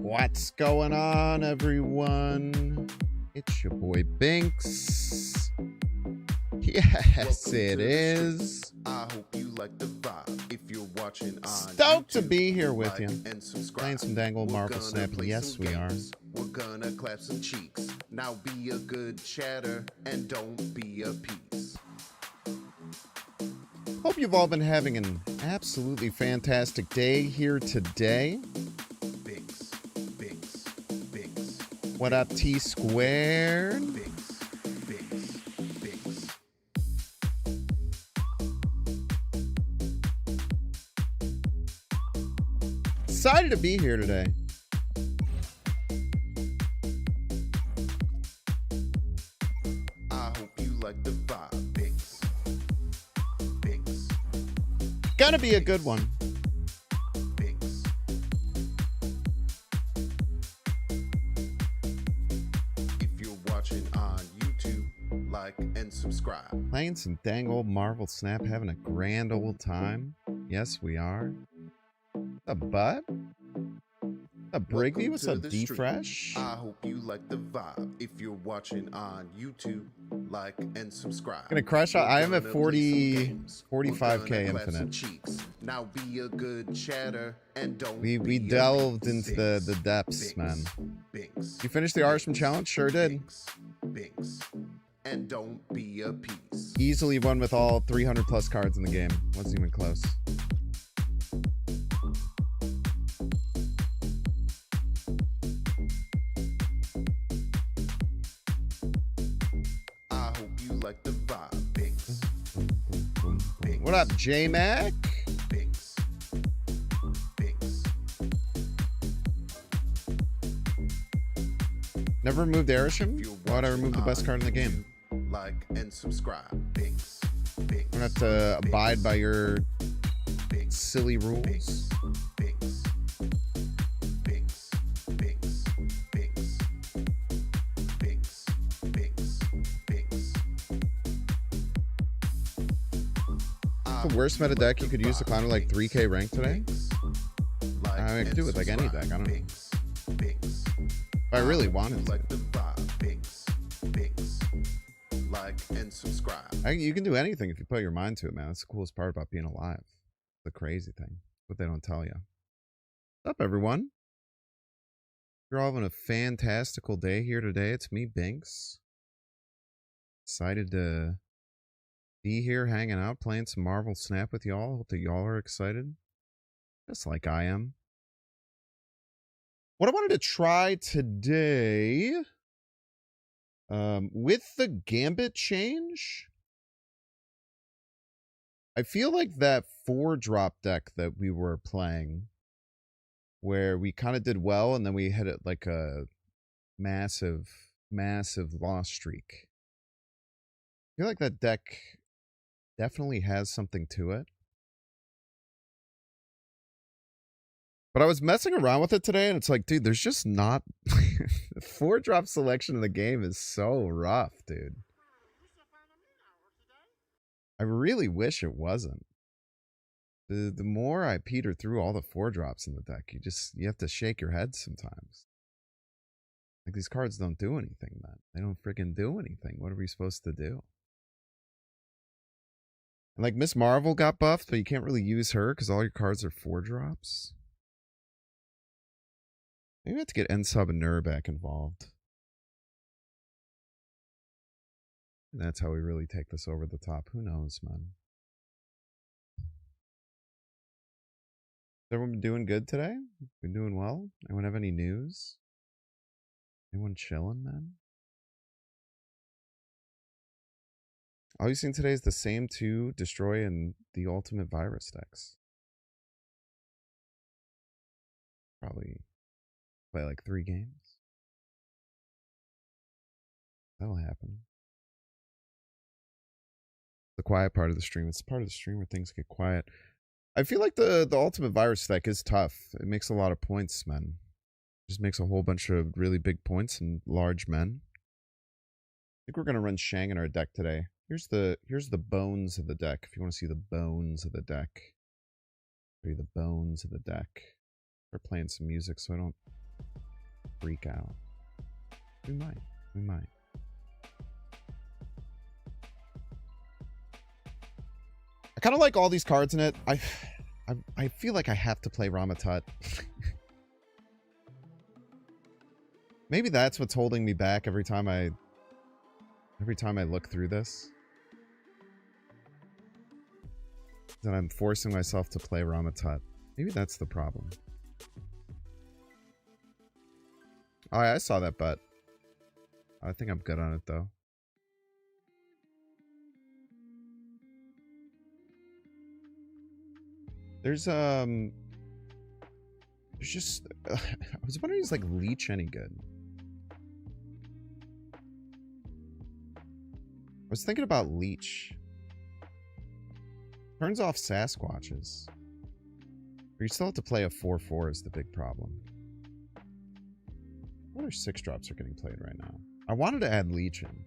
What's going on, everyone? It's your boy Binks. Yes, it is. I hope you like the vibe. If you're watching on Stoked to YouTube, be here with like you. and subscribe. Playing some dangle Marvel Snap. Yes, we are. We're gonna clap some cheeks. Now be a good chatter and don't be a piece. Hope you've all been having an absolutely fantastic day here today. Binks, Binks, Binks. What up, T squared? Binks, Binks, Binks. Excited to be here today. I hope you like the vibe. Binks, Binks, Gonna be a good one. Binks. If you're watching on YouTube, like and subscribe. Playing some dang old Marvel Snap, having a grand old time. Yes, we are. A bud? A Brigby? What's up, D-Fresh? I hope you like the vibe. If you're watching on YouTube, like and subscribe. Gonna crush out. I am at 45k infinite. infinite. Now be a good chatter and don't We delved into the depths, man. Binks, You finished the Arsham challenge? Sure did. Binks, Binks, and don't be a piece. Easily won with all 300 plus cards in the game. Wasn't even close. I hope you like the vibe. Binks, What up, J-Mac? Binks, Binks. Never removed Arisham? If you're Why'd I remove the watching best card in the game? YouTube, like and subscribe. Binks, Binks. I'm gonna have to abide by your Binks, silly rules. Binks, Binks, Binks, Binks, Binks, Binks, Binks, Binks. The worst meta deck you could use to climb to like 3k rank today? I could do it with like any deck, I don't know. Binks, Binks. If I really wanted to. Like the vibe. Binks, Binks. Like and subscribe. You can do anything if you put your mind to it, man. That's the coolest part about being alive. The crazy thing. What they don't tell you. What's up, everyone? You're all having a fantastical day here today. It's me, Binks. Excited to be here, hanging out, playing some Marvel Snap with y'all. Hope that y'all are excited. Just like I am. What I wanted to try today, with the Gambit change, I feel like that 4-drop deck that we were playing, where we kind of did well and then we hit it like a massive loss streak. I feel like that deck definitely has something to it. But I was messing around with it today, and it's like, dude, there's just not... the 4-drop selection in the game is so rough, dude. I really wish it wasn't. The more I peter through all the 4-drops in the deck, you have to shake your head sometimes. Like, these cards don't do anything, man. They don't freaking do anything. What are we supposed to do? And like, Miss Marvel got buffed, but you can't really use her because all your cards are 4-drops. Maybe I have to get N-Sub and Nurback involved. And that's how we really take this over the top. Who knows, man? Has everyone been doing good today? Been doing well? Anyone have any news? Anyone chilling, man? All you've seen today is the same 2 destroy and the ultimate virus decks. Probably play like 3 games. That'll happen. The quiet part of the stream. It's part of the stream where things get quiet. I feel like the ultimate virus deck is tough. It makes a lot of points, man. It just makes a whole bunch of really big points and large men. I think we're gonna run Shang in our deck today. Here's the bones of the deck. If you want to see the bones of the deck, show you the bones of the deck. We're playing some music so I don't freak out. We might. We might. I kind of like all these cards in it. I feel like I have to play Ramatut. Maybe that's what's holding me back every time I look through this. That I'm forcing myself to play Ramatut. Maybe that's the problem. Oh, yeah, I saw that bet. I think I'm good on it, though. There's just... I was wondering, is, like, Leech any good? I was thinking about Leech. Turns off Sasquatches. But you still have to play a 4/4 is the big problem. I wonder if 6-drops are getting played right now. I wanted to add Leech in.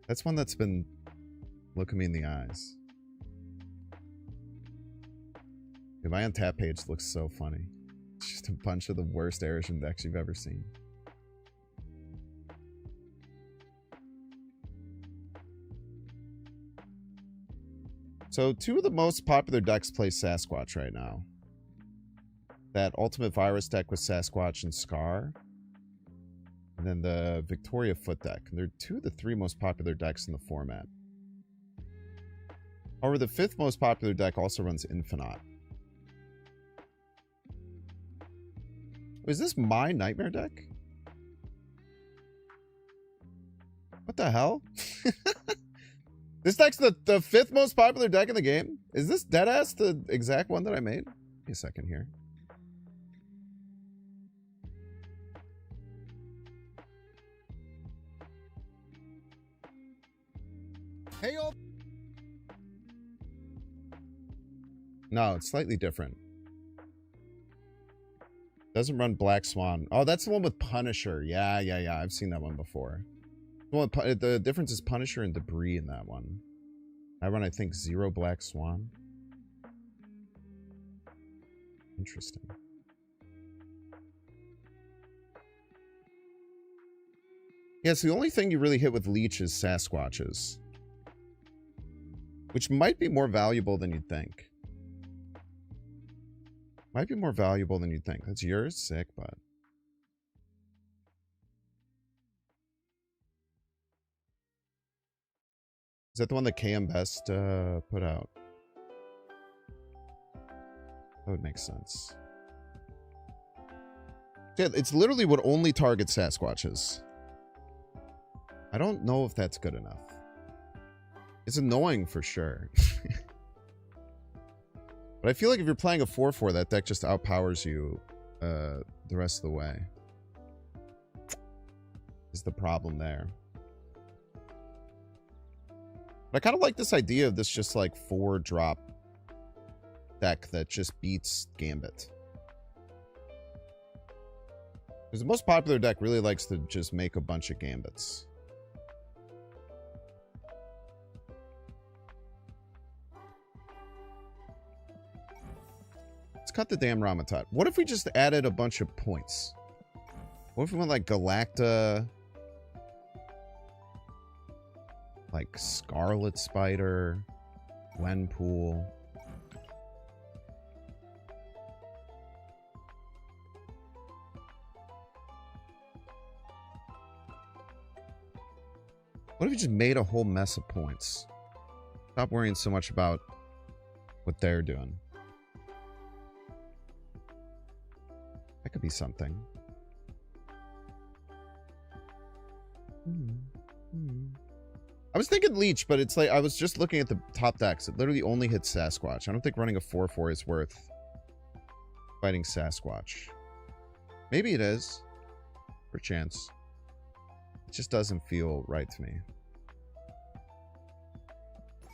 That's one that's been looking me in the eyes. Dude, my untap page looks so funny. It's just a bunch of the worst Erishan decks you've ever seen. So 2 of the most popular decks play Sasquatch right now. That Ultimate Virus deck with Sasquatch and Scar. And then the Victoria Foot deck. And they're 2 of the 3 most popular decks in the format. However, the 5th most popular deck also runs Infinite. Is this my Nightmare deck? What the hell? This deck's the 5th most popular deck in the game? Is this deadass the exact one that I made? Give me a second here. Hey, yo. No, it's slightly different. Doesn't run Black Swan. Oh, that's the one with Punisher. Yeah. I've seen that one before. The difference is Punisher and Debris in that one. I run, I think, 0 Black Swan. Interesting. Yeah, so the only thing you really hit with Leech is Sasquatches. Which might be more valuable than you'd think. Might be more valuable than you'd think. That's yours? Sick, but... Is that the one that KM Best put out? That would make sense. Yeah, it's literally what only targets Sasquatches. I don't know if that's good enough. It's annoying for sure. But I feel like if you're playing a 4/4, that deck just outpowers you the rest of the way. Is the problem there. But I kind of like this idea of this just like 4-drop deck that just beats Gambit. Because the most popular deck really likes to just make a bunch of Gambits. Let's cut the damn Ramatut. What if we just added a bunch of points? What if we went like Galacta... like Scarlet Spider, Gwenpool. What if you just made a whole mess of points? Stop worrying so much about what they're doing. That could be something. I was thinking Leech, but it's like, I was just looking at the top decks. It literally only hits Sasquatch. I don't think running a 4/4 is worth fighting Sasquatch. Maybe it is. For chance. It just doesn't feel right to me.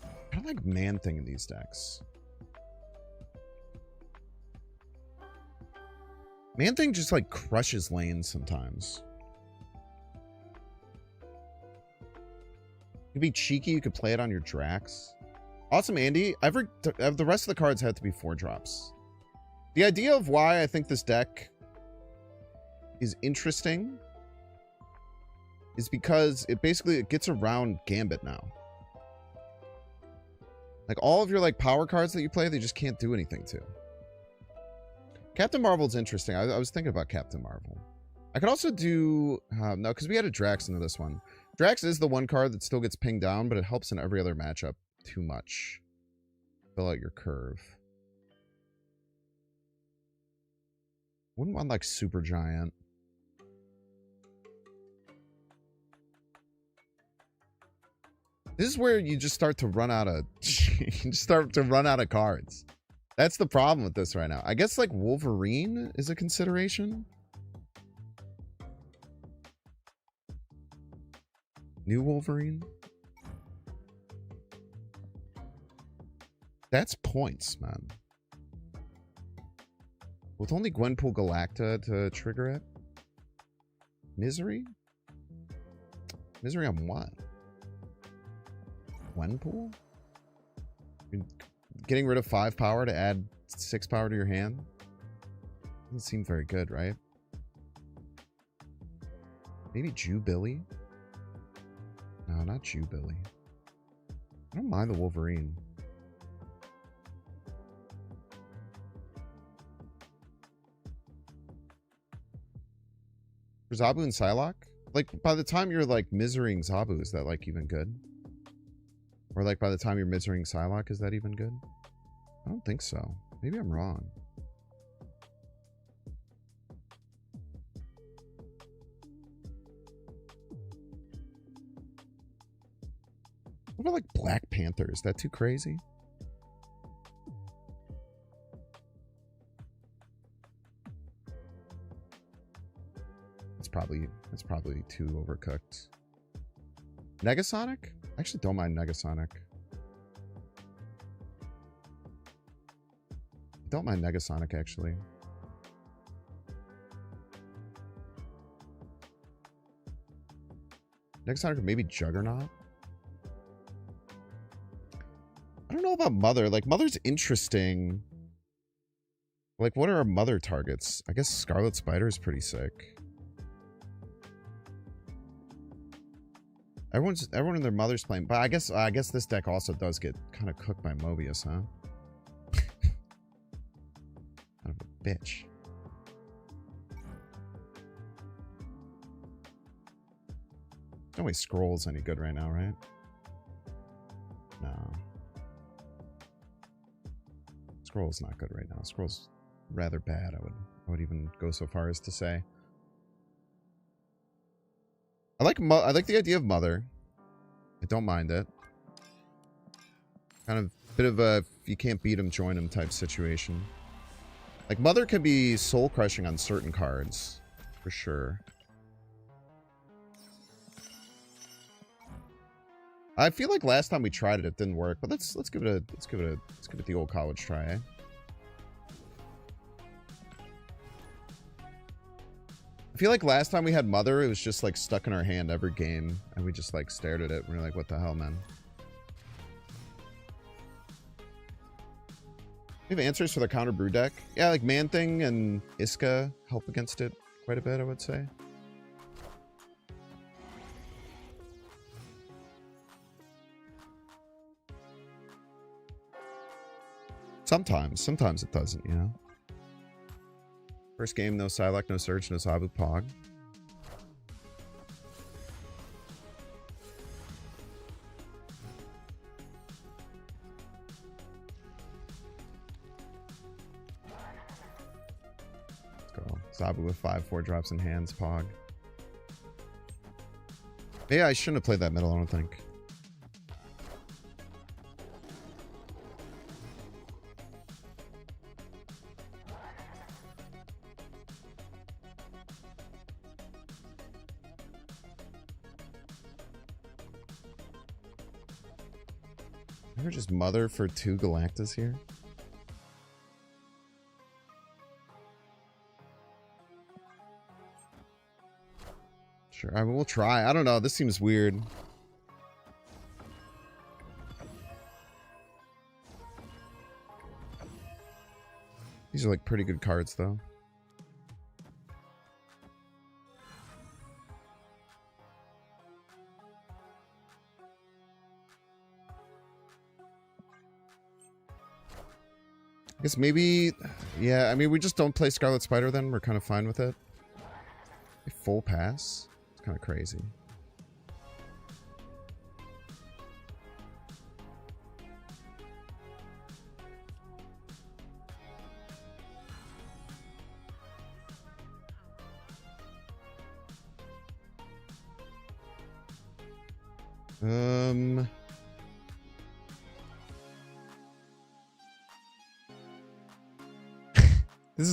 I don't like Man-Thing in these decks. Man-Thing just like crushes lanes sometimes. You could be cheeky, you could play it on your Drax. Awesome, Andy. The rest of the cards had to be 4-drops. The idea of why I think this deck is interesting is because it basically gets around Gambit now. Like, all of your, like, power cards that you play, they just can't do anything to. Captain Marvel's interesting. I was thinking about Captain Marvel. I could also do... no, because we had a Drax into this one. Drax is the one card that still gets pinged down, but it helps in every other matchup too much. Fill out your curve. Wouldn't want, like, Super Giant. This is where you just start to run out of... you just start to run out of cards. That's the problem with this right now. I guess, like, Wolverine is a consideration. New Wolverine? That's points, man. With only Gwenpool Galacta to trigger it? Misery? Misery on what? Gwenpool? Getting rid of 5 power to add 6 power to your hand? Doesn't seem very good, right? Maybe Jubilee? No, not Jubilee. I don't mind the Wolverine. For Zabu and Psylocke? Like, by the time you're, like, Miserying Zabu, is that, like, even good? Or, like, by the time you're Miserying Psylocke, is that even good? I don't think so. Maybe I'm wrong. What about, like, Black Panther? Is that too crazy? It's probably too overcooked. Negasonic? I actually don't mind Negasonic. I don't mind Negasonic, actually. Negasonic or maybe Juggernaut? I don't know about Mother. Like, Mother's interesting. Like, what are our Mother targets? I guess Scarlet Spider is pretty sick. Everyone and their mother's playing, but I guess this deck also does get kind of cooked by Mobius, huh? Kind of a bitch. No way Scroll's any good right now, right? No. Scroll's not good right now. Scroll's rather bad, I would even go so far as to say. I like the idea of Mother. I don't mind it. Kind of bit of a if you can't beat him, join him type situation. Like, Mother can be soul crushing on certain cards, for sure. I feel like last time we tried it, it didn't work, but let's give it the old college try, eh? I feel like last time we had Mother, it was just, like, stuck in our hand every game, and we just, like, stared at it, and we were like, what the hell, man? We have answers for the counter brew deck. Yeah, like, Man-Thing and Iska help against it quite a bit, I would say. Sometimes it doesn't, you know? First game, no Psylocke, no Surge, no Zabu Pog. Let's go. Zabu with 5/4 drops in hands, Pog. Yeah, I shouldn't have played that middle, I don't think. Ever just Mother for 2 Galactas here? Sure, I mean, we'll try. I don't know. This seems weird. These are like pretty good cards, though. I guess maybe... Yeah, I mean, we just don't play Scarlet Spider then. We're kind of fine with it. A full pass? It's kind of crazy.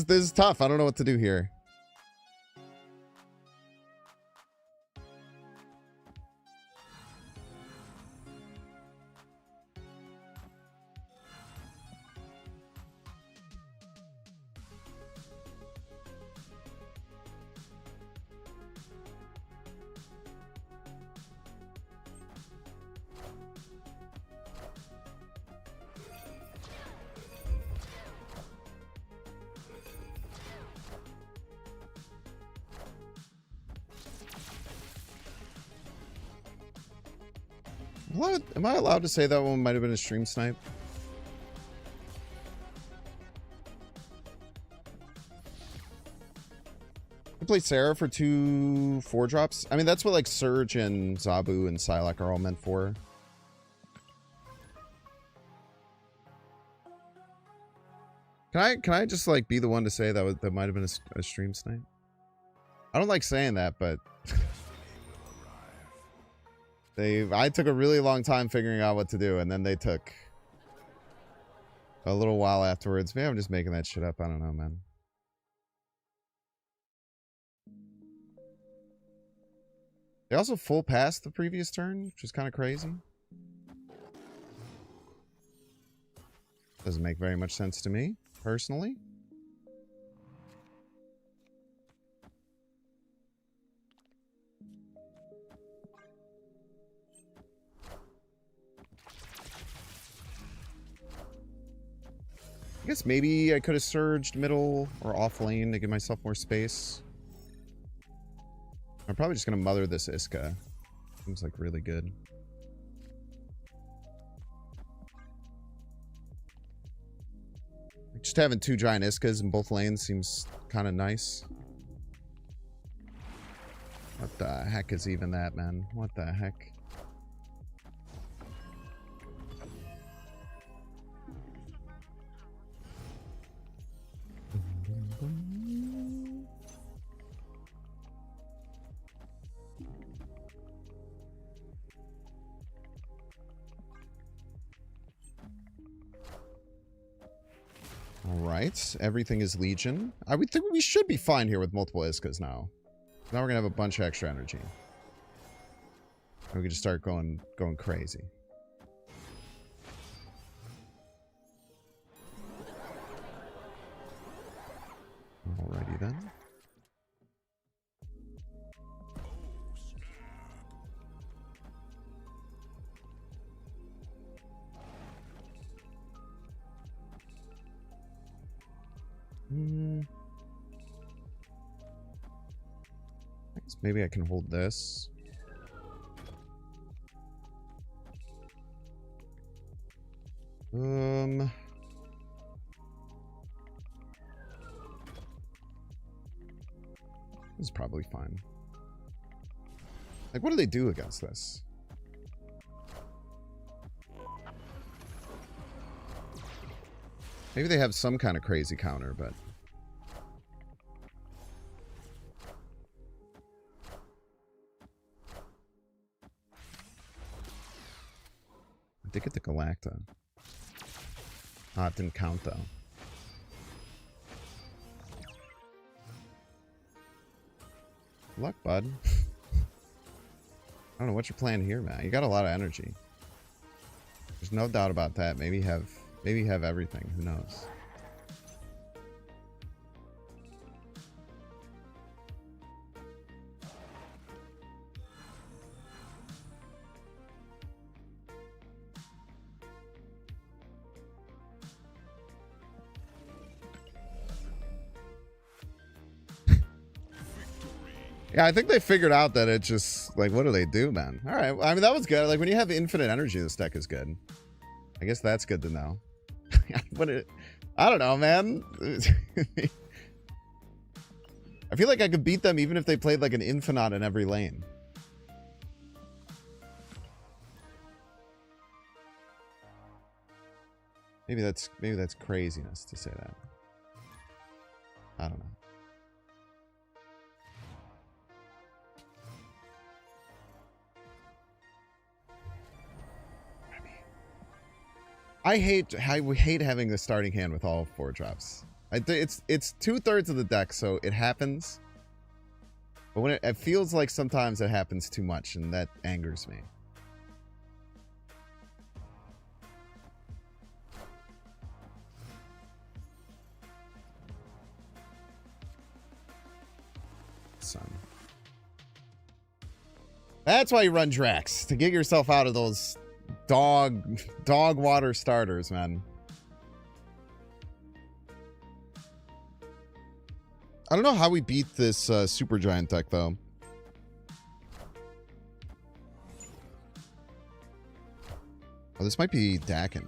This is tough. I don't know what to do here. Am I allowed to say that one might have been a stream snipe? I played Sarah for 2 4-drops. I mean, that's what like Surge and Zabu and Psylocke are all meant for. Can I just like be the one to say that might have been a stream snipe? I don't like saying that, but I took a really long time figuring out what to do, and then they took a little while afterwards. Maybe I'm just making that shit up. I don't know, man. They also full passed the previous turn, which is kind of crazy. Doesn't make very much sense to me, personally. I guess maybe I could have surged middle or off lane to give myself more space. I'm probably just going to mother this Iska. Seems like really good. Just having 2 giant Iskas in both lanes seems kind of nice. What the heck is even that, man? What the heck? Alright, everything is Legion. I would think we should be fine here with multiple Iskas now. Now we're gonna have a bunch of extra energy. And we can just start going crazy. Alrighty then. I guess maybe I can hold this. This is probably fine. Like, what do they do against this? Maybe they have some kind of crazy counter, but... I did get the Galacta. Ah, it didn't count, though. Good luck, bud. I don't know what you're playing here, man. You got a lot of energy. There's no doubt about that. Maybe have everything. Who knows? Yeah, I think they figured out that it just, like, what do they do, man? All right, I mean, that was good. Like, when you have infinite energy, this deck is good. I guess that's good to know. I don't know, man. I feel like I could beat them even if they played like an Infinite in every lane. Maybe that's craziness to say that. I don't know. I hate having the starting hand with all 4 drops. It's 2/3 of the deck, so it happens. But when it feels like sometimes it happens too much, and that angers me. Son. That's why you run Drax, to get yourself out of those dog water starters, man. I don't know how we beat this super giant deck though. Oh, this might be Dakin.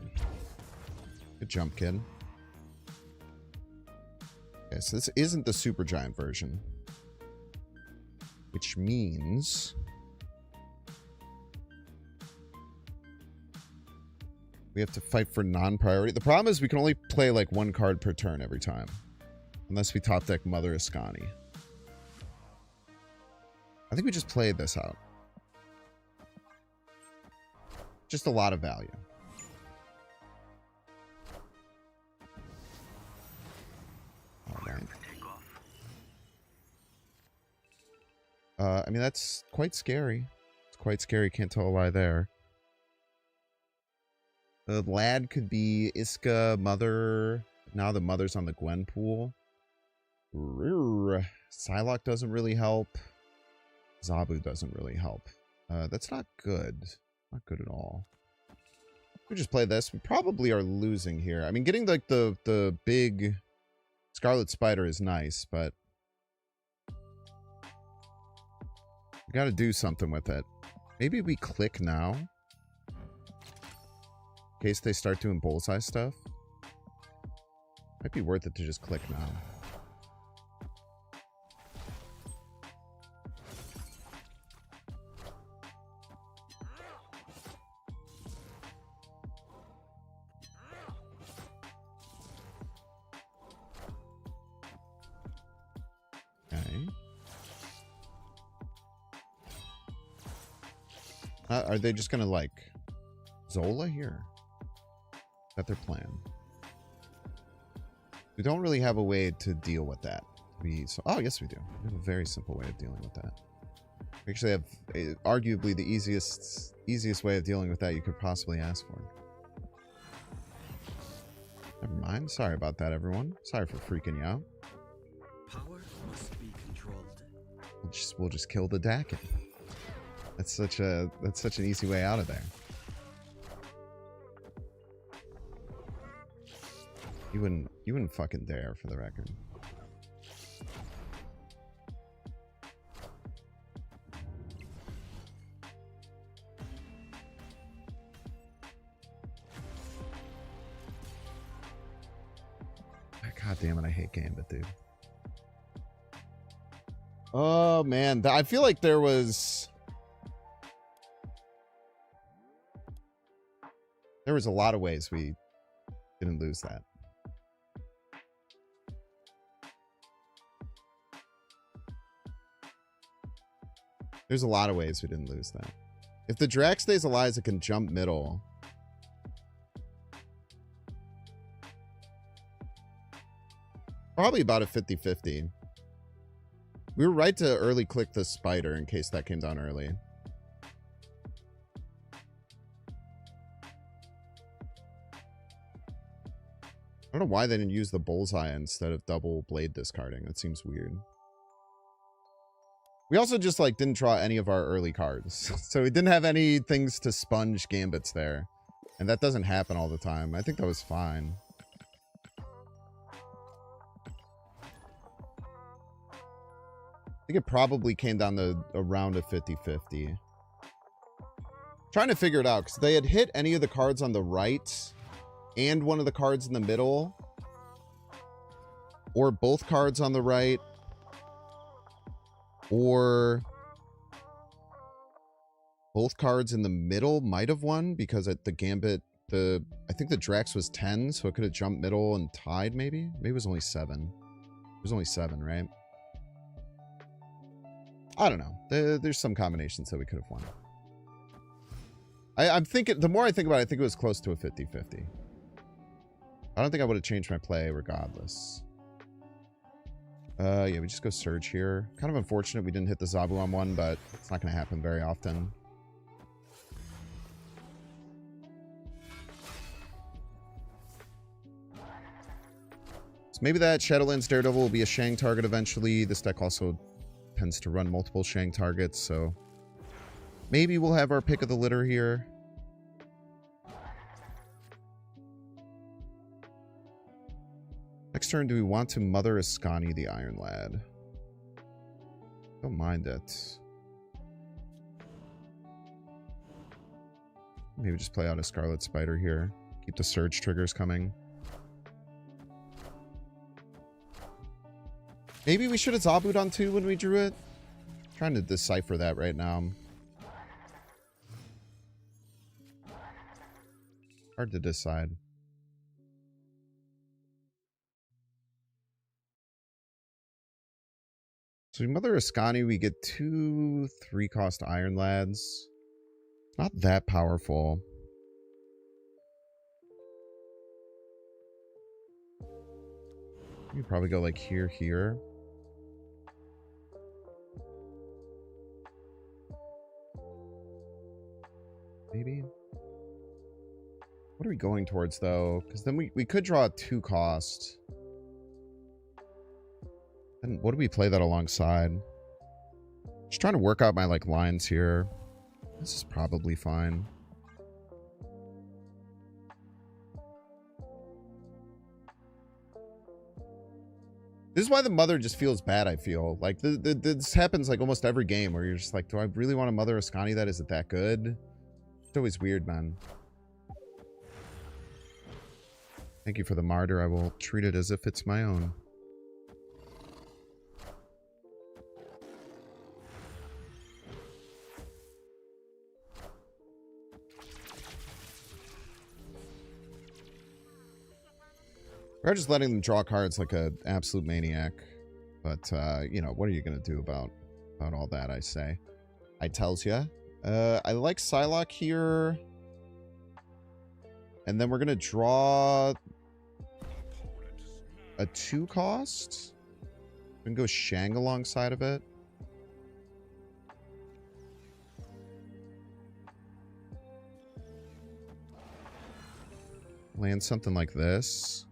Good jump, kid. Okay, so this isn't the super giant version, which means we have to fight for non-priority. The problem is we can only play like 1 card per turn every time. Unless we top deck Mother Ascani. I think we just played this out. Just a lot of value. Alright. I mean, that's quite scary. It's quite scary, can't tell a lie there. The lad could be Iska, Mother. Now the Mother's on the Gwen pool. Psylocke doesn't really help. Zabu doesn't really help. That's not good. Not good at all. We just play this. We probably are losing here. I mean, getting like the big Scarlet Spider is nice, but we got to do something with it. Maybe we click now. In case they start doing bullseye stuff. Might be worth it to just click now. Okay. Are they just gonna like Zola here? Is that their plan? We don't really have a way to deal with that. Oh, yes we do. We have a very simple way of dealing with that. We actually have arguably the easiest way of dealing with that you could possibly ask for. Never mind. Sorry about that, everyone. Sorry for freaking you out. Power must be controlled. We'll just kill the Dakin. That's such an easy way out of there. You wouldn't fucking dare, for the record. God damn it, I hate Gambit, dude. Oh man, I feel like there was a lot of ways we didn't lose that. There's a lot of ways we didn't lose that. If the Drax stays alive, it can jump middle. Probably about a 50-50. We were right to early click the spider in case that came down early. I don't know why they didn't use the bullseye instead of double blade discarding. That seems weird. We also just like didn't draw any of our early cards. So we didn't have any things to sponge gambits there. And that doesn't happen all the time. I think that was fine. I think it probably came down to around a 50-50. Trying to figure it out, because they had hit any of the cards on the right and one of the cards in the middle. or both cards on the right, or both cards in the middle might have won because at the Gambit, I think the Drax was 10, so it could have jumped middle and tied maybe. Maybe it was only 7. It was only 7, right? I don't know. There's some combinations that we could have won. I'm thinking, the more I think about it, I think it was close to a 50-50. I don't think I would have changed my play regardless. Yeah, we just go Surge here. Kind of unfortunate we didn't hit the Zabu on one, but it's not going to happen very often. So maybe that Shadowlands Daredevil will be a Shang target eventually. This deck also tends to run multiple Shang targets, so maybe we'll have our pick of the litter here. Next turn, do we want to Mother Ascani the Iron Lad? Don't mind it. Maybe just play out a Scarlet Spider here. Keep the Surge triggers coming. Maybe we should have Zabu'd on 2 when we drew it. I'm trying to decipher that right now. Hard to decide. So we Mother Ascani, we get 2 3-cost Iron Lads. Not that powerful. You could probably go like here, here. Maybe. What are we going towards though? Because then we could draw a 2-cost. And what do we play that alongside? Just trying to work out my like lines here. This is probably fine. This is why the Mother just feels bad, I feel. Like, this happens like almost every game where you're just like, do I really want to Mother Ascani that? Is it that good? It's always weird, man. Thank you for the Martyr. I will treat it as if it's my own. We're just letting them draw cards like an absolute maniac. But, you know, what are you going to do about all that, I say? I tells ya. I like Psylocke here. And then we're going to draw a 2-cost. We can go Shang alongside of it. Land something like this.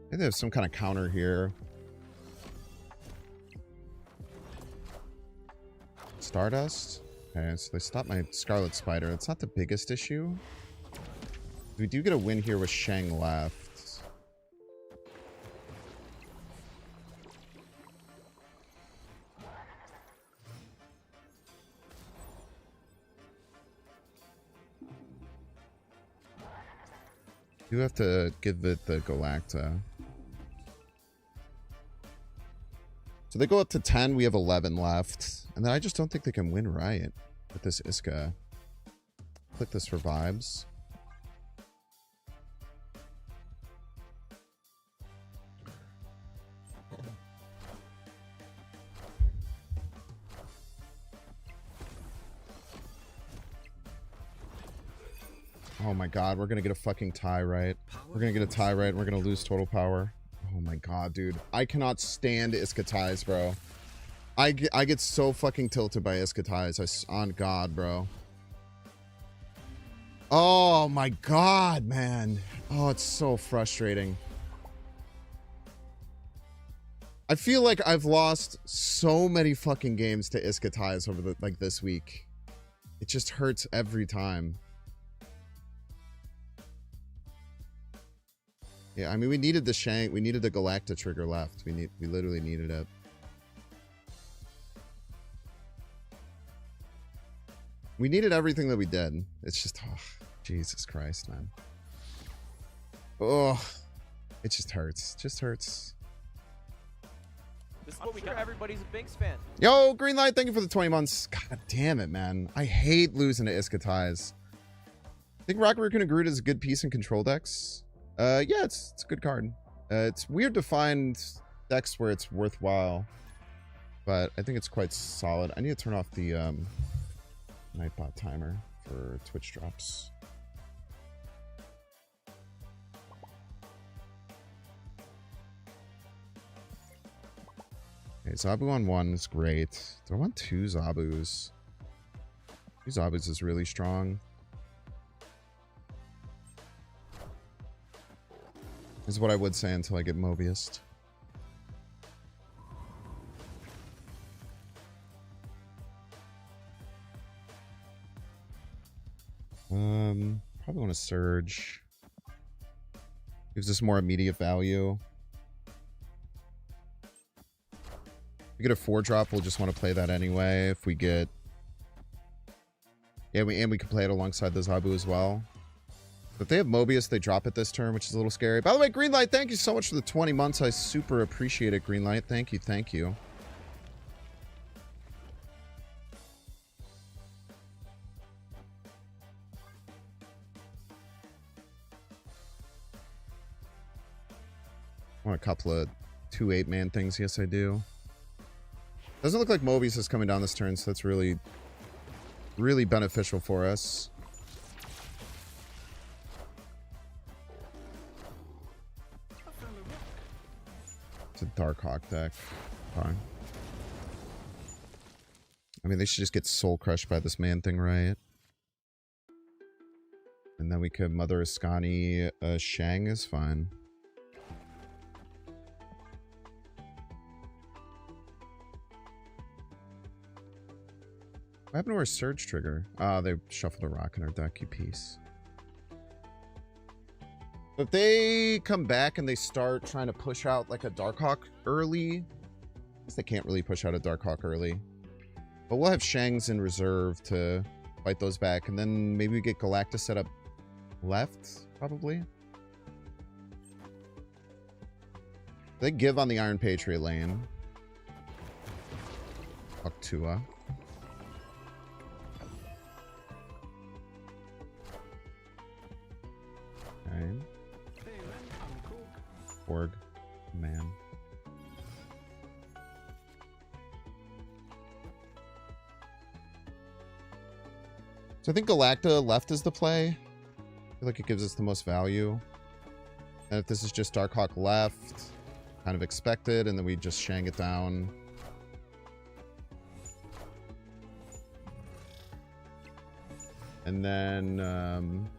Maybe they have some kind of counter here. Stardust? Okay, so they stopped my Scarlet Spider. It's not the biggest issue. We do get a win here with Shang left. Do have to give it the Galacta. So they go up to 10. We have 11 left. And then I just don't think they can win right with this Iska. Click this for vibes. Oh my god, we're gonna get a fucking tie right. We're gonna get a tie right and we're gonna lose total power. Oh my god, dude. I cannot stand Iska ties, bro. I get so fucking tilted by Iska ties. On god, bro. Oh my god, man. Oh, it's so frustrating. I feel like I've lost so many fucking games to Iska ties over the this week. It just hurts every time. Yeah, I mean, we needed the Shank. We needed the Galacta trigger left. We literally needed it. We needed everything that we did. It's just, oh, Jesus Christ, man. Oh, it just hurts. Just hurts. This is what we got. Everybody's a Binks fan. Yo, Greenlight, thank you for the 20 months. God damn it, man. I hate losing to Iskatais. I think Rocket Raccoon and Groot is a good piece in control decks. Yeah, it's a good card. It's weird to find decks where it's worthwhile, but I think it's quite solid. I need to turn off the Nightbot timer for Twitch drops. Okay, Zabu on 1 is great. Do I want 2 Zabus? 2 Zabus is really strong. Is what I would say until I get Mobius. Probably want to Surge. Gives us more immediate value. If we get a 4-drop, we'll just want to play that anyway. If we get... Yeah, we can play it alongside the Zabu as well. But if they have Mobius, they drop it this turn, which is a little scary. By the way, Greenlight, thank you so much for the 20 months. I super appreciate it, Greenlight. Thank you, thank you. I want a couple of 2 8-man things. Yes, I do. Doesn't look like Mobius is coming down this turn, so that's really, really beneficial for us. It's a Darkhawk deck. Fine. I mean, they should just get soul crushed by this man thing, right? And then we could Mother Ascani. Shang is fine. What happened to our Surge trigger? Ah, they shuffled a rock in our deck, you piece. If they come back and they start trying to push out like a Darkhawk early, I guess they can't really push out a Darkhawk early. But we'll have Shangs in reserve to fight those back. And then maybe we get Galactus set up left, probably. They give on the Iron Patriot lane. Fuck Tua. Okay. Org. Man. So I think Galacta left is the play. I feel like it gives us the most value. And if this is just Darkhawk left, kind of expected, and then we just Shang it down. And then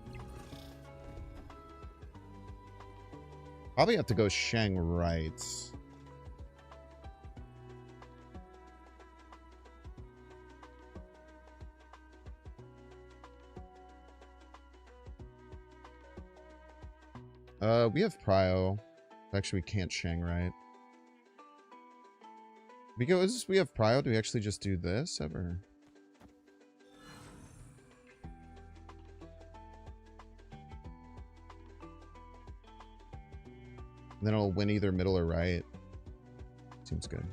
probably have to go Shang right. We have Prio. Actually, we can't Shang right. Because we have Prio, do we actually just do this ever? And then it'll win either middle or right. Seems good.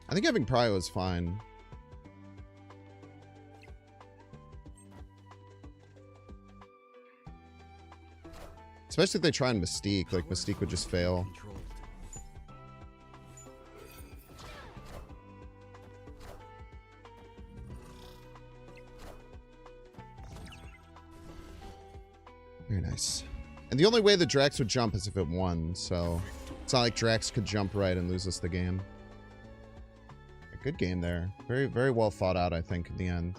I think having Prio is fine. Especially if they try and Mystique. Like, Mystique would just fail. Very nice. And the only way the Drax would jump is if it won, so it's not like Drax could jump right and lose us the game. A good game there. Very, very well thought out, I think, in the end.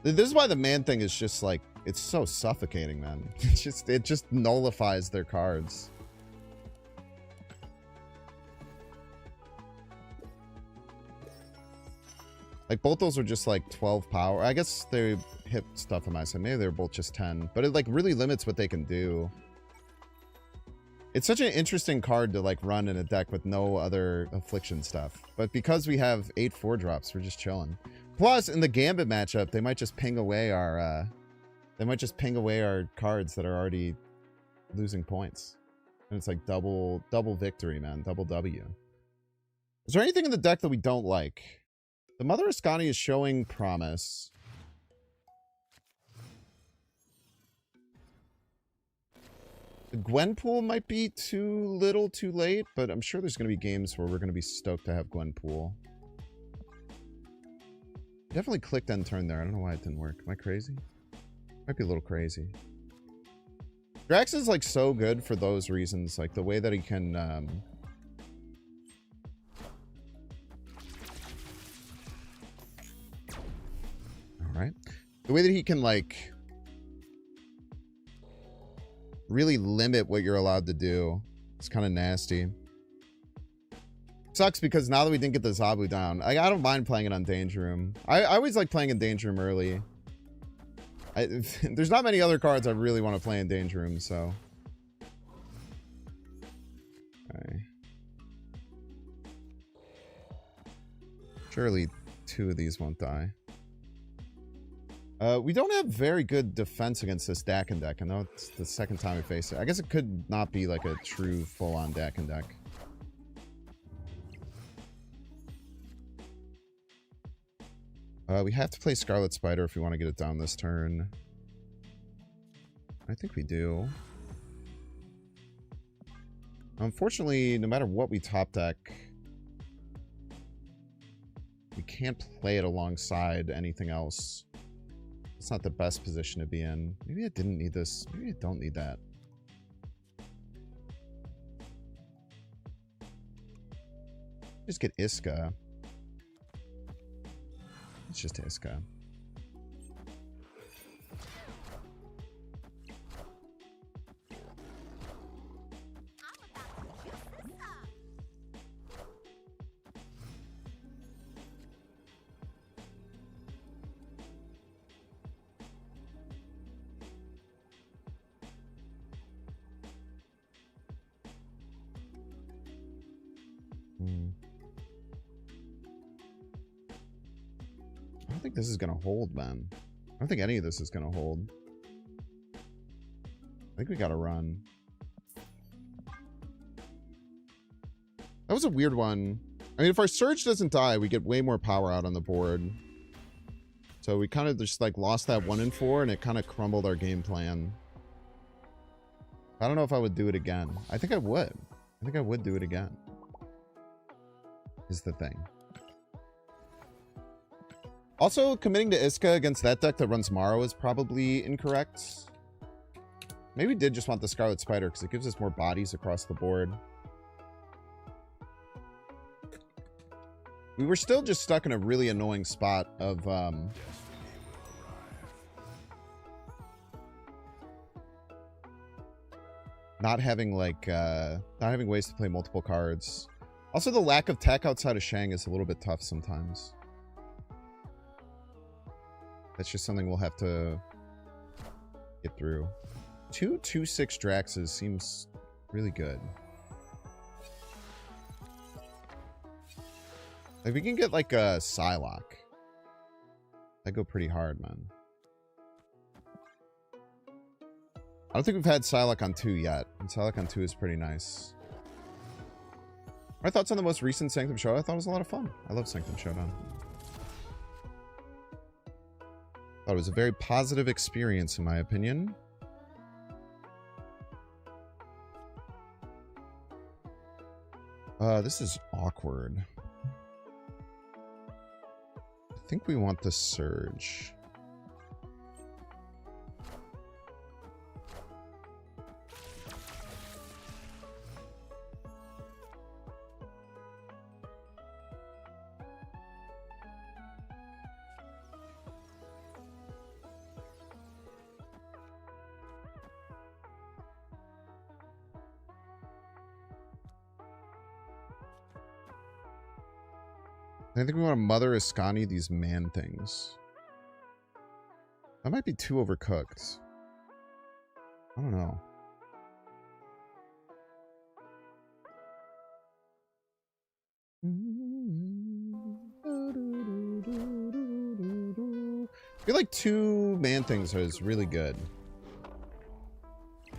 This is why the man thing is just like, it's so suffocating, man. It just nullifies their cards. Like, both those are just like 12 power. I guess they hit stuff on my side. Maybe they're both just 10. But it like really limits what they can do. It's such an interesting card to like run in a deck with no other affliction stuff. But because we have 8 4-drops, we're just chilling. Plus, in the Gambit matchup, they might just ping away our cards that are already losing points. And it's like double victory, man. Double W. Is there anything in the deck that we don't like? The Mother Ascani is showing promise. The Gwenpool might be too little, too late, but I'm sure there's going to be games where we're going to be stoked to have Gwenpool. Definitely clicked end turn there. I don't know why it didn't work. Am I crazy? Might be a little crazy. Drax is like so good for those reasons. Like the way that he can... Alright. The way that he can like... really limit what you're allowed to do. It's kind of nasty. Sucks because now that we didn't get the Zabu down, I don't mind playing it on Danger Room. I always like playing in Danger Room early. There's not many other cards I really want to play in Danger Room, so. Okay. Surely 2 of these won't die. We don't have very good defense against this Dakin deck. I know it's the second time we face it. I guess it could not be like a true full-on Dakin deck. We have to play Scarlet Spider if we want to get it down this turn. I think we do. Unfortunately, no matter what we top deck, we can't play it alongside anything else. It's not the best position to be in. Maybe I didn't need this. Maybe I don't need that. Just get Iska. It's just Iska. I don't think this is going to hold, man. I don't think any of this is going to hold. I think we got to run. That was a weird one. I mean, if our Surge doesn't die, we get way more power out on the board. So we kind of just like lost that 1 and 4 and it kind of crumbled our game plan. I don't know if I would do it again. I think I would. I think I would do it again. Is the thing. Also, committing to Iska against that deck that runs Morrow is probably incorrect. Maybe we did just want the Scarlet Spider because it gives us more bodies across the board. We were still just stuck in a really annoying spot of not having like not having ways to play multiple cards. Also, the lack of tech outside of Shang is a little bit tough sometimes. That's just something we'll have to get through. 2/2/6 Draxes seems really good. Like, we can get like a Psylocke. That'd go pretty hard, man. I don't think we've had Psylocke on 2 yet. And Psylocke on 2 is pretty nice. My thoughts on the most recent Sanctum Showdown? I thought it was a lot of fun. I love Sanctum Showdown. Thought it was a very positive experience, in my opinion. This is awkward. I think we want the Surge. I think we want to Mother Ascani these man things. That might be too overcooked. I don't know. I feel like 2 man things is really good.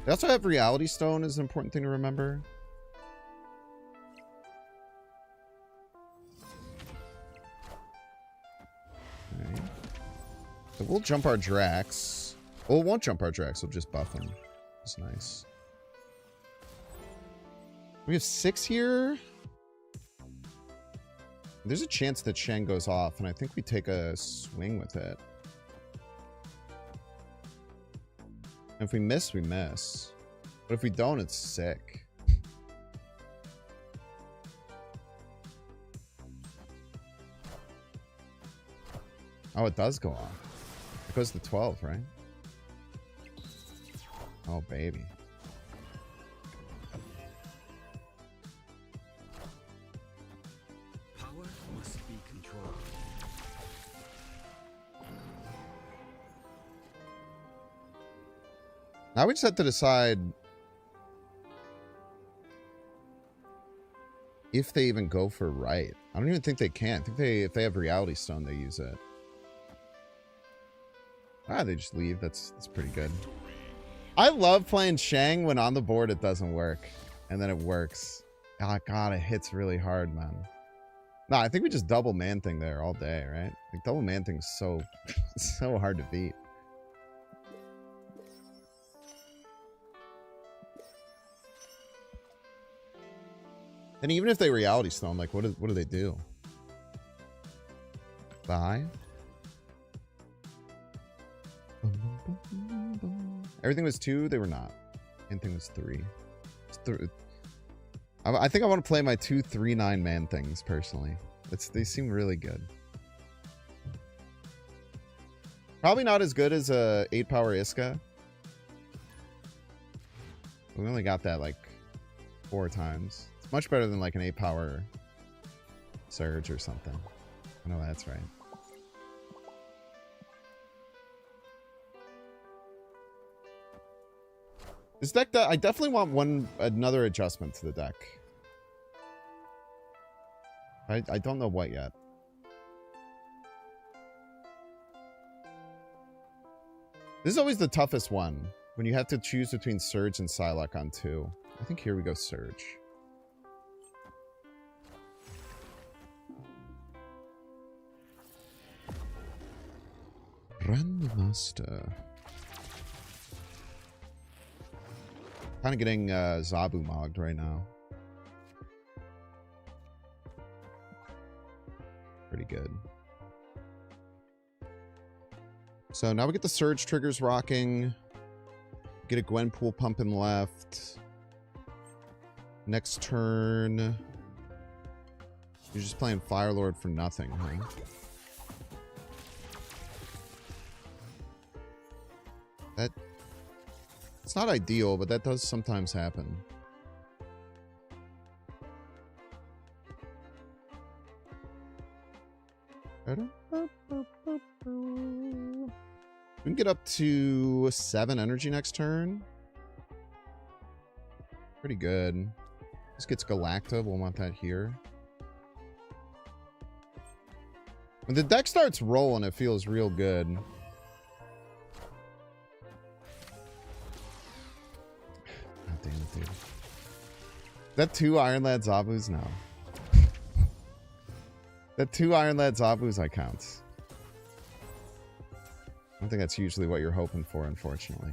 They also have Reality Stone is an important thing to remember. Okay. So we'll jump our Drax. Well, it won't jump our Drax, we'll just buff him. That's nice. We have 6 here. There's a chance that Shang goes off, and I think we take a swing with it. And if we miss, we miss. But if we don't, it's sick. Oh, it does go off. It goes to 12, right? Oh, baby. Power must be controlled. Now we just have to decide if they even go for right. I don't even think they can. I think if they have Reality Stone, they use it. Ah, they just leave. That's pretty good. I love playing Shang when on the board it doesn't work. And then it works. Oh, God, it hits really hard, man. Nah, I think we just double man thing there all day, right? Like, double man thing's so, so hard to beat. And even if they Reality Stone, like, what do they do? Bye. Everything was 2, they were not. Anything was 3. I think I want to play my 2 3/9 man things personally. They seem really good. Probably not as good as a 8 power Iska. We only got that like 4 times. It's much better than like an 8 power Surge or something. I know that's right. This deck, I definitely want another adjustment to the deck. I don't know what yet. This is always the toughest one, when you have to choose between Surge and Psylocke on 2. I think here we go Surge. Grandmaster. Kind of getting Zabu mogged right now. Pretty good. So now we get the Surge triggers rocking. Get a Gwenpool pumping left. Next turn. You're just playing Firelord for nothing, huh? It's not ideal, but that does sometimes happen. We can get up to 7 energy next turn. Pretty good. This gets Galacta. We'll want that here. When the deck starts rolling, it feels real good. God damn it, dude. That 2 Iron Lad Zabus? No. That 2 Iron Lad Zabus I count. I don't think that's usually what you're hoping for, unfortunately.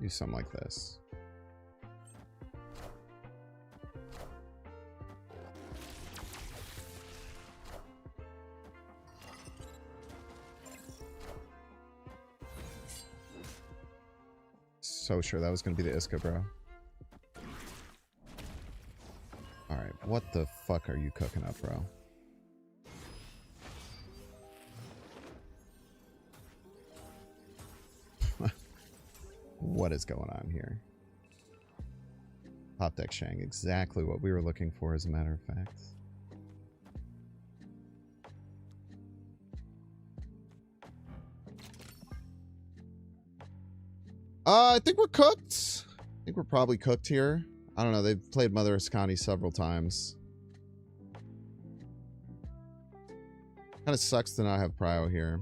Do something like this. So sure that was going to be the Iska, bro. Alright, what the fuck are you cooking up, bro? What is going on here? Top deck Shang. Exactly what we were looking for, as a matter of fact. I think we're cooked. I think we're probably cooked here. I don't know. They've played Mother Ascani several times. Kind of sucks to not have Prio here.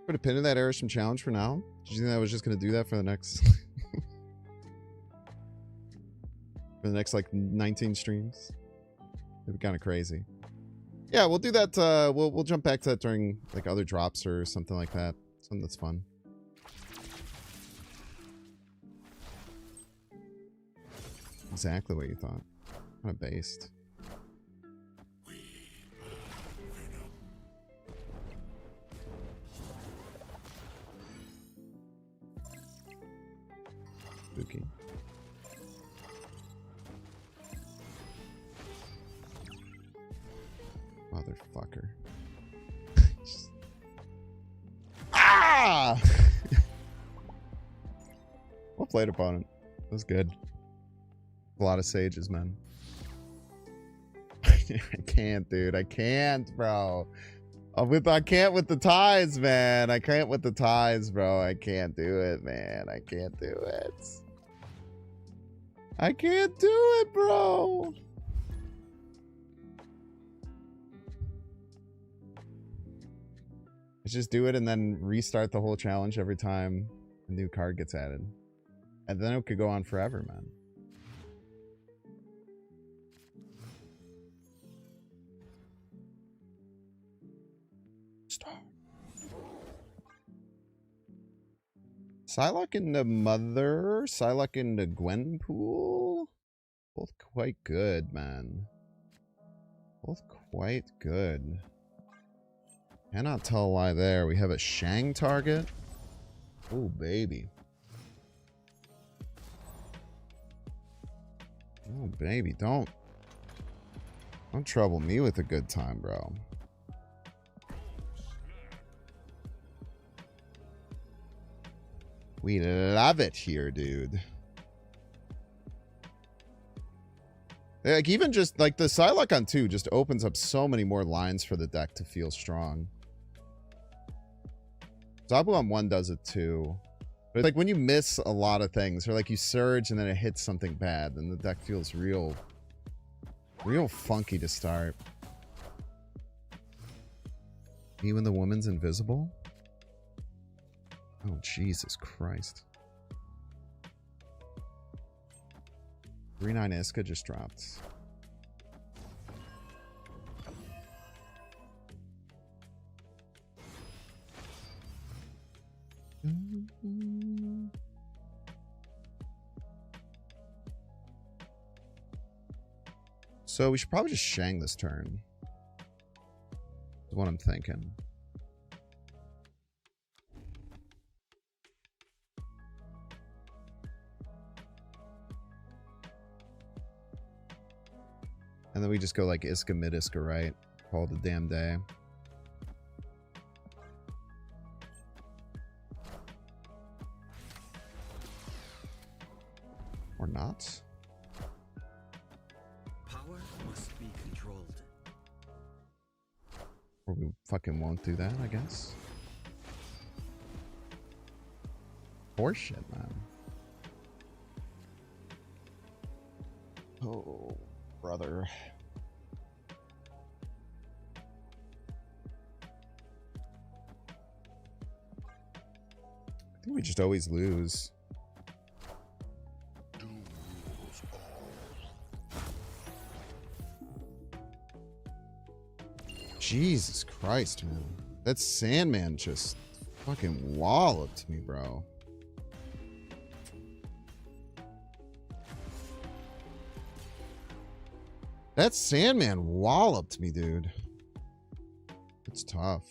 Put a pin in that Airsham challenge for now. Did you think I was just going to do that for the next... for the next, like, 19 streams? It'd be kind of crazy. Yeah, we'll do that. We'll jump back to that during, like, other drops or something like that. Something that's fun. Exactly what you thought. Kind of based. Spooky. Motherfucker. Ah! Well played, opponent. That was good. A lot of sages, man. I can't, dude. I can't, bro. I can't with the ties, man. I can't with the ties, bro. I can't do it, man. I can't do it. I can't do it, bro. Let's just do it and then restart the whole challenge every time a new card gets added. And then it could go on forever, man. Stop. Psylocke into Mother, Psylocke into Gwenpool. Both quite good, man. Both quite good. Cannot tell why there. We have a Shang target. Oh, baby. Oh, baby. Don't trouble me with a good time, bro. We love it here, dude. Like, even just, like, the Psylocke on 2 just opens up so many more lines for the deck to feel strong. Zabu on 1 does it too. But, like, when you miss a lot of things, or, like, you surge and then it hits something bad, then the deck feels real funky to start. Even the woman's invisible? Oh, Jesus Christ. 3-9 Iska just dropped. So we should probably just Shang this turn. Is what I'm thinking. And then we just go like Iska mid, Iska right. Call it the damn day. Or not. Power must be controlled. Or we fucking won't do that, I guess. Horseshit, man. Oh, brother. I think we just always lose. Jesus Christ, man. That Sandman just fucking walloped me, bro. That Sandman walloped me, dude. It's tough.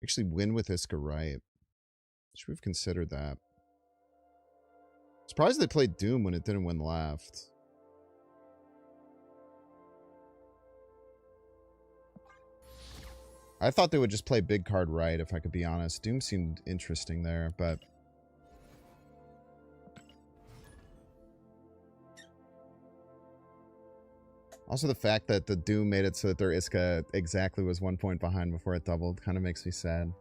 Actually win with Iska right. Should we have considered that? Surprised they played Doom when it didn't win left. I thought they would just play big card right, if I could be honest. Doom seemed interesting there, but... Also, the fact that the Doom made it so that their Iska exactly was 1 point behind before it doubled kind of makes me sad.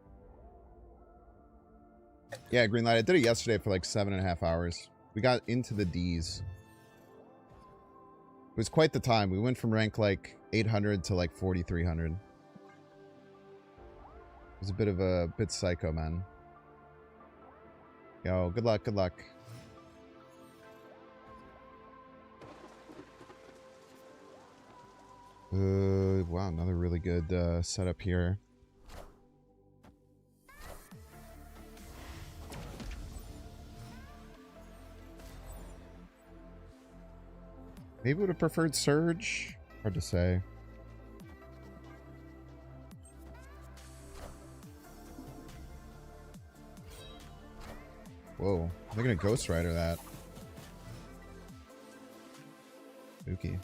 Yeah, Greenlight. I did it yesterday for like 7.5 hours. We got into the Ds. It was quite the time. We went from rank like 800 to like 4,300. It was a bit psycho, man. Yo, good luck, good luck. Wow, another really good setup here. Maybe would have preferred Surge. Hard to say. Whoa, they're gonna Ghost Rider that. Spooky.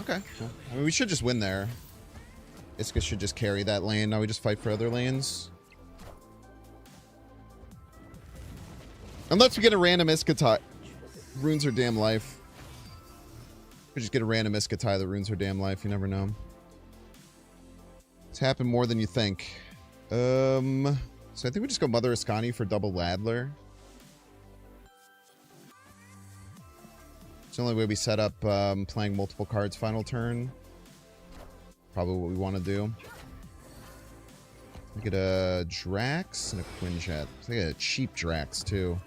Okay. Cool. I mean, we should just win there. Iska should just carry that lane. Now we just fight for other lanes. Unless we get a random Iska tie. Ruins her damn life. We just get a random Iska tie that ruins her damn life. You never know. It's happened more than you think. So I think we just go Mother Ascani for double Ladler. It's the only way we set up playing multiple cards final turn. Probably what we want to do. We get a Drax and a Quinjet. I get a cheap Drax too.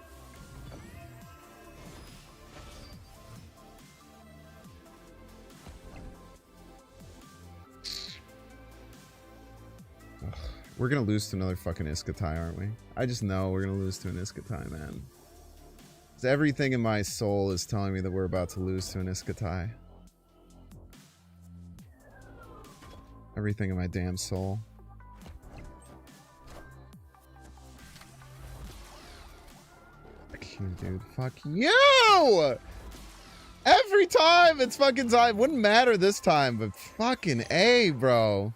Ugh. We're gonna lose to another fucking Iskatai, aren't we? I just know we're gonna lose to an Iskatai, man. Everything in my soul is telling me that we're about to lose to an Iskatai. Everything in my damn soul. Fuck you, dude. Fuck you! Every time it's fucking time. Wouldn't matter this time, but fucking A, bro.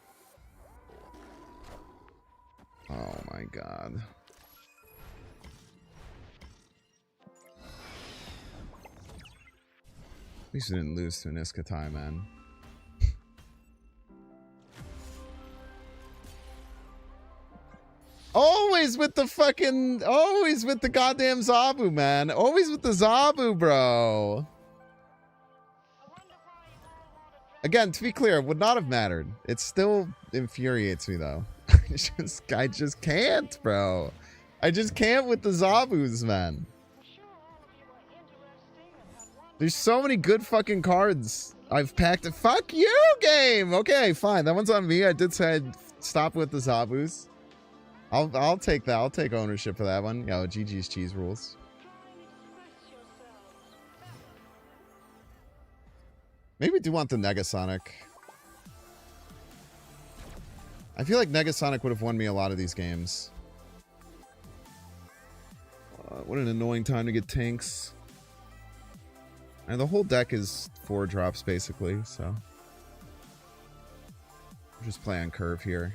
Oh my god. At least we didn't lose to an Iskatai, man. Always with the fucking... Always with the goddamn Zabu, man. Always with the Zabu, bro. Again, to be clear, it would not have mattered. It still infuriates me, though. I just can't, bro. I just can't with the Zabus, man. There's so many good fucking cards. I've packed it. Fuck you, game. Okay, fine. That one's on me. I did say I'd stop with the Zabus. I'll take that. I'll take ownership for that one. Yo, GG's cheese rules. Maybe we do want the Negasonic. I feel like Negasonic would have won me a lot of these games. What an annoying time to get tanks. And the whole deck is 4 drops, basically, so. We'll just play on curve here.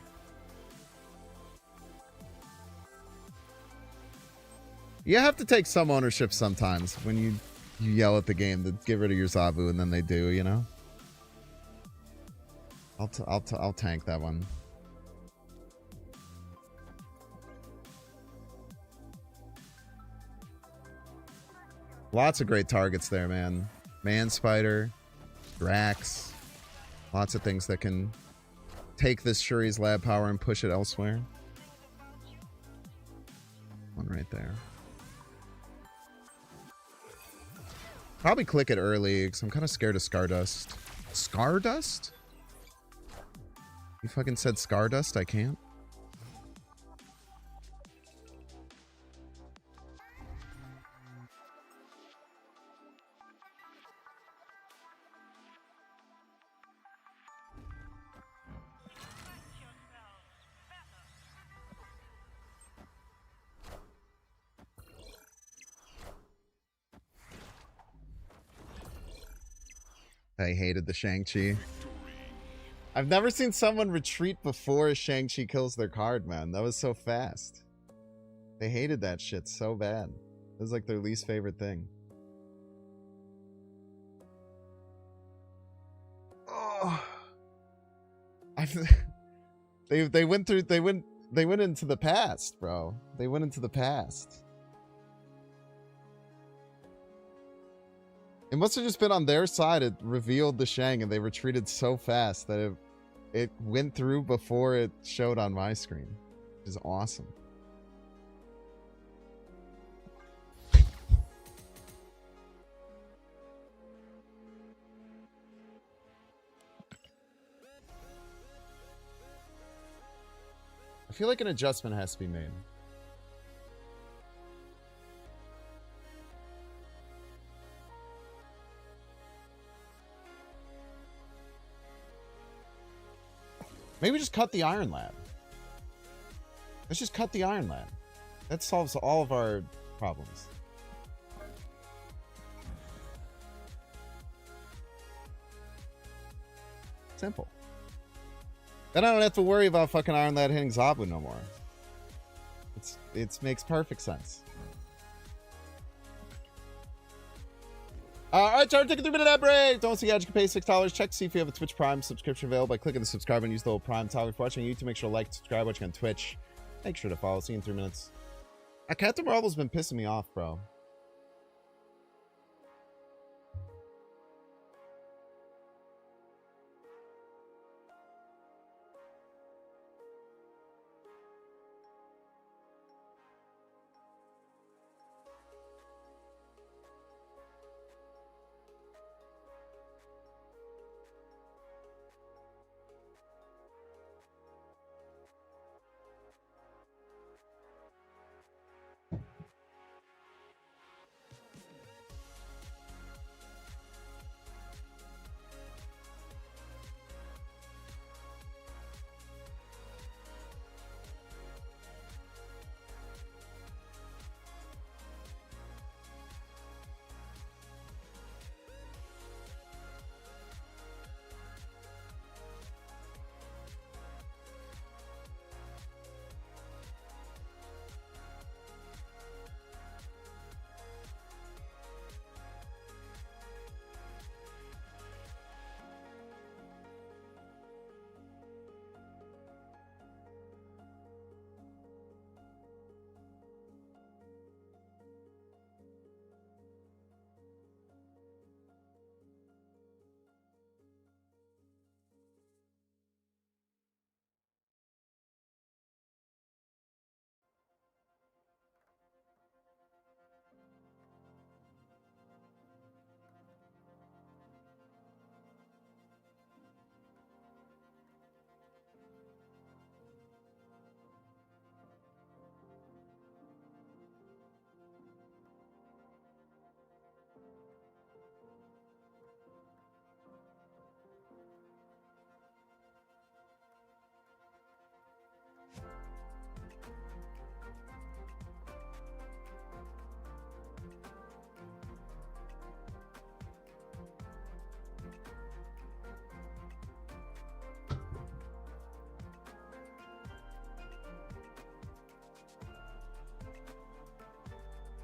You have to take some ownership sometimes when you yell at the game to get rid of your Zabu, and then they do, you know? I'll tank that one. Lots of great targets there, man. Man Spider, Drax. Lots of things that can take this Shuri's lab power and push it elsewhere. One right there. Probably click it early because I'm kind of scared of Scardust. Scardust? You fucking said Scardust? I can't. I hated the Shang-Chi. I've never seen someone retreat before Shang-Chi kills their card, man. That was so fast. They hated that shit so bad. It was like their least favorite thing. Oh. They went into the past, bro. They went into the past. It must have just been on their side. It revealed the Shang and they retreated so fast that it went through before it showed on my screen. Which is awesome. I feel like an adjustment has to be made. Maybe just cut the Iron Lad. Let's just cut the Iron Lad. That solves all of our problems. Simple. Then I don't have to worry about fucking Iron Lad hitting Zabu no more. It makes perfect sense. Alright, Charlie, take a 3-minute ad break. Don't see how you can pay $6. Check to see if you have a Twitch Prime subscription available by clicking the subscribe and use the little Prime toggle. If you're watching YouTube, make sure to like, subscribe, watching on Twitch. Make sure to follow. See you in 3 minutes. Captain Marvel's been pissing me off, bro.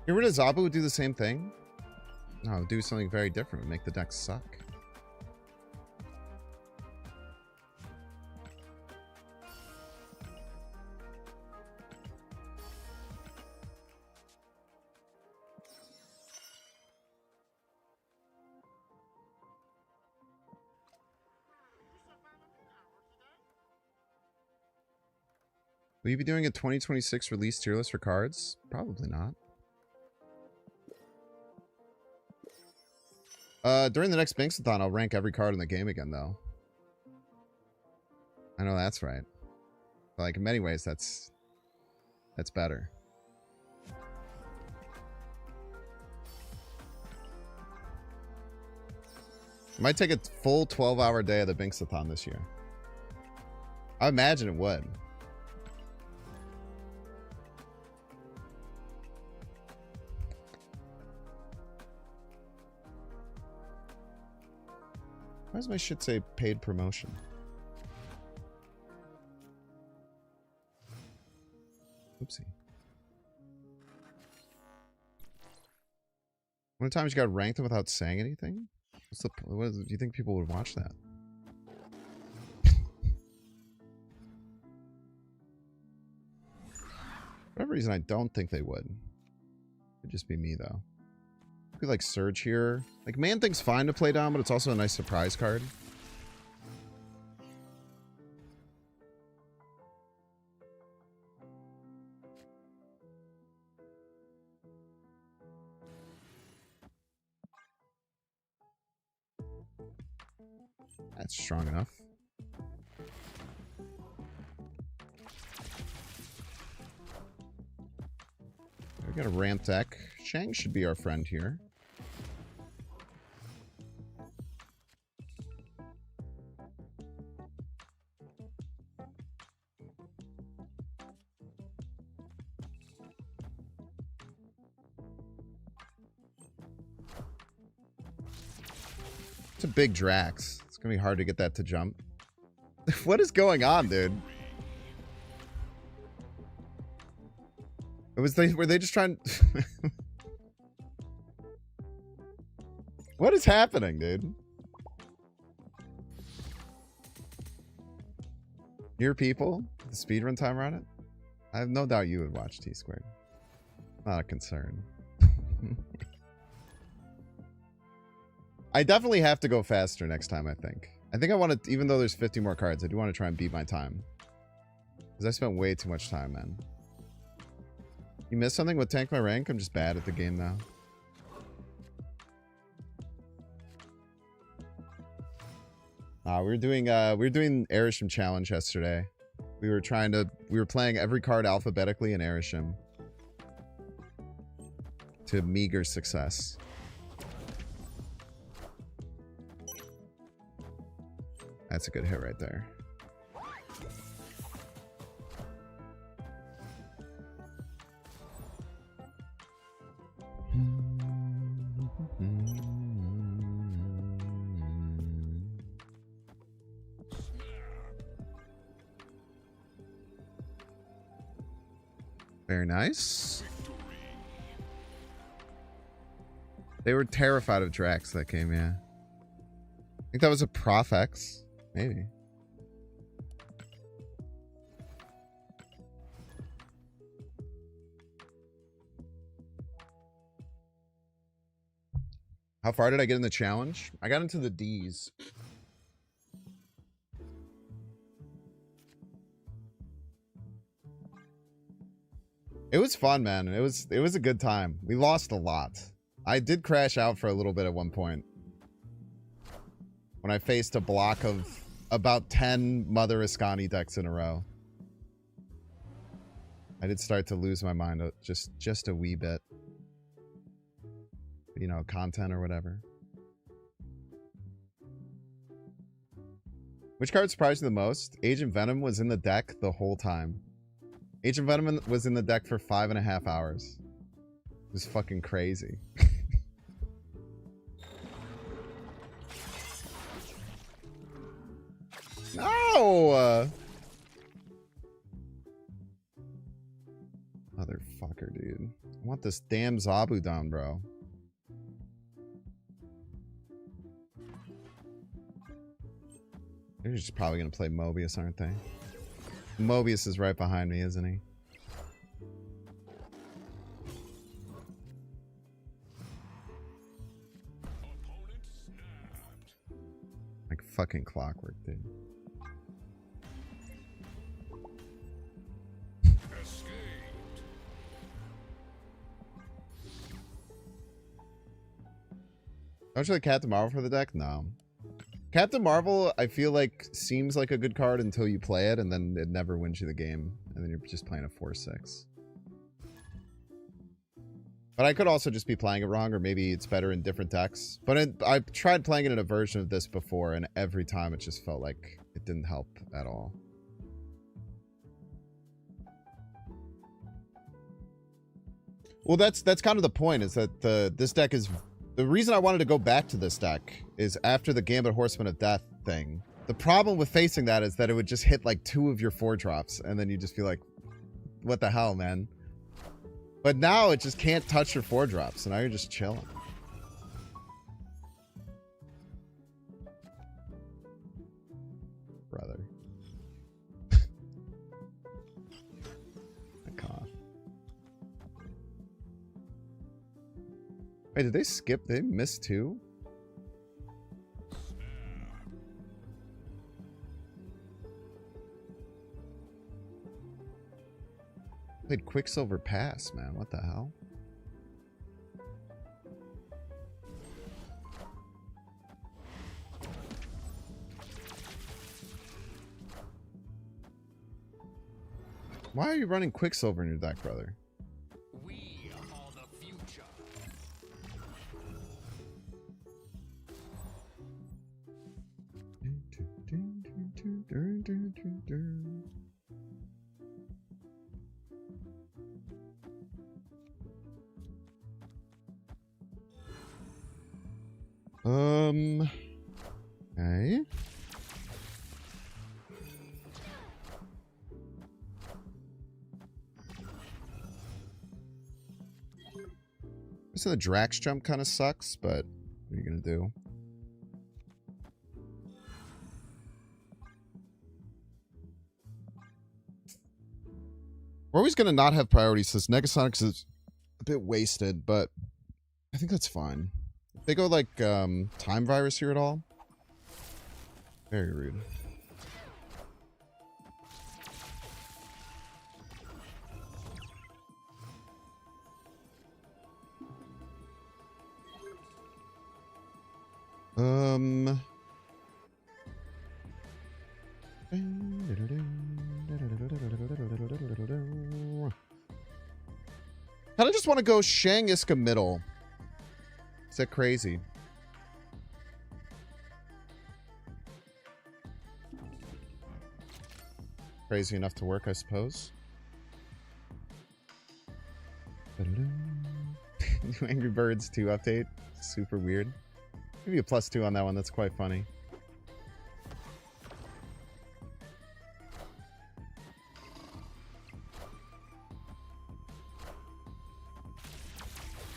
Get rid of Zabu would do the same thing? No, do something very different. Make the deck suck. Will you be doing a 2026 release tier list for cards? Probably not. During the next Binksathon, I'll rank every card in the game again, though. I know that's right. But, like, in many ways, that's better. It might take a full 12-hour day of the Binksathon this year. I imagine it would. Why does my shit say paid promotion? Oopsie. How many times you got ranked without saying anything? Do you think people would watch that? For whatever reason, I don't think they would. It'd just be me, though. Could like Surge here. Like, Man-Thing's fine to play down, but it's also a nice surprise card. That's strong enough. We got a ramp deck. Shang should be our friend here. It's a big Drax. It's gonna be hard to get that to jump. What is going on, dude? Were they just trying? What is happening, dude? Your people, the speedrun timer on it? I have no doubt you would watch T Squared. Not a concern. I definitely have to go faster next time, I think. I think I want to, even though there's 50 more cards, I do want to try and beat my time. Because I spent way too much time, man. You missed something with Tank My Rank? I'm just bad at the game now. We were doing Erisham Challenge yesterday. We were playing every card alphabetically in Erisham. To meager success. That's a good hit right there. Very nice. They were terrified of Drax that game, yeah. I think that was a Prof X. Maybe. How far did I get in the challenge? I got into the D's. It was fun, man. It was a good time. We lost a lot. I did crash out for a little bit at one point. When I faced a block of about 10 Mother Ascani decks in a row. I did start to lose my mind just a wee bit. You know, content or whatever. Which card surprised you the most? Agent Venom was in the deck the whole time. Agent Venom was in the deck for 5.5 hours. It was fucking crazy. No! Motherfucker, dude. I want this damn Zabu down, bro. They're just probably gonna play Mobius, aren't they? Mobius is right behind me, isn't he? Like fucking clockwork, dude. Don't you like Captain Marvel for the deck? No. Captain Marvel, I feel like, seems like a good card until you play it, and then it never wins you the game. And then you're just playing a 4/6. But I could also just be playing it wrong, or maybe it's better in different decks. But I've tried playing it in a version of this before, and every time it just felt like it didn't help at all. Well, that's kind of the point, is that this deck is The reason I wanted to go back to this deck is after the Gambit Horseman of Death thing. The problem with facing that is that it would just hit like 2 of your 4-drops, and then you just feel like, what the hell, man? But now it just can't touch your 4-drops, so now you're just chilling. Brother. My cough. Wait, did they skip? They missed 2? Played Quicksilver Pass, man. What the hell? Why are you running Quicksilver in your deck, brother? We are the future. Okay. So the Drax jump kind of sucks, but what are you gonna do? We're always gonna not have priorities since Negasonics is a bit wasted, but I think that's fine. If they go like Time Virus here at all, very rude. I just want to go Shang Iska middle. Is that crazy? Crazy enough to work, I suppose. New Angry Birds 2 update. Super weird. Give you a +2 on that one. That's quite funny.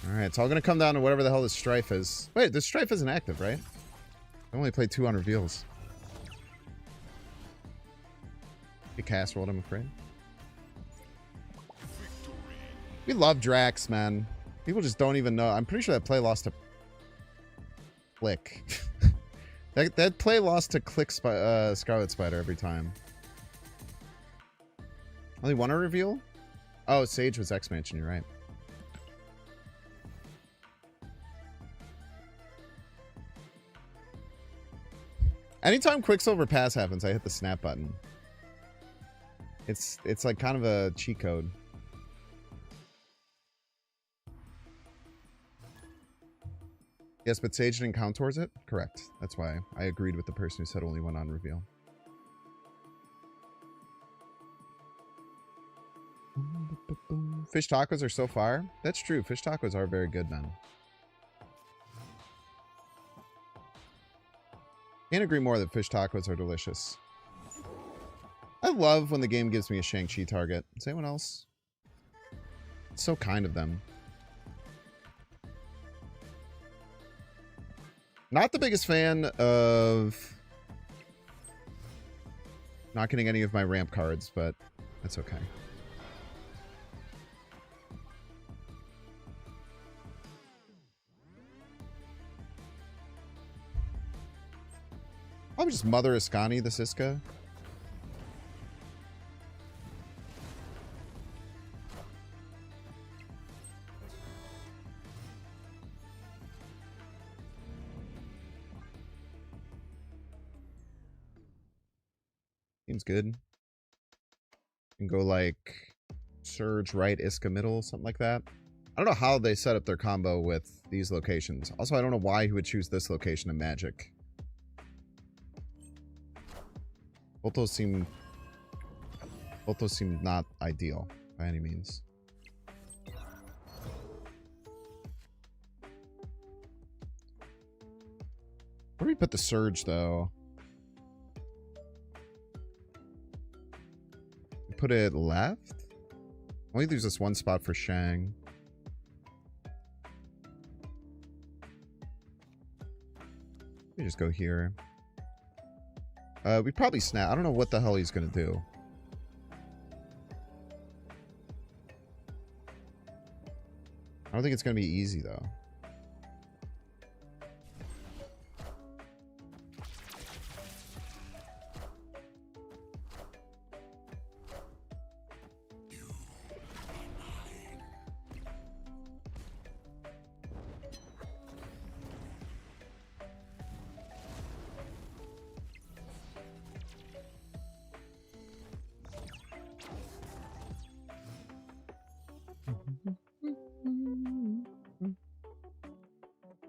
Alright, it's all gonna come down to whatever the hell this Strife is. Wait, this Strife isn't active, right? I only played 2 on reveals. Get casseroled, I'm afraid. We love Drax, man. People just don't even know. I'm pretty sure that play lost to Click. that play lost to Click Scarlet Spider every time. Only one a reveal? Oh, Sage was X-Mansion, you're right. Anytime Quicksilver Pass happens, I hit the snap button. It's like kind of a cheat code. Yes, but Sage didn't count towards it? Correct. That's why I agreed with the person who said only one on reveal. Fish tacos are so fire. That's true. Fish tacos are very good, man. Can't agree more that fish tacos are delicious. I love when the game gives me a Shang-Chi target. Is anyone else? It's so kind of them. Not the biggest fan of not getting any of my ramp cards, but that's okay. Probably just Mother Iskani, the Siska. Seems good. You can go like Surge right, Iska middle, something like that. I don't know how they set up their combo with these locations. Also, I don't know why he would choose this location in Magic. Both those seem not ideal by any means. we put the surge, though? Put it left? Only leaves us one spot for Shang. We just go here. We probably snap. I don't know what the hell he's gonna do. I don't think it's gonna be easy though.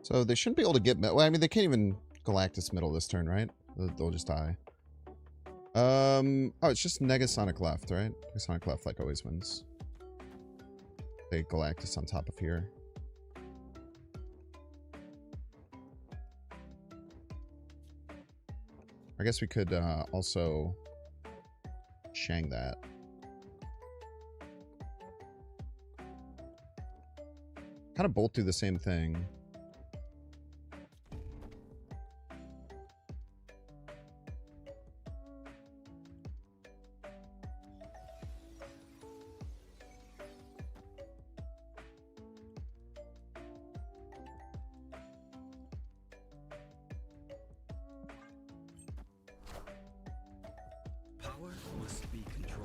So they shouldn't be able to get... Well, I mean, they can't even Galactus middle this turn, right? They'll just die. Oh, it's just Negasonic left, right? Negasonic left, like, always wins. They Galactus on top of here. I guess we could also Shang that. Kind of both do the same thing. Power must be controlled.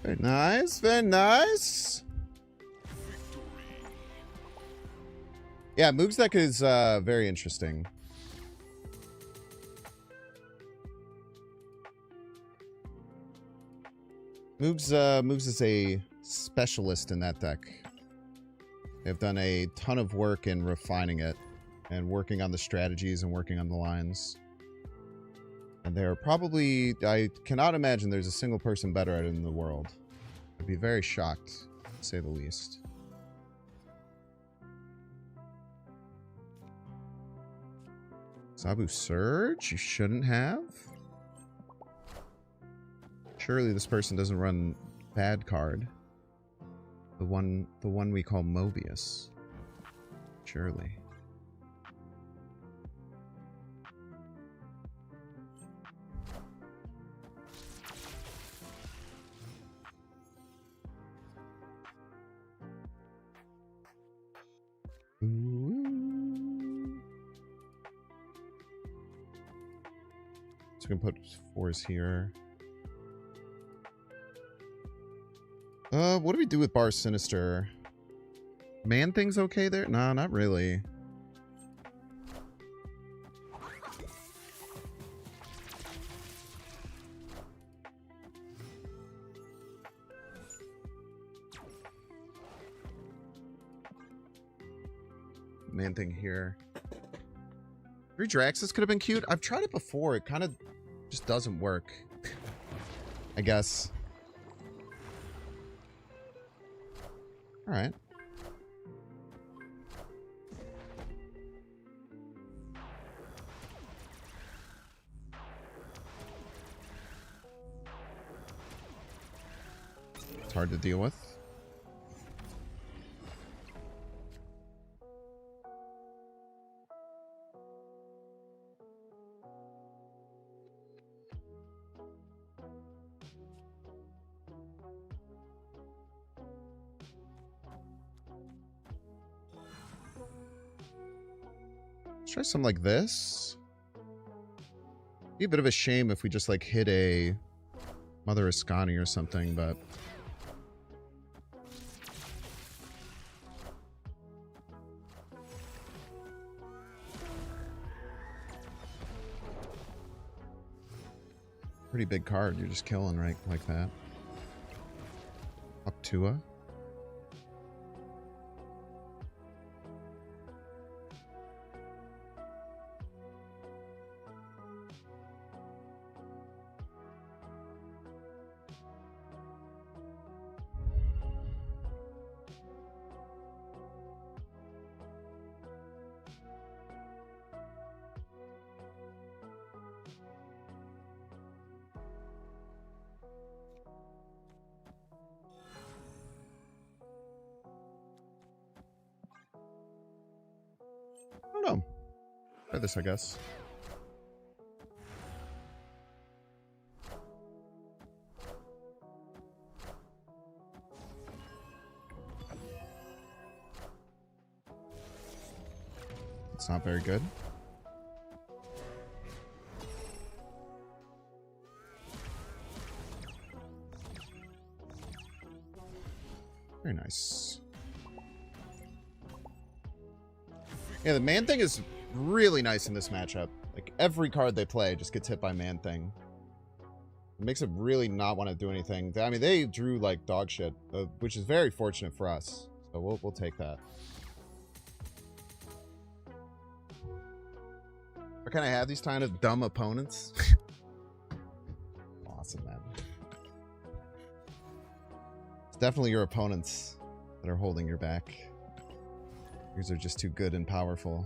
Very nice, very nice. Yeah, Moog's deck is very interesting. Moog's is a specialist in that deck. They've done a ton of work in refining it and working on the strategies and working on the lines. And they're probably... I cannot imagine there's a single person better at it in the world. I'd be very shocked, to say the least. Sabu Surge? You shouldn't have? Surely this person doesn't run bad card. The one we call Mobius. Surely. So we can put 4s here. What do we do with Bar Sinister? Man Thing's okay there? No, not really. Man Thing here. 3 Draxus could have been cute. I've tried it before. It kind of just doesn't work. I guess. Alright. It's hard to deal with. Let's try something like this. Be a bit of a shame if we just like hit a Mother Ascani or something, but pretty big card. You're just killing right like that. Octua. I don't know. Try this, I guess. It's not very good. Very nice. Yeah, the Man Thing is really nice in this matchup. Like, every card they play just gets hit by Man Thing. It makes it really not want to do anything. I mean, they drew, like, dog shit, which is very fortunate for us. So we'll take that. Why can't I have these kind of dumb opponents? Awesome, man. It's definitely your opponents that are holding your back. Yours are just too good and powerful.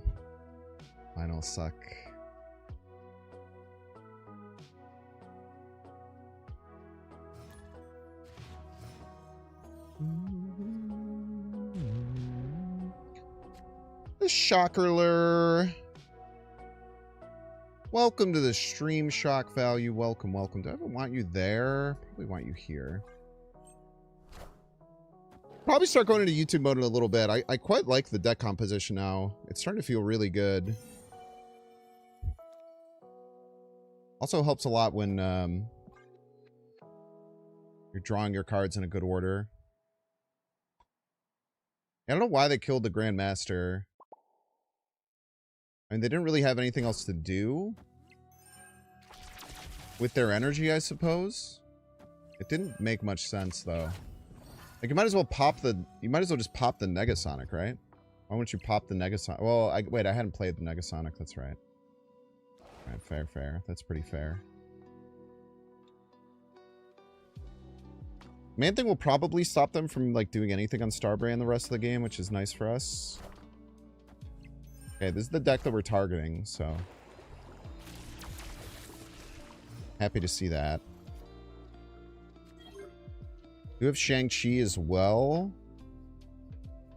Mine all suck. The Shockerler. Welcome to the stream, Shock Value. Welcome, welcome. Do I ever want you there? Probably want you here. Probably start going into YouTube mode in a little bit. I quite like the deck composition now. It's starting to feel really good. Also helps a lot when you're drawing your cards in a good order. I don't know why they killed the Grandmaster. I mean, they didn't really have anything else to do with their energy, I suppose. It didn't make much sense, though. Like, you might as well pop the... You might as well just pop the Negasonic, right? Why wouldn't you pop the Negasonic? Well, wait, I hadn't played the Negasonic. That's right. Alright, fair, fair. That's pretty fair. Man Thing will probably stop them from, like, doing anything on Starbrand the rest of the game, which is nice for us. Okay, this is the deck that we're targeting, so... Happy to see that. We have Shang-Chi as well.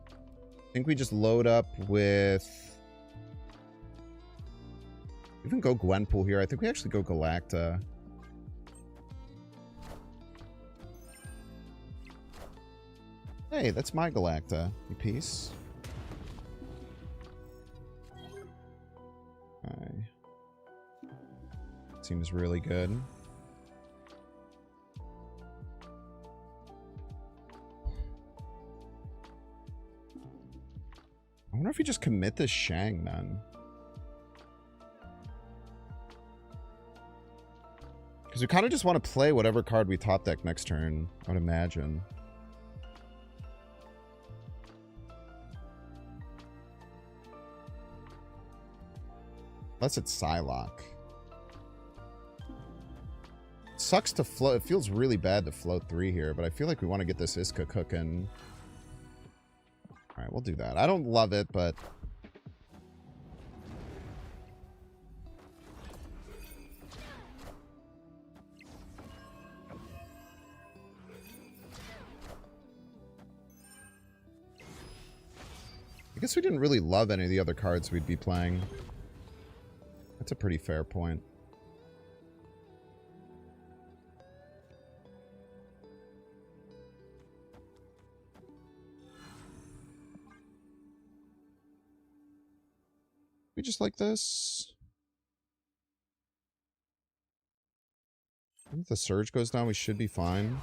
I think we just load up with... Even go Gwenpool here. I think we actually go Galacta. Hey, that's my Galacta. You piece. Okay. Seems really good. I wonder if you just commit this Shang, man. Because we kind of just want to play whatever card we top deck next turn, I would imagine. Unless it's Psylocke. Sucks to float. It feels really bad to float 3 here, but I feel like we want to get this Iska cooking. Alright, we'll do that. I don't love it, but... I guess we didn't really love any of the other cards we'd be playing. That's a pretty fair point. We just like this? If the surge goes down, we should be fine.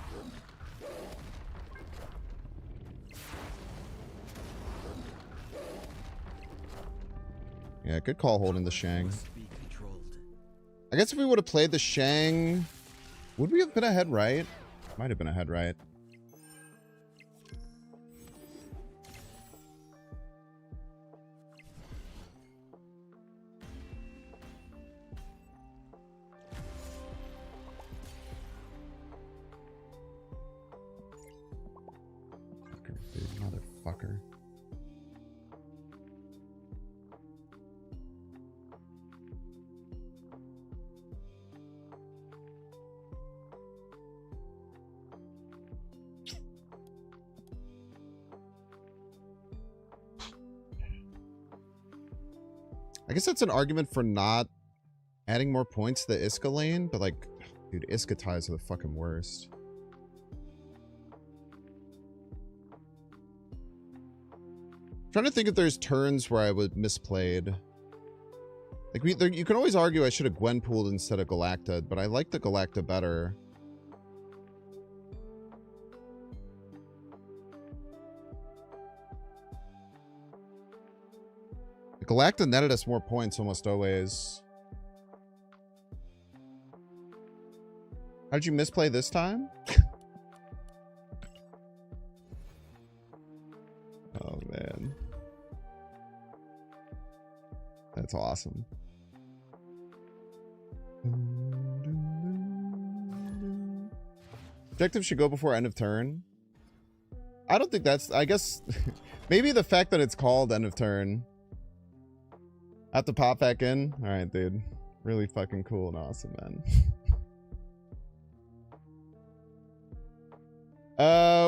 Yeah, good call holding the Shang. I guess if we would have played the Shang, would we have been ahead right? Might have been ahead right. Fucker, dude, motherfucker. I guess that's an argument for not adding more points to the Iska lane, but like, dude, Iska ties are the fucking worst. Trying to think if there's turns where I would misplayed. Like, you can always argue I should have Gwenpooled instead of Galacta, but I like the Galacta better. Galacta netted us more points almost always. How did you misplay this time? Oh, man. That's awesome. Objective should go before end of turn. I don't think that's... I guess... maybe the fact that it's called end of turn. Have to pop back in? Alright, dude. Really fucking cool and awesome, man.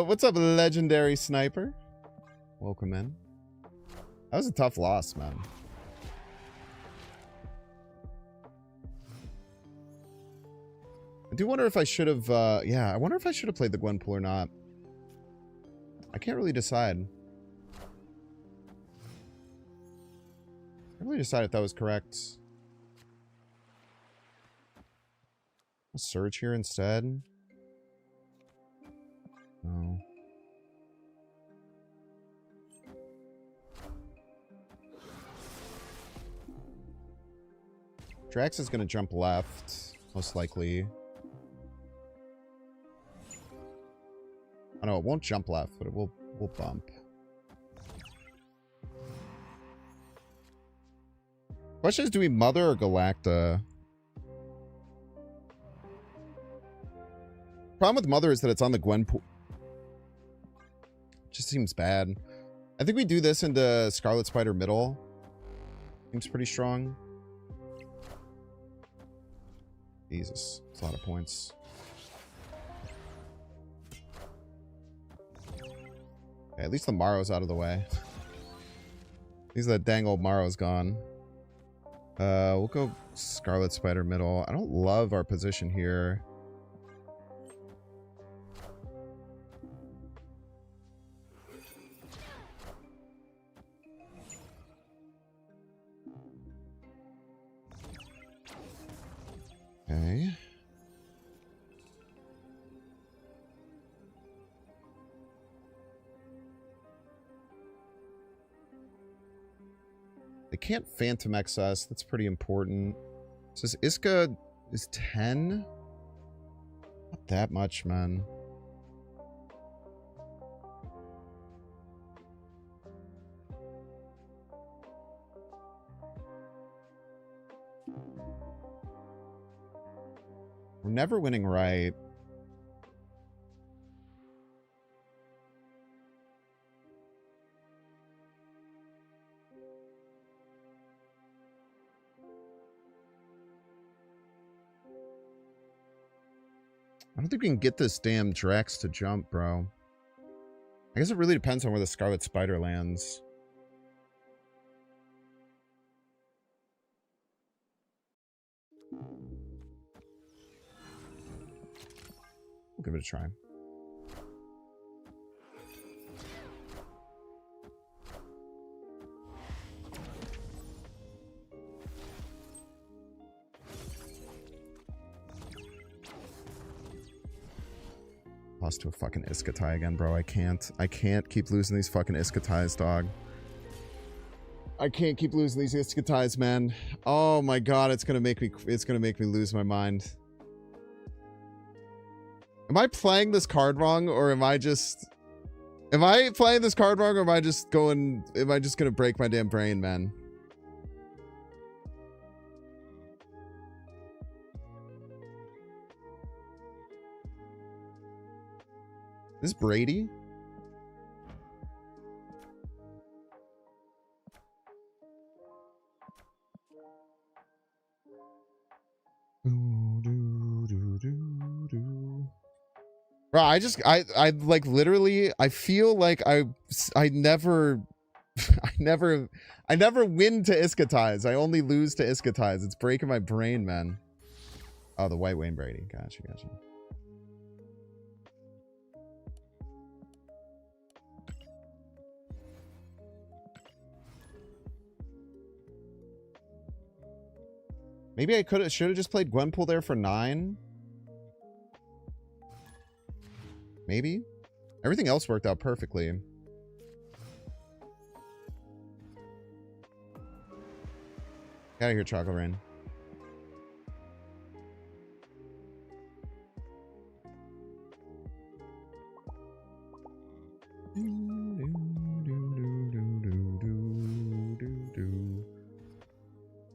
What's up, legendary sniper? Welcome in. That was a tough loss, man. I do wonder if I should have, yeah, I wonder if I should have played the Gwenpool or not. I can't really decide. I really decided if that was correct. I'll search here instead. No. Drax is going to jump left, most likely. I know it won't jump left, but it will bump. Question is, do we Mother or Galacta? Problem with Mother is that it's on the Gwenpool. Just seems bad. I think we do this into Scarlet Spider middle. Seems pretty strong. Jesus, that's a lot of points. Okay, at least the Morrow's out of the way. At least that dang old Morrow's gone. We'll go Scarlet Spider middle. I don't love our position here. Okay. They can't Phantom X us. That's pretty important. Says Iska is 10? Not that much, man. We're never winning right. I don't think we can get this damn Drax to jump, bro. I guess it really depends on where the Scarlet Spider lands. We'll give it a try. Lost to a fucking Iskatai again, bro. I can't. I can't keep losing these fucking Iskatais, dog. I can't keep losing these Iskatais, man. Oh my god, it's gonna make me lose my mind. Am I playing this card wrong, or am I just... Am I playing this card wrong, or am I just going... Am I just gonna break my damn brain, man? Is this Brady? Bro, I like literally, I feel like I never, I never win to Iskatais. I only lose to Iskatais. It's breaking my brain, man. Oh, the White Wayne Brady. Gotcha, gotcha. Maybe I should have just played Gwenpool there for 9. Maybe. Everything else worked out perfectly. Get out of here, Chocolate Rain.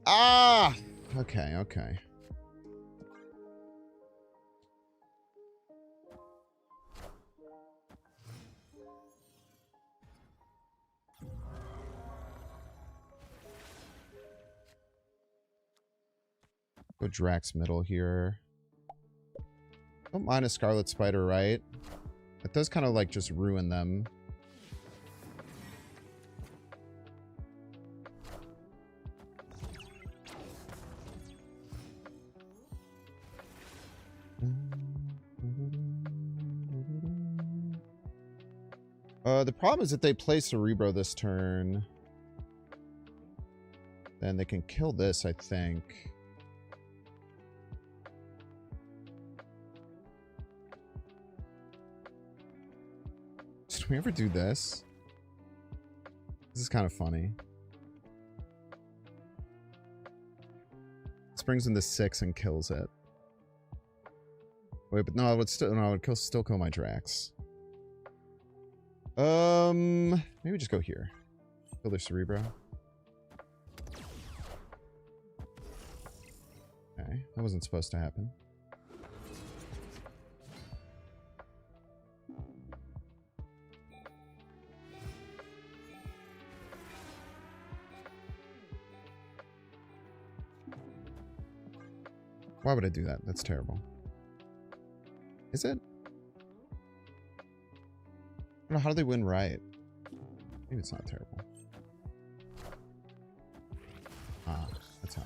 Ah! Okay, okay. Go Drax middle here. Don't mind a Scarlet Spider, right? It does kind of like just ruin them. The problem is that they play Cerebro this turn. Then they can kill this, I think. Did we ever do this? This is kind of funny. This brings in the 6 and kills it. Wait, but no, it would still kill my Drax. Maybe just go here. Kill their Cerebro. Okay, that wasn't supposed to happen. Why would I do that? That's terrible. Is it? I don't know, how do they win right? Maybe it's not terrible. Ah, that's how.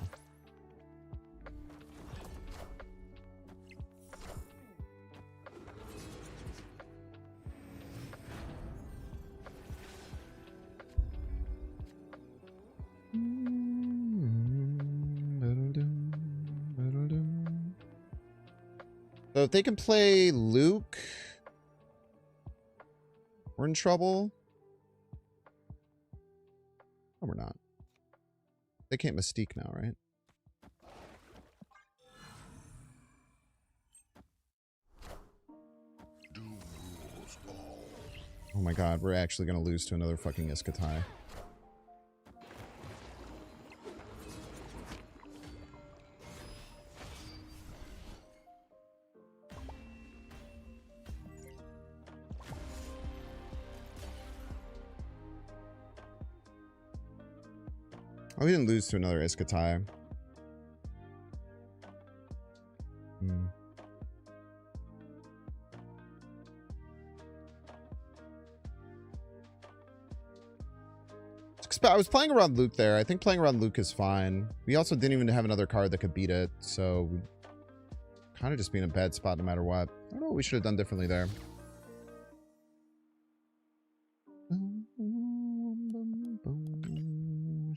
So if they can play Luke, we're in trouble. No, we're not. They can't Mystique now, right? Oh my god, we're actually gonna lose to another fucking Iskatai. Oh, we didn't lose to another Iskatai. I was playing around Luke there. I think playing around Luke is fine. We also didn't even have another card that could beat it, so we'd kind of just be in a bad spot no matter what. I don't know what we should have done differently there.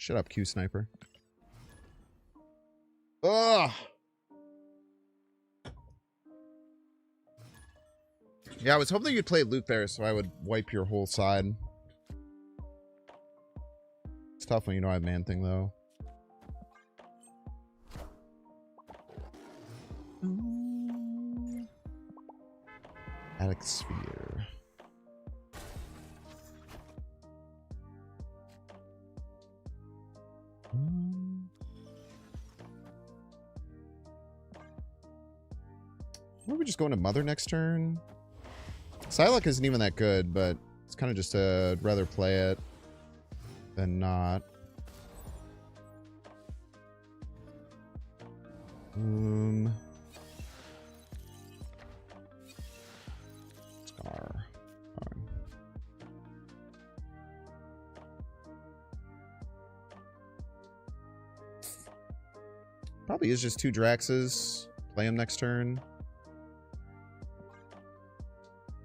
Shut up, Q Sniper. Ugh! Yeah, I was hoping you'd play loot there so I would wipe your whole side. It's tough when you know I have man thing though. Attic sphere. Why don't we just go into Mother next turn? Psylocke isn't even that good, but it's kind of just I'd rather play it than not. Scar. Fine. Probably is just 2 Draxes. Play them next turn.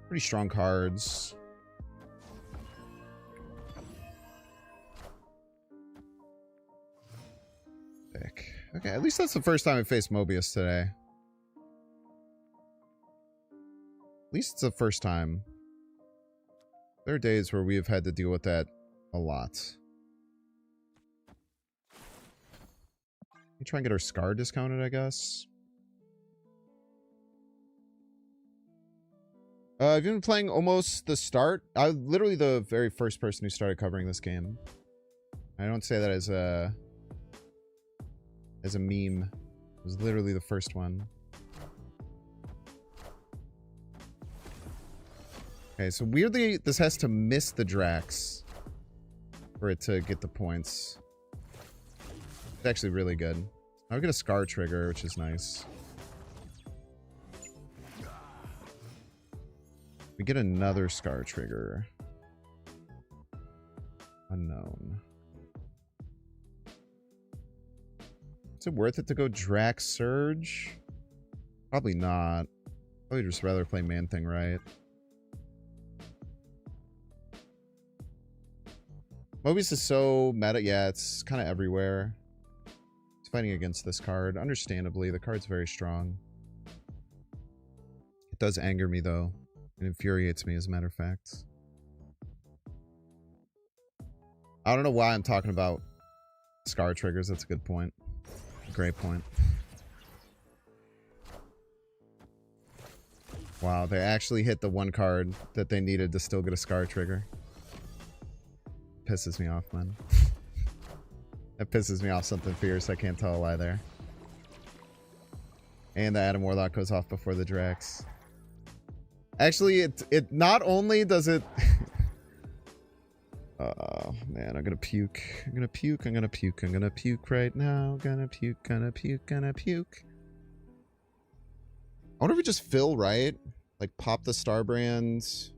Pretty strong cards. Thick. Okay, at least that's the first time I faced Mobius today. At least it's the first time. There are days where we have had to deal with that a lot. We try and get our Scar discounted, I guess. I've been playing almost the start. I was literally the very first person who started covering this game. I don't say that as a meme. It was literally the first one. Okay, so weirdly, this has to miss the Drax for it to get the points. It's actually really good. I'll get a Scar trigger, which is nice. We get another Scar trigger. Unknown. Is it worth it to go Drax Surge? Probably not. Probably just rather play Man Thing, right? Mobius is so meta. Yeah, it's kind of everywhere. It's fighting against this card. Understandably, the card's very strong. It does anger me, though. It infuriates me, as a matter of fact. I don't know why I'm talking about Scar triggers. That's a good point. Great point. Wow, they actually hit the one card that they needed to still get a Scar trigger. Pisses me off, man. That pisses me off something fierce. I can't tell a lie there. And the Adam Warlock goes off before the Drax. Actually, it not only does it... Oh, man, I'm gonna puke. I'm gonna puke, I'm gonna puke, I'm gonna puke right now. Gonna puke, gonna puke, gonna puke. I wonder if we just fill, right? Like, pop the Starbrands.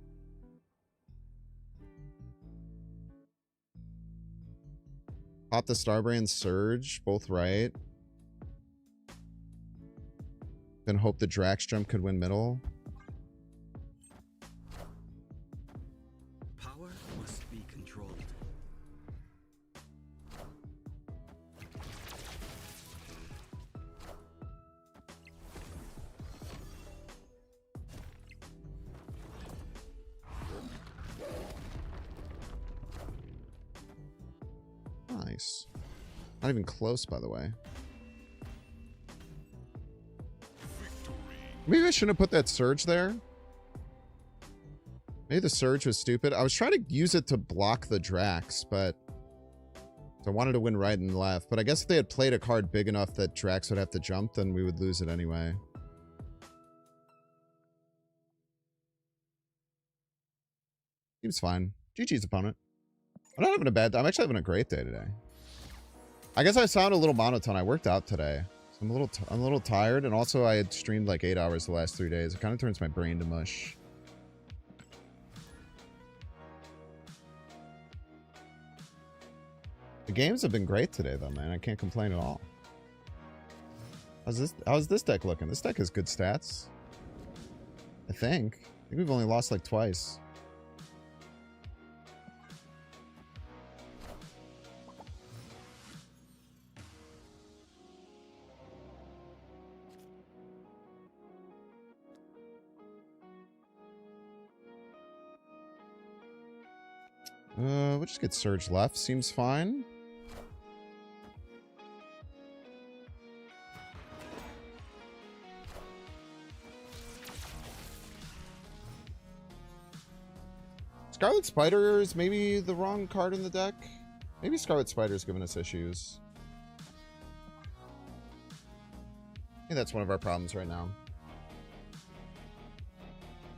Pop the Starbrand Surge, both right. Then hope the Drax jump could win middle. Power must be controlled. Nice. Not even close, by the way. Maybe I shouldn't have put that Surge there. Maybe the Surge was stupid. I was trying to use it to block the Drax, but... So I wanted to win right and left. But I guess if they had played a card big enough that Drax would have to jump, then we would lose it anyway. Seems fine. GG's opponent. I'm not having a bad day. I'm actually having a great day today. I guess I sound a little monotone. I worked out today. So I'm a little tired, and also I had streamed like 8 hours the last 3 days. It kind of turns my brain to mush. The games have been great today, though, man. I can't complain at all. How's this deck looking? This deck has good stats. I think we've only lost like twice. We'll just get Surge left. Seems fine. Scarlet Spider is maybe the wrong card in the deck. Maybe Scarlet Spider's giving us issues. I think that's one of our problems right now.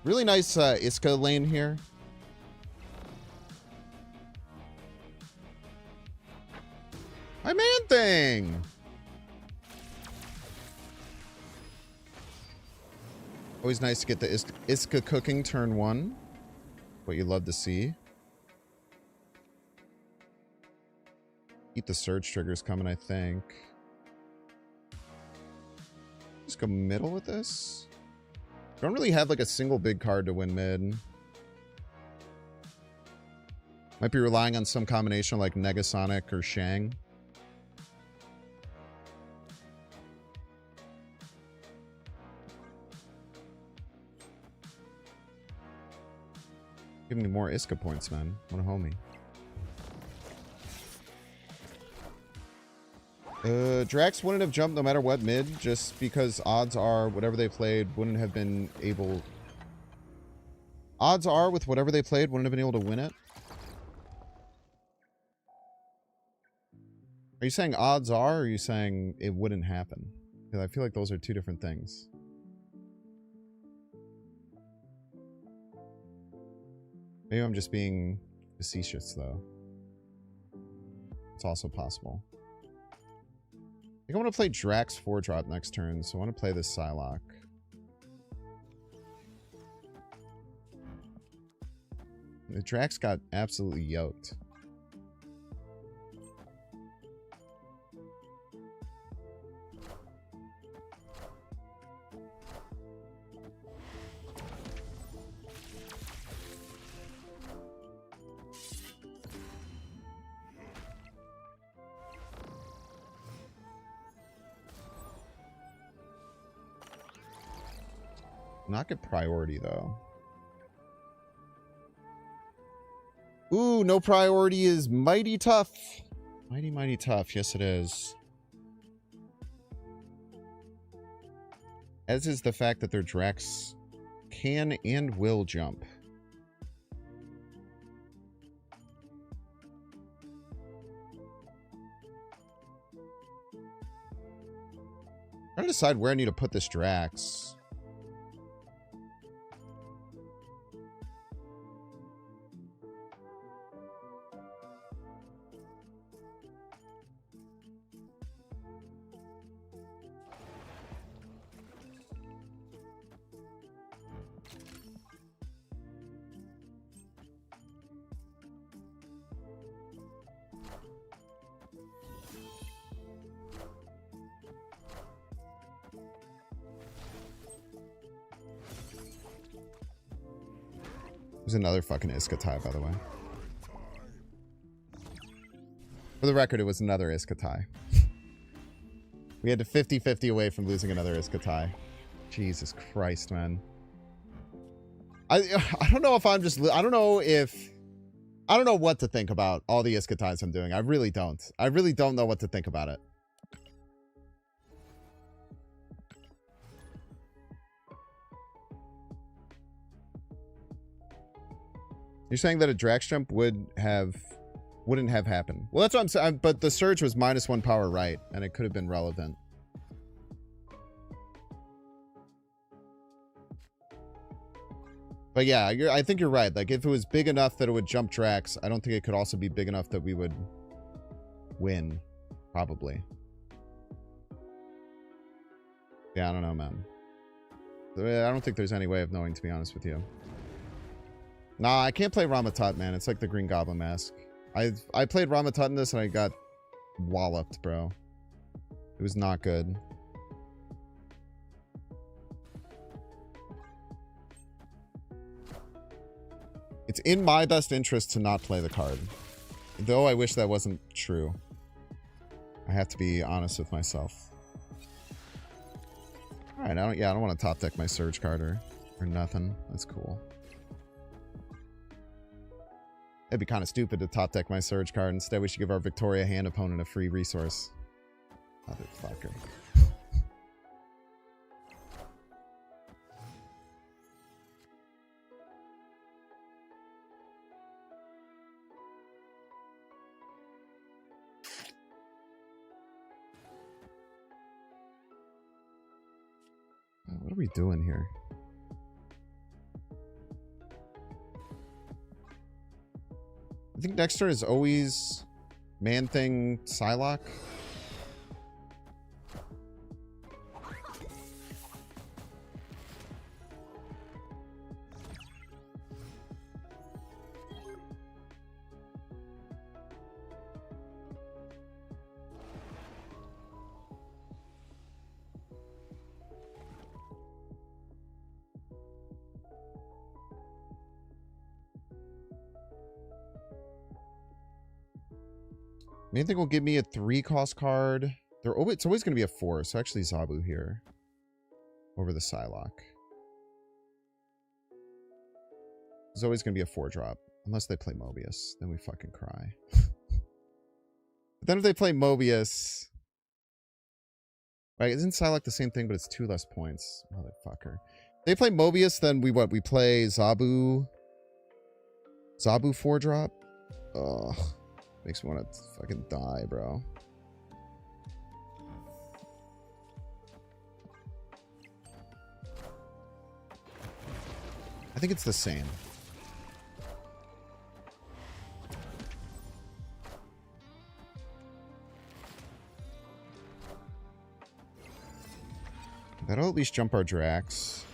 Really nice Iska lane here. My man thing! Always nice to get the Iska cooking turn 1. What you love to see. Keep the surge triggers coming, I think. Just go middle with this. Don't really have like a single big card to win mid. Might be relying on some combination like Negasonic or Shang. Give me more Iska points, man. What a homie. Drax wouldn't have jumped no matter what mid, just because odds are whatever they played wouldn't have been able... Odds are with whatever they played wouldn't have been able to win it. Are you saying odds are, or are you saying it wouldn't happen? Because I feel like those are two different things. Maybe I'm just being facetious, though. It's also possible. I think I want to play Drax 4-drop next turn, so I want to play this Psylocke. The Drax got absolutely yoked. Not get priority, though. Ooh, no priority is mighty tough. Mighty, mighty tough. Yes, it is. As is the fact that their Drax can and will jump. I'm trying to decide where I need to put this Drax. There's another fucking Iska tie, by the way. For the record, it was another Iska tie. We had to 50-50 away from losing another Iska tie. Jesus Christ, man. I don't know if I'm just... I don't know what to think about all the Iska ties I'm doing. I really don't. I really don't know what to think about it. You're saying that a Drax jump wouldn't have happened. Well, that's what I'm saying. But the surge was -1 power right, and it could have been relevant. But yeah, I think you're right. Like, if it was big enough that it would jump Drax, I don't think it could also be big enough that we would win. Probably. Yeah, I don't know, man. I don't think there's any way of knowing, to be honest with you. Nah, I can't play Ramatut, man. It's like the Green Goblin mask. I played Ramatut in this and I got walloped, bro. It was not good. It's in my best interest to not play the card. Though I wish that wasn't true. I have to be honest with myself. Alright, I don't want to top deck my Surge card or nothing. That's cool. It'd be kind of stupid to top deck my Surge card. Instead, we should give our Victoria hand opponent a free resource. Motherfucker. What are we doing here? I think next turn is always Man-Thing Psylocke. Main thing will give me a 3-cost card. It's always going to be a 4, so actually Zabu here. Over the Psylocke. It's always going to be a 4-drop. Unless they play Mobius. Then we fucking cry. But then if they play Mobius... Right, isn't Psylocke the same thing, but it's 2 less points? Motherfucker. If they play Mobius, then we what? We play Zabu... Zabu 4-drop? Ugh. Makes me want to fucking die, bro. I think it's the same. That'll at least jump our Drax.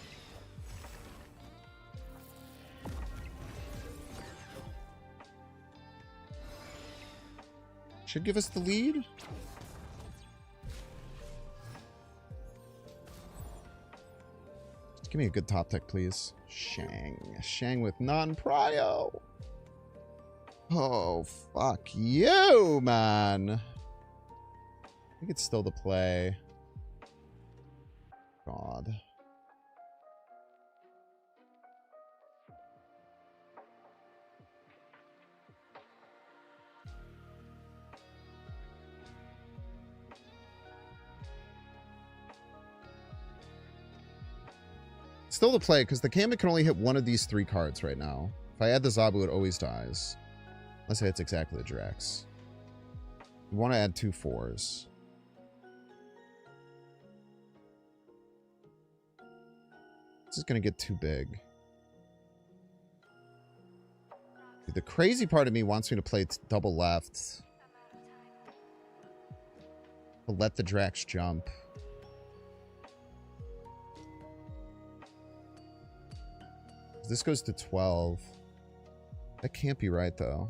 Should give us the lead. Just give me a good top tech, please. Shang with non-prio. Oh, fuck you, man. I think it's still the play. God. Still the play, because the Kamek can only hit one of these 3 cards right now. If I add the Zabu, it always dies. Unless it hits exactly the Drax. We want to add 2 4s. This is going to get too big. The crazy part of me wants me to play double left. To let the Drax jump. This goes to 12. That can't be right, though.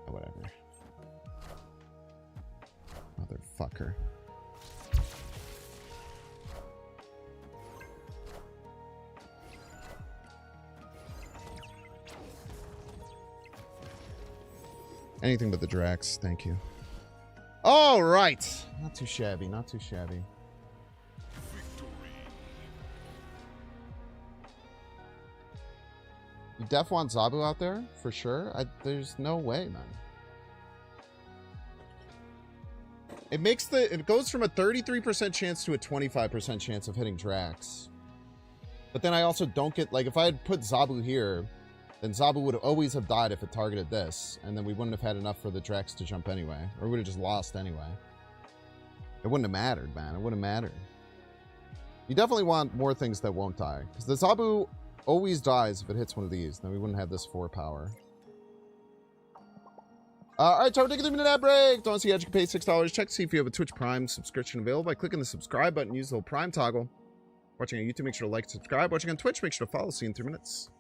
Oh, whatever. Motherfucker. Anything but the Drax, thank you. All right. Not too shabby, not too shabby. You def want Zabu out there? For sure? There's no way, man. It goes from a 33% chance to a 25% chance of hitting Drax. But then I also don't get, like, if I had put Zabu here, then Zabu would always have died if it targeted this, and then we wouldn't have had enough for the Drax to jump anyway. Or we would have just lost anyway. It wouldn't have mattered, man. It wouldn't have mattered. You definitely want more things that won't die. Because the Zabu always dies if it hits one of these. Then we wouldn't have this 4 power. Alright, so we're taking a 3-minute ad break. Don't see how you can pay $6. Check to see if you have a Twitch Prime subscription available by clicking the subscribe button. Use the little Prime toggle. Watching on YouTube, make sure to like and subscribe. Watching on Twitch, make sure to follow. See you in 3 minutes.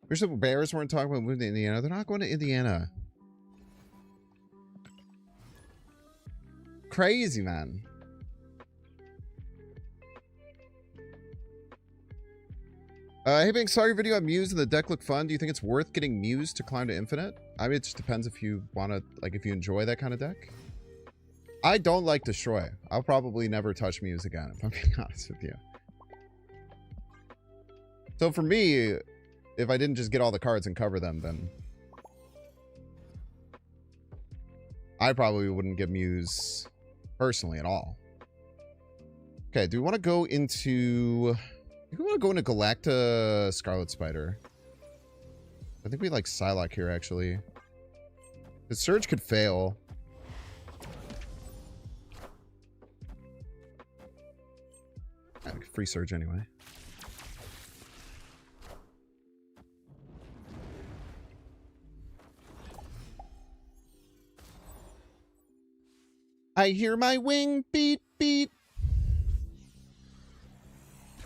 Wish the Bears weren't talking about moving to Indiana. They're not going to Indiana. Crazy, man. Hey, being sorry video on Muse and the deck look fun. Do you think it's worth getting Muse to climb to Infinite? I mean, it just depends if you want to, like, if you enjoy that kind of deck. I don't like Destroy. I'll probably never touch Muse again, if I'm being honest with you. So for me, if I didn't just get all the cards and cover them, then I probably wouldn't get Muse personally at all. Okay, do we want to go into... I think we want to go into Galacta Scarlet Spider. I think we like Psylocke here, actually. The Surge could fail. Free Surge anyway. I hear my wing beat, beat.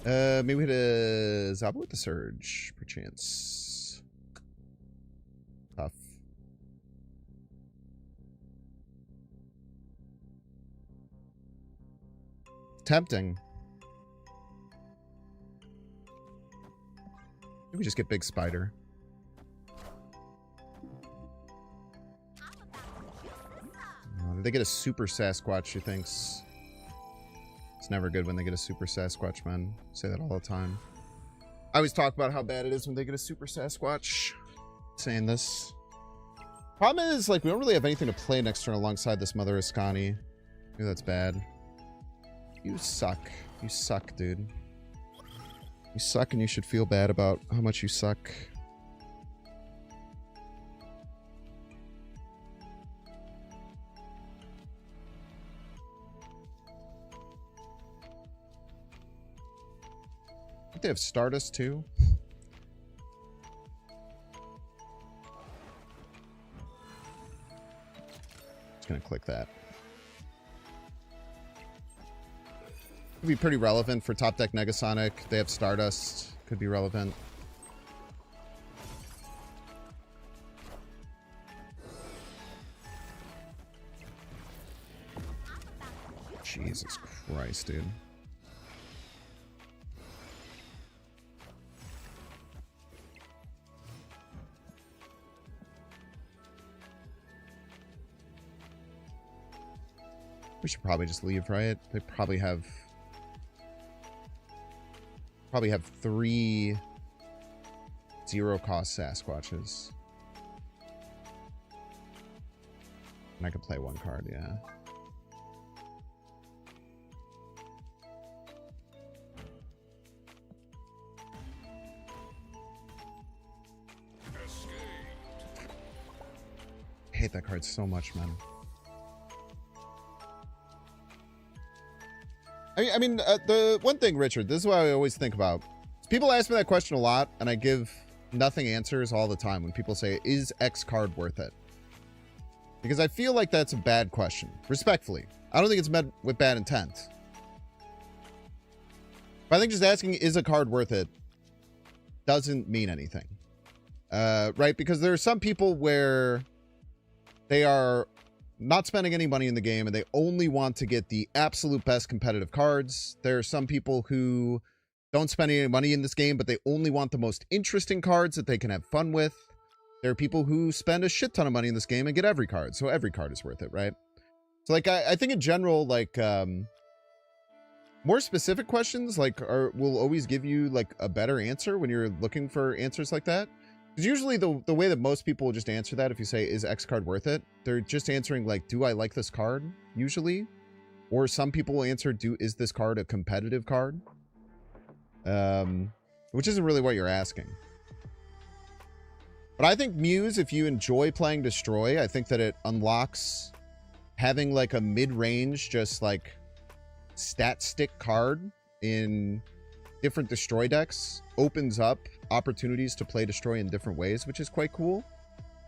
Maybe we hit a Zaba with the Surge, perchance. Tough. Tempting. Maybe we just get Big Spider. Did they get a Super Sasquatch, she thinks? It's never good when they get a Super Sasquatch, man. I say that all the time. I always talk about how bad it is when they get a Super Sasquatch. Saying this. Problem is, like, we don't really have anything to play next turn alongside this Mother Ascani. Maybe that's bad. You suck. You suck, dude. You suck and you should feel bad about how much you suck. They have Stardust too. Just gonna click that. Could be pretty relevant for top deck Negasonic. They have Stardust. Could be relevant. Jesus Christ, dude. We should probably just leave, right? They probably have 3 0-cost Sasquatches. And I could play 1 card, yeah. I hate that card so much, man. I mean, the one thing, Richard, this is what I always think about. People ask me that question a lot, and I give nothing answers all the time when people say, is X card worth it? Because I feel like that's a bad question. Respectfully. I don't think it's meant with bad intent. But I think just asking, is a card worth it, doesn't mean anything. Right? Because there are some people where they are not spending any money in the game and they only want to get the absolute best competitive cards. There are some people who don't spend any money in this game, but they only want the most interesting cards that they can have fun with. There are people who spend a shit ton of money in this game and get every card, so every card is worth it, right? So, like, I think in general, like, more specific questions, like, will always give you, like, a better answer when you're looking for answers like that. Because usually the way that most people will just answer that, if you say, is X card worth it? They're just answering, like, do I like this card, usually? Or some people will answer, is this card a competitive card? Which isn't really what you're asking. But I think Muse, if you enjoy playing Destroy, I think that it unlocks having, like, a mid-range, just, like, stat stick card in different Destroy decks opens up opportunities to play Destroy in different ways, which is quite cool.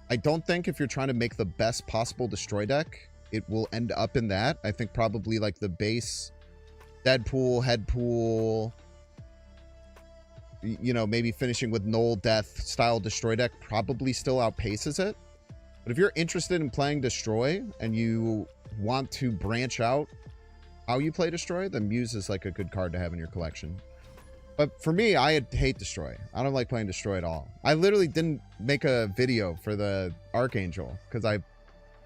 I don't think if you're trying to make the best possible Destroy deck, it will end up in that. I think probably like the base Deadpool, Headpool, you know, maybe finishing with Null Death style Destroy deck probably still outpaces it. But if you're interested in playing Destroy and you want to branch out how you play Destroy, then Muse is like a good card to have in your collection. But for me, I hate Destroy. I don't like playing Destroy at all. I literally didn't make a video for the Archangel because I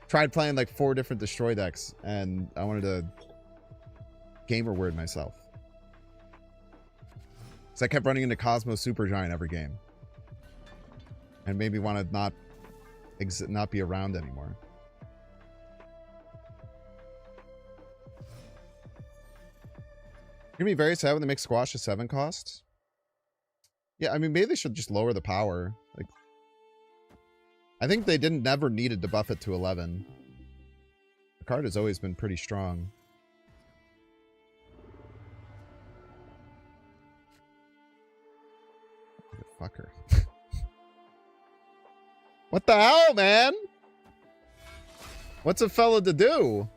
tried playing like 4 different Destroy decks and I wanted to gamer word myself. So I kept running into Cosmo Supergiant every game. And maybe want to not be around anymore. You're gonna be very sad when they make Squash a 7 cost. Yeah, I mean, maybe they should just lower the power. Like, I think they never needed to buff it to 11. The card has always been pretty strong. Fucker. What the hell, man? What's a fella to do?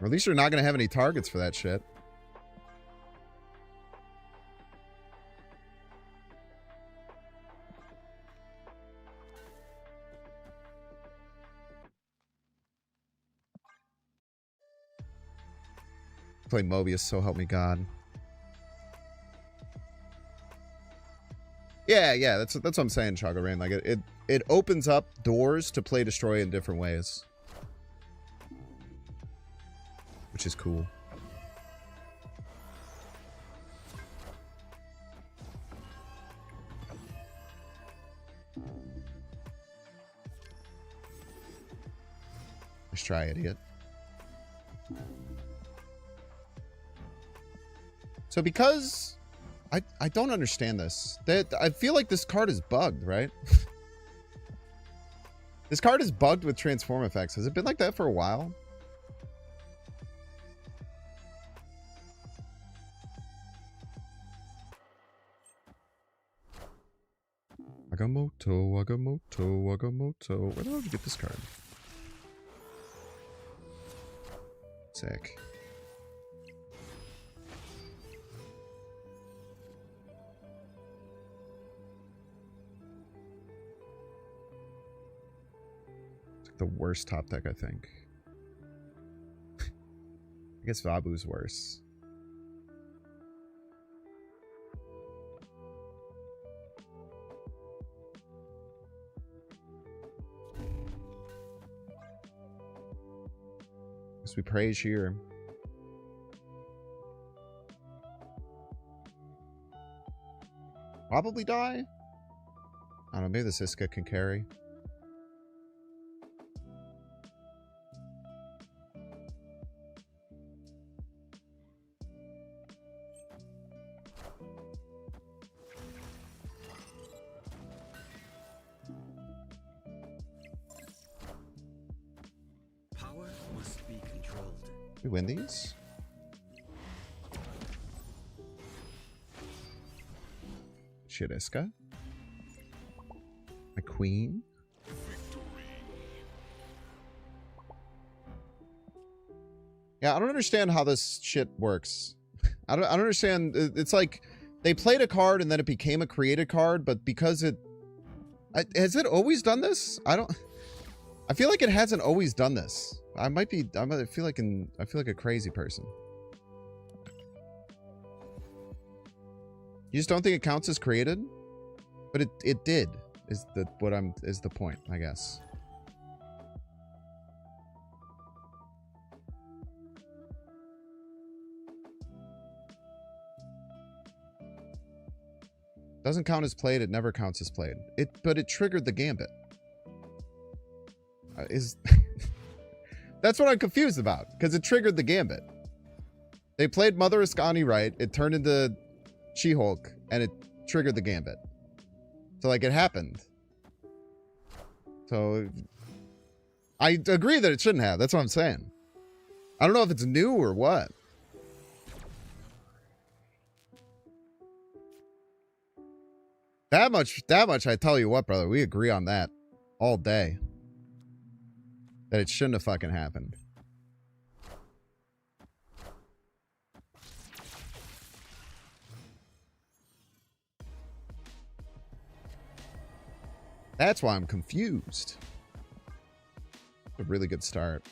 Or at least you're not going to have any targets for that shit. Play Mobius, so help me God. Yeah, that's what I'm saying, Chaga Rain. Like it opens up doors to play Destroy in different ways. Which is cool. Let's try, idiot. So because I don't understand this. I feel like this card is bugged, right? This card is bugged with transform effects. Has it been like that for a while? Agamotto, Agamotto, Agamotto. Where the hell did you get this card? Sick. It's like the worst top deck, I think. I guess Vabu's worse. We praise here. Probably die. I don't know. Maybe this Iska can carry. We win these? Shit, Iska. My queen. Yeah, I don't understand how this shit works. I don't understand. It's like they played a card and then it became a created card, but because has it always done this? I feel like it hasn't always done this. I feel like a crazy person. You just don't think it counts as created? But it did, is the point, I guess. Doesn't count as played, it never counts as played. But it triggered the gambit. That's what I'm confused about, because it triggered the gambit. They played Mother Ascani right, it turned into She-Hulk, and it triggered the gambit. So, like, it happened. So, I agree that it shouldn't have. That's what I'm saying. I don't know if it's new or what. That much, I tell you what, brother, we agree on that all day. That it shouldn't have fucking happened. That's why I'm confused. A really good start.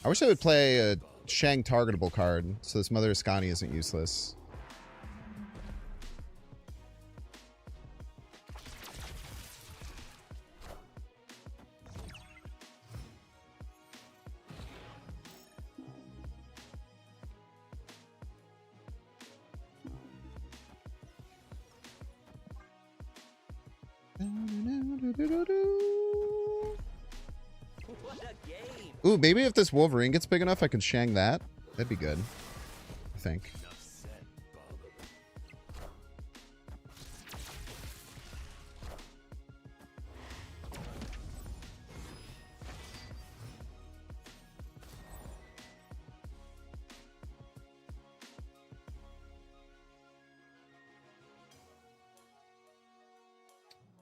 I wish I would play a Shang targetable card, so this Mother Ascani isn't useless. What a game! Ooh, maybe if this Wolverine gets big enough, I can Shang that. That'd be good, I think. Enough said, Bob.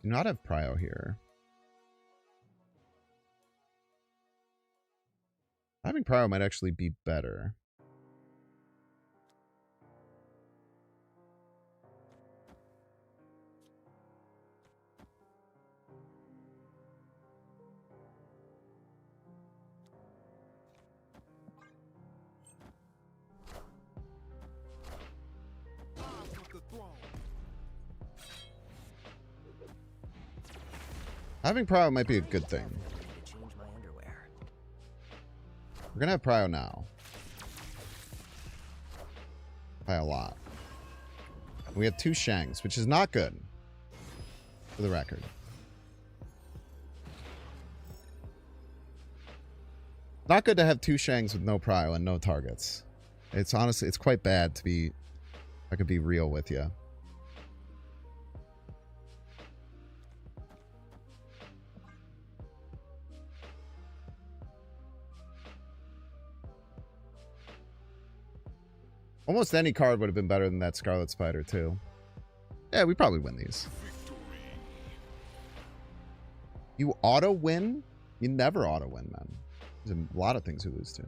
Do not have Prio here. Having Prio might actually be better. Having Prio might be a good thing. To change my underwear. We're gonna have Prio now. By a lot. We have 2 Shangs, which is not good. For the record. Not good to have 2 Shangs with no Prio and no targets. It's honestly, it's quite bad to be, if I could be real with you. Almost any card would have been better than that Scarlet Spider, too. Yeah, we probably win these. You auto-win? You never auto-win, man. There's a lot of things you lose to.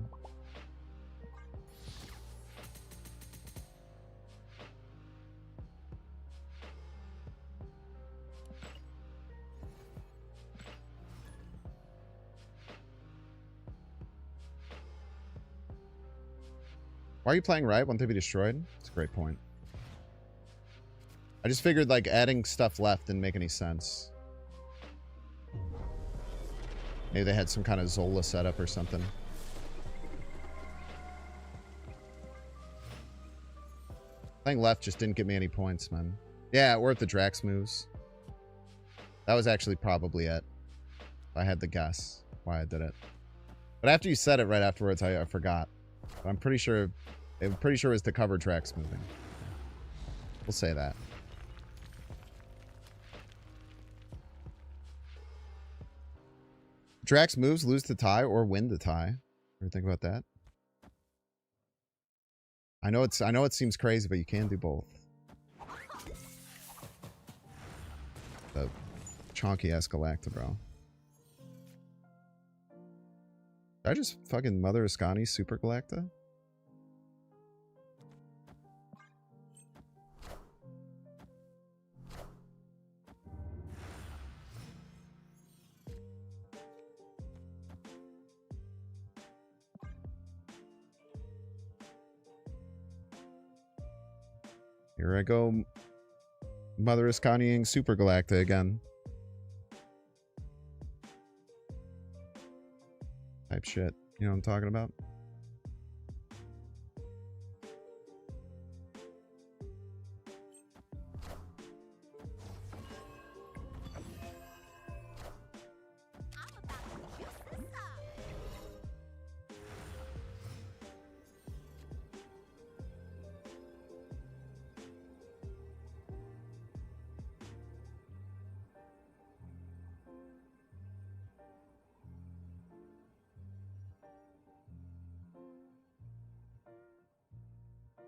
Why are you playing right? Won't they be destroyed? It's a great point. I just figured, like, adding stuff left didn't make any sense. Maybe they had some kind of Zola setup or something. Playing left just didn't give me any points, man. Yeah, or if the Drax moves. That was actually probably it. If I had to guess why I did it. But after you said it right afterwards, I forgot. But I'm pretty sure it was to cover Drax moving. We'll say that. Drax moves, lose to tie, or win to tie. Ever think about that? I know it seems crazy, but you can do both. The chonky ass Galacta, bro. Did I just fucking Mother Ascani Super Galacta? Here I go, Mother Ascaniing Super Galacta again. Type shit. You know what I'm talking about?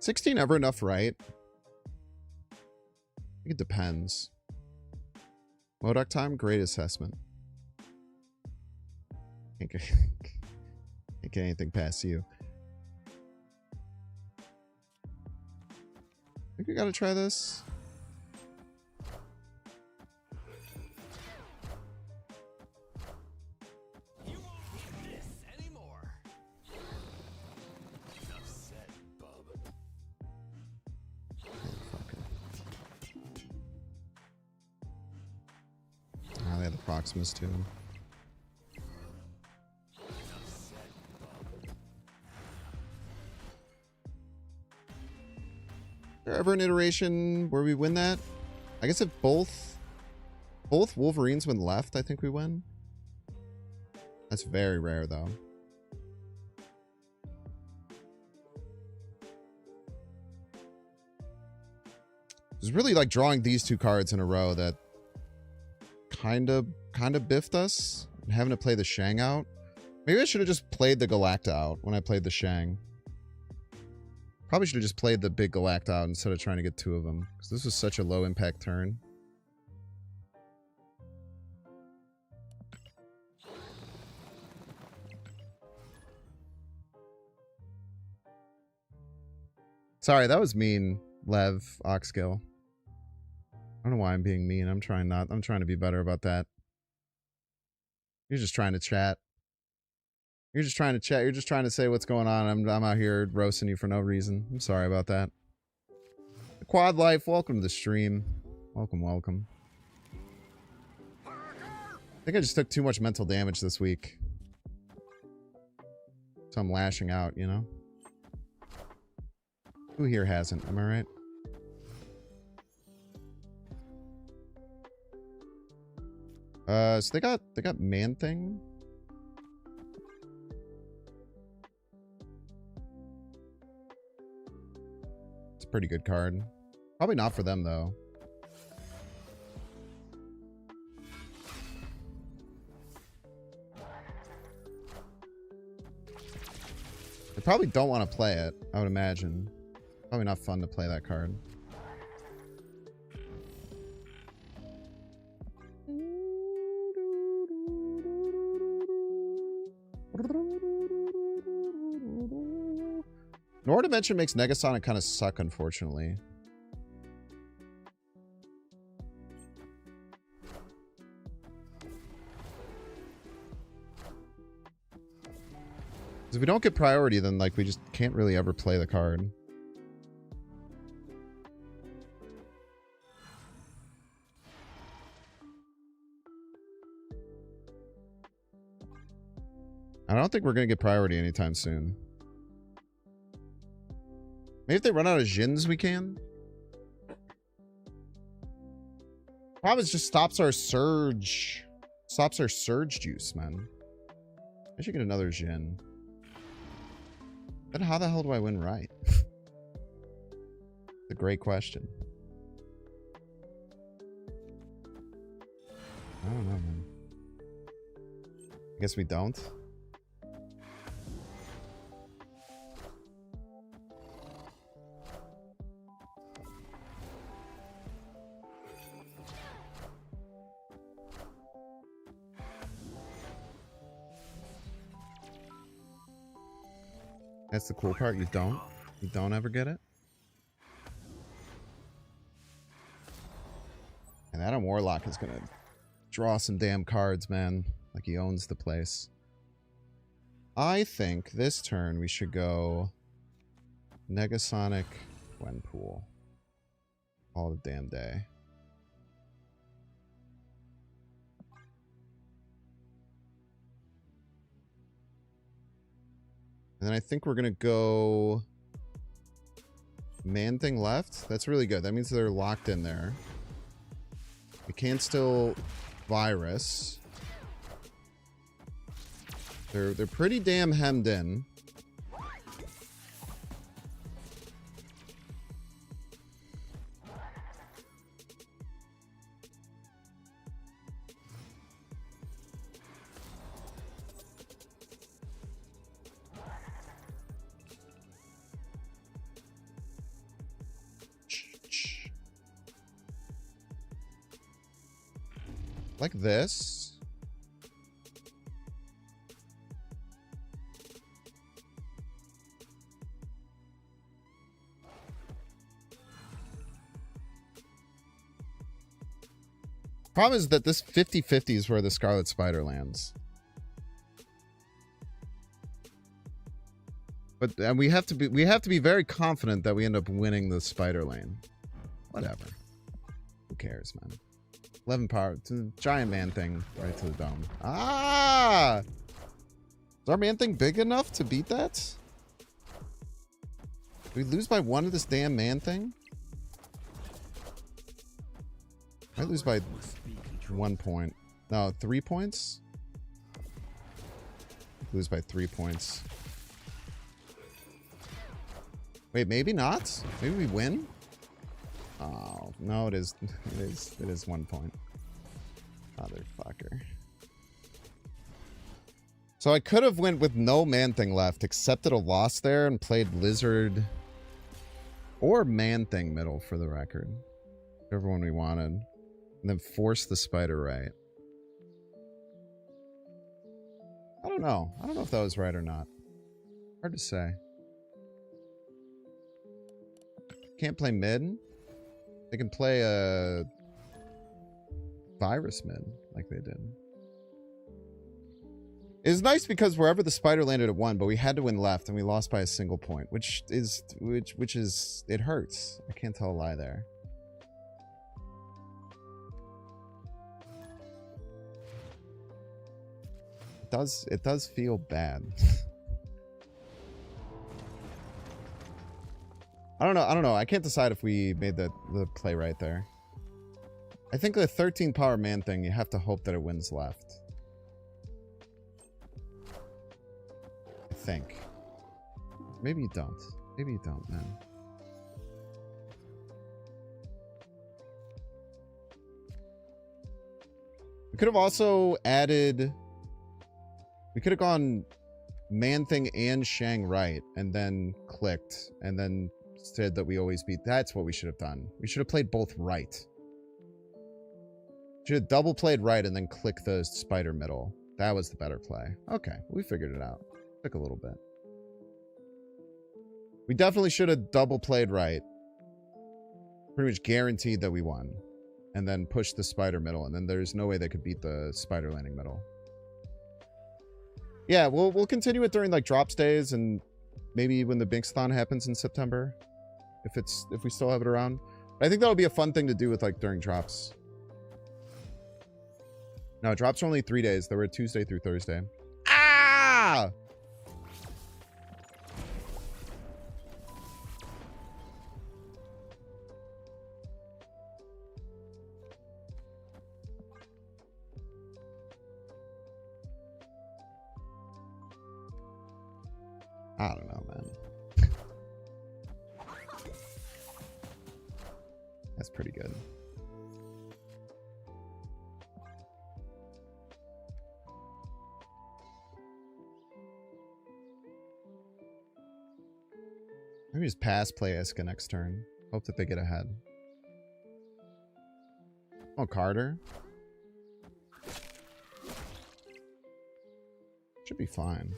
16 ever enough, right? I think it depends. Modoc time, great assessment. Can't get anything past you. I think we gotta try this. You won't need this anymore. Enough said, bub. Oh, they had the Proximus too. Is there ever an iteration where we win that? I guess if both Wolverines win left, I think we win. That's very rare though. It's really like drawing these two cards in a row that kind of biffed us, and having to play the Shang out. Maybe I should have just played the Galacta out when I played the Shang. Probably should have just played the big Galacta out instead of trying to get two of them, because this was such a low impact turn. Sorry, that was mean, Lev Oxgill. I don't know why I'm being mean. I'm trying to be better about that. You're just trying to chat. You're just trying to chat. You're just trying to say what's going on. I'm out here roasting you for no reason. I'm sorry about that. Quad Life, welcome to the stream. Welcome, welcome. I think I just took too much mental damage this week. So I'm lashing out, you know? Who here hasn't? Am I right? So they got Man Thing. It's a pretty good card. Probably not for them though. They probably don't want to play it, I would imagine. Probably not fun to play that card. Nor Dimension makes Negasonic kind of suck, unfortunately. Because if we don't get priority, then like we just can't really ever play the card. I don't think we're going to get priority anytime soon. Maybe if they run out of Jins, we can. Problem is just stops our surge. Stops our surge juice, man. I should get another Jin. Then how the hell do I win right? It's a great question. I don't know, man. I guess we don't. That's the cool part. You don't ever get it. And Adam Warlock is gonna draw some damn cards, man. Like he owns the place. I think this turn we should go Negasonic Gwenpool. All the damn day. And then I think we're going to go Man Thing left. That's really good. That means they're locked in there. We can still Virus. They're pretty damn hemmed in. Like this. Problem is that this 50-50 is where the Scarlet Spider lands. But and we have to be very confident that we end up winning the spider lane. Whatever. Who cares, man? 11 power. It's a giant man thing right to the dome. Ah! Is our man thing big enough to beat that? Did we lose by one of this damn man thing? I lose by 1 point. No, 3 points? Lose by 3 points. Wait, maybe not? Maybe we win? Oh, no, it is. It is 1 point. Motherfucker. So I could have went with no Man-Thing left, accepted a loss there, and played Lizard or Man-Thing middle for the record. Whichever one we wanted. And then force the spider right. I don't know. I don't know if that was right or not. Hard to say. Can't play mid. They can play a virus mid like they did. It's nice because wherever the spider landed it won, but we had to win left and we lost by a single point, which is it hurts. I can't tell a lie there. It does feel bad. I don't know. I can't decide if we made the play right there. I think the 13 power man thing, you have to hope that it wins left. I think. Maybe you don't. Maybe you don't, man. We could have also added... We could have gone Man-Thing and Shang right, and then clicked, and then said that we always beat. That's what we should have done. We should have played both right. Should have double played right and then click the spider middle. That was the better play. Okay, we figured it out. Took a little bit. We definitely should have double played right. Pretty much guaranteed that we won. And then pushed the spider middle, and then there's no way they could beat the spider landing middle. Yeah, we'll continue it during like drops days and maybe when the Binksthon happens in September, if we still have it around. But I think that would be a fun thing to do with like during drops. No, drops are only 3 days. They were Tuesday through Thursday. Ah! I don't know, man. That's pretty good. Maybe just pass play Iska next turn. Hope that they get ahead. Oh, Carter. Should be fine.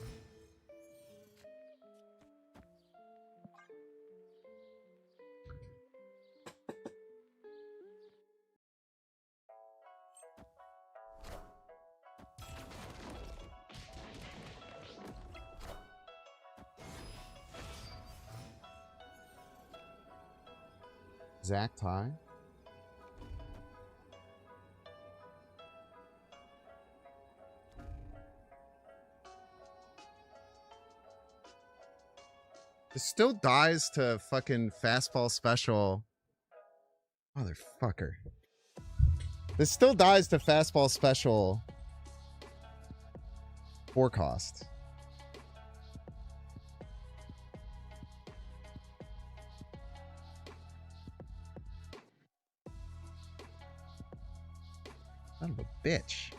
Zach tie. It still dies to fucking fastball special. Motherfucker. This still dies to fastball special. 4 cost. Son of a bitch.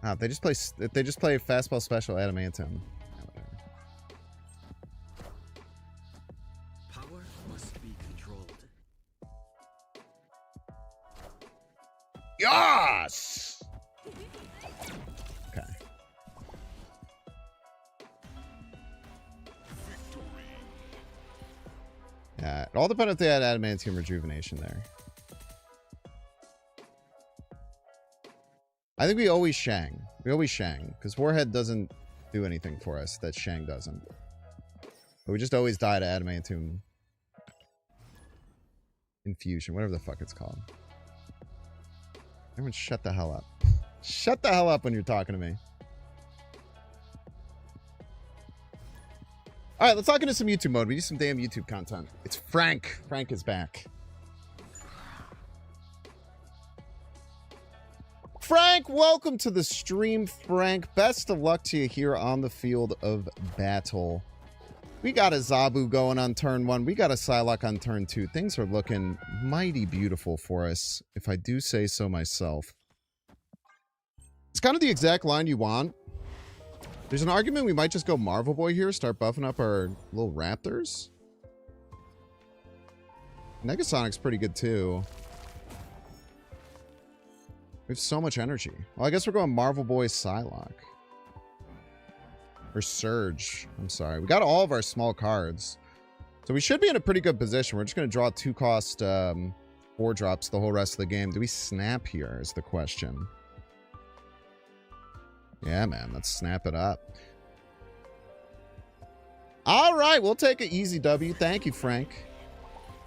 Ah, if they just play fastball special adamantium. Yeah, whatever. Power must be controlled. Yeah, it all depends if they had adamantium rejuvenation there. I think we always Shang. We always Shang. Because Warhead doesn't do anything for us that Shang doesn't. But we just always die to adamantium infusion. Whatever the fuck it's called. Everyone shut the hell up. Shut the hell up when you're talking to me. Alright, let's log into some YouTube mode. We need some damn YouTube content. It's Frank. Frank is back. Frank, welcome to the stream, Frank. Best of luck to you here on the field of battle. We got a Zabu going on turn 1. We got a Psylocke on turn 2. Things are looking mighty beautiful for us, if I do say so myself. It's kind of the exact line you want. There's an argument we might just go Marvel Boy here, start buffing up our little Raptors. Negasonic's pretty good too. We have so much energy. Well, I guess we're going Marvel Boy Psylocke. Or Surge. I'm sorry. We got all of our small cards. So we should be in a pretty good position. We're just going to draw 2-cost 4-drops the whole rest of the game. Do we snap here is the question. Yeah, man. Let's snap it up. All right. We'll take an easy W. Thank you, Frank,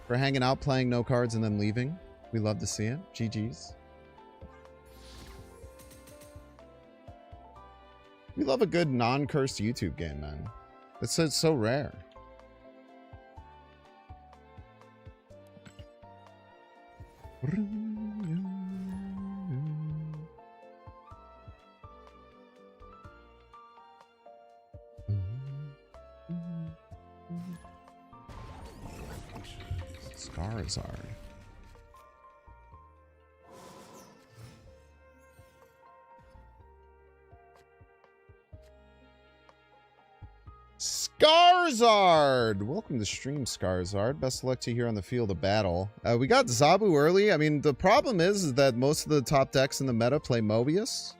for hanging out, playing no cards, and then leaving. We love to see it. GG's. We love a good non-cursed YouTube game, man. It's so rare. Scarizard. Scarizard! Welcome to the stream, Scarizard. Best of luck to you here on the field of battle. We got Zabu early. I mean, the problem is that most of the top decks in the meta play Mobius.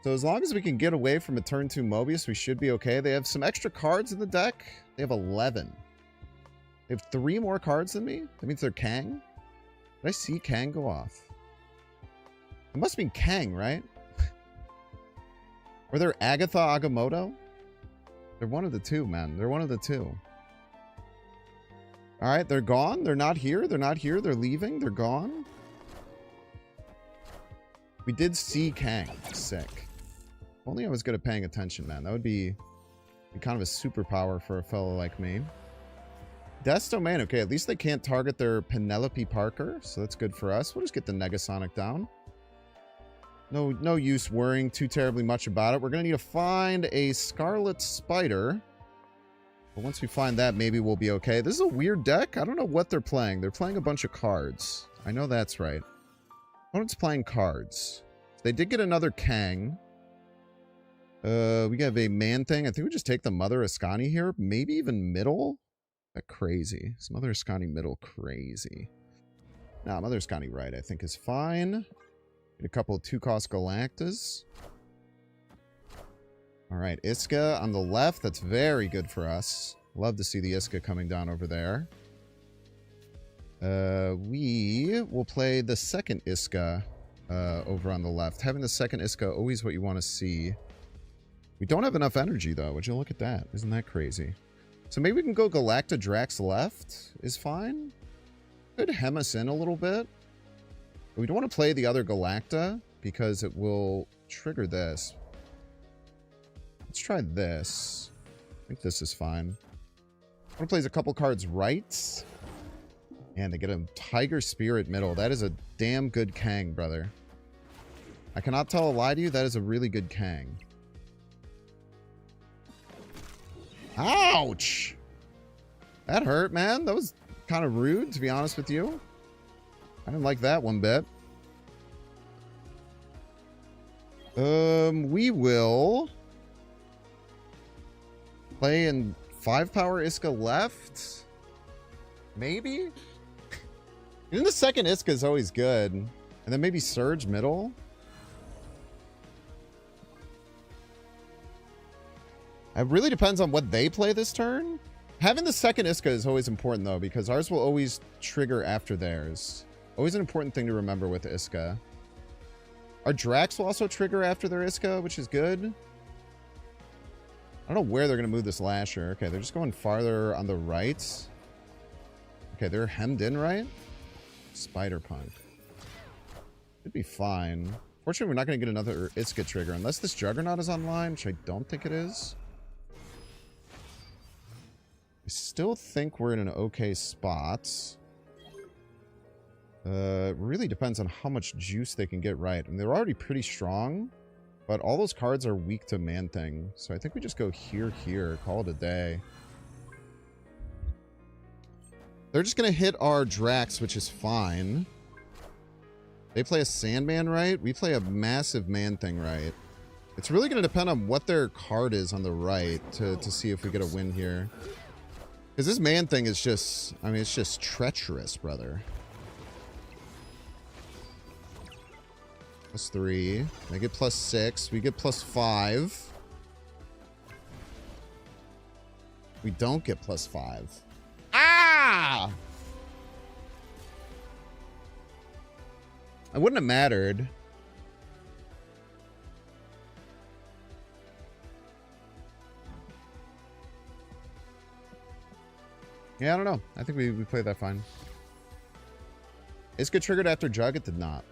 So as long as we can get away from a turn 2 Mobius, we should be okay. They have some extra cards in the deck. They have 11. They have 3 more cards than me. That means they're Kang. Did I see Kang go off? It must be Kang, right? Or they're Agatha Agamotto? They're one of the two, man. They're one of the two. All right, they're gone. They're not here. They're not here. They're leaving. They're gone. We did see Kang. Sick. If only I was good at paying attention, man. That would be kind of a superpower for a fellow like me. Death's Domain. Okay, at least they can't target their Penelope Parker, so that's good for us. We'll just get the Negasonic down. No use worrying too terribly much about it. We're going to need to find a Scarlet Spider. But once we find that, maybe we'll be okay. This is a weird deck. I don't know what they're playing. They're playing a bunch of cards. I know that's right. Opponent's playing cards. They did get another Kang. We have a Man-Thing. I think we just take the Mother Ascani here. Maybe even Middle. That crazy. Is Mother Ascani Middle crazy? Nah, Mother Ascani right, I think is fine. Get a couple of 2-cost Galactas. Alright, Iska on the left. That's very good for us. Love to see the Iska coming down over there. We will play the second Iska over on the left. Having the second Iska, always what you want to see. We don't have enough energy, though. Would you look at that? Isn't that crazy? So maybe we can go Galacta Drax left is fine. Could hem us in a little bit. But we don't want to play the other Galacta because it will trigger this. Let's try this. I think this is fine. One plays a couple cards right. And they get a Tiger Spirit Middle. That is a damn good Kang, brother. I cannot tell a lie to you. That is a really good Kang. Ouch! That hurt, man. That was kind of rude, to be honest with you. I didn't like that one bit. We will play in 5-power Iska left. Maybe? And the second Iska is always good. And then maybe Surge middle. It really depends on what they play this turn. Having the second Iska is always important, though, because ours will always trigger after theirs. Always an important thing to remember with Iska. Our Drax will also trigger after their Iska, which is good. I don't know where they're going to move this Lasher. Okay, they're just going farther on the right. Okay, they're hemmed in, right? Spider Punk. Should be fine. Fortunately, we're not going to get another Iska trigger unless this Juggernaut is online, which I don't think it is. I still think we're in an okay spot. Really depends on how much juice they can get right. And they're already pretty strong, but all those cards are weak to Man-Thing. So I think we just go here, call it a day. They're just going to hit our Drax, which is fine. They play a Sandman right. We play a massive Man-Thing right. It's really going to depend on what their card is on the right to see if we get a win here. Because this Man-Thing is just, I mean, it's just treacherous, brother. +3. They get +6. We get +5. We don't get +5. Ah! It wouldn't have mattered. Yeah, I don't know. I think we played that fine. Iska triggered after Jug? It did not.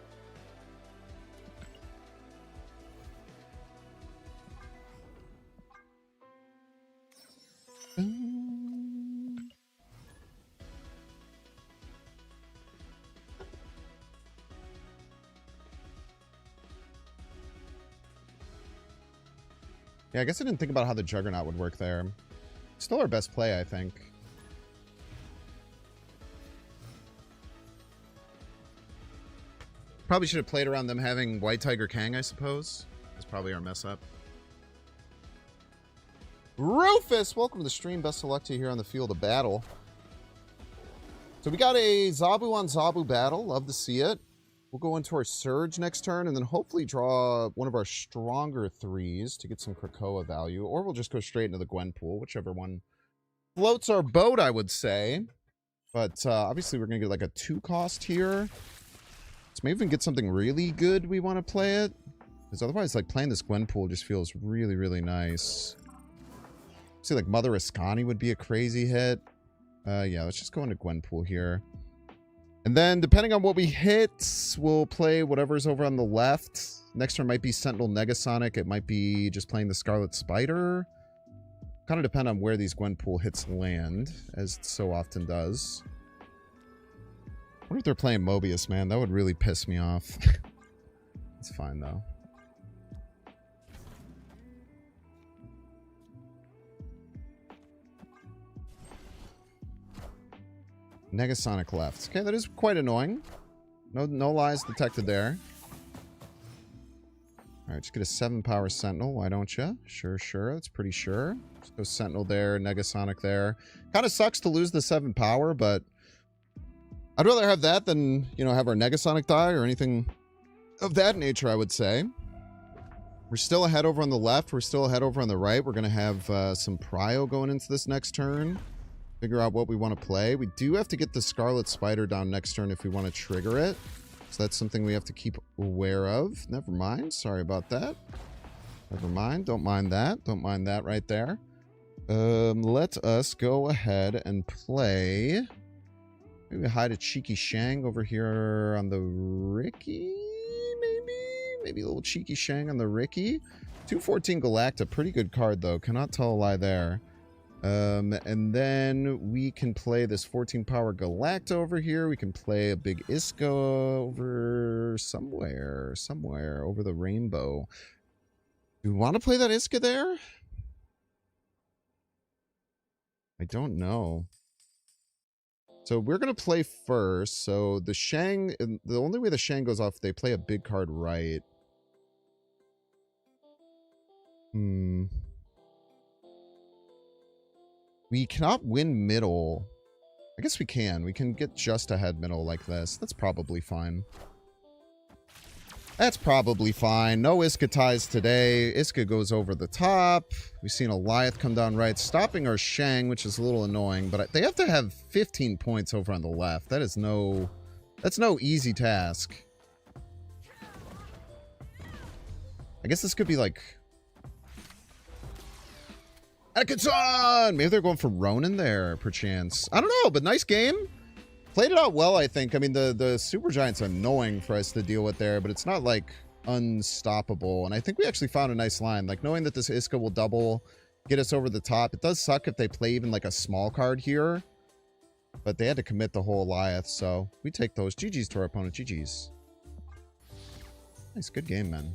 Yeah, I guess I didn't think about how the Juggernaut would work there. Still our best play, I think. Probably should have played around them having White Tiger Kang, I suppose. That's probably our mess up. Rufus, welcome to the stream. Best of luck to you here on the field of battle. So we got a Zabu on Zabu battle. Love to see it. We'll go into our Surge next turn and then hopefully draw one of our stronger 3s to get some Krakoa value. Or we'll just go straight into the Gwenpool, whichever one floats our boat, I would say. But obviously we're going to get like a 2-cost here. So maybe we can get something really good we want to play it. Because otherwise, like, playing this Gwenpool just feels really, really nice. See, like, Mother Ascani would be a crazy hit. Yeah, let's just go into Gwenpool here. And then, depending on what we hit, we'll play whatever's over on the left. Next turn might be Sentinel Negasonic. It might be just playing the Scarlet Spider. Kind of depend on where these Gwenpool hits land, as it so often does. I wonder if they're playing Mobius, man. That would really piss me off. It's fine, though. Negasonic left. Okay, that is quite annoying. No lies detected there. Alright, just get a 7-power Sentinel. Why don't you? Sure. That's pretty sure. Just go Sentinel there, Negasonic there. Kind of sucks to lose the 7-power, but I'd rather have that than, you know, have our Negasonic die or anything of that nature, I would say. We're still ahead over on the left. We're still ahead over on the right. We're going to have some Prio going into this next turn. Figure out what we want to play. We do have to get the Scarlet Spider down next turn if we want to trigger it. So that's something we have to keep aware of. Never mind. Sorry about that. Never mind. Don't mind that. Don't mind that right there. Let us go ahead and play. Maybe hide a cheeky Shang over here on the Ricky, maybe a little cheeky Shang on the Ricky. 214 Galacta, pretty good card though. Cannot tell a lie there. And then we can play this 14-power Galacta over here. We can play a big Iska over somewhere over the rainbow. Do we want to play that Iska there? I don't know. So we're going to play first. So the Shang, the only way the Shang goes off, they play a big card right. We cannot win middle. I guess we can. We can get just ahead middle like this. That's probably fine. That's probably fine. No Iska ties today. Iska goes over the top. We've seen Eliath come down right, stopping our Shang, which is a little annoying, but they have to have 15 points over on the left. That's no easy task. I guess this could be like Akatsun! Maybe they're going for Ronin there, perchance. I don't know, but nice game. Played it out well, I think. I mean, the Super Giant's annoying for us to deal with there, but it's not, like, unstoppable. And I think we actually found a nice line. Like, knowing that this Iska will double, get us over the top. It does suck if they play even, like, a small card here. But they had to commit the whole Eliath, so we take those. GG's to our opponent. GG's. Nice, good game, man.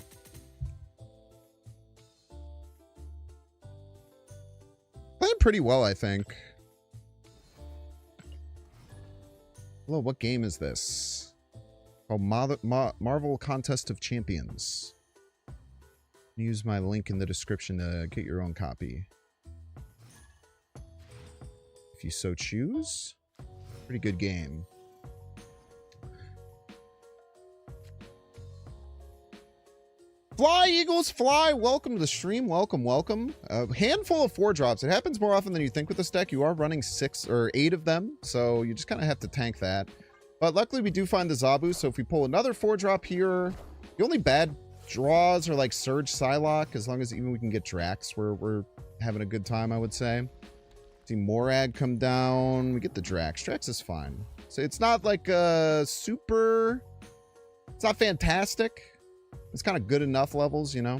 Playing pretty well, I think. Hello, what game is this? Oh, Marvel Contest of Champions. Use my link in the description to get your own copy. If you so choose. Pretty good game. Fly, Eagles, fly! Welcome to the stream. Welcome, welcome. A handful of 4-drops. It happens more often than you think with this deck. You are running 6 or 8 of them, so you just kind of have to tank that. But luckily, we do find the Zabu, so if we pull another 4-drop here, the only bad draws are like Surge Psylocke, as long as even we can get Drax, we're having a good time, I would say. See Morag come down. We get the Drax. Drax is fine. So it's not like super... It's not fantastic. It's kind of good enough levels, you know?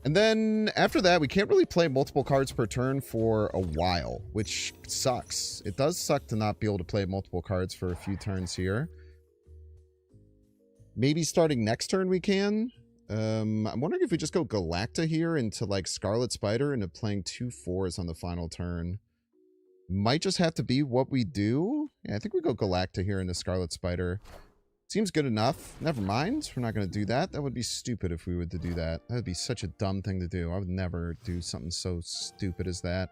And then after that, we can't really play multiple cards per turn for a while, which sucks. It does suck to not be able to play multiple cards for a few turns here. Maybe starting next turn we can. I'm wondering if we just go Galacta here into like Scarlet Spider into playing 2 4s on the final turn. Might just have to be what we do. Yeah, I think we go Galacta here into Scarlet Spider. Seems good enough. Never mind. We're not going to do that. That would be stupid if we were to do that. That would be such a dumb thing to do. I would never do something so stupid as that.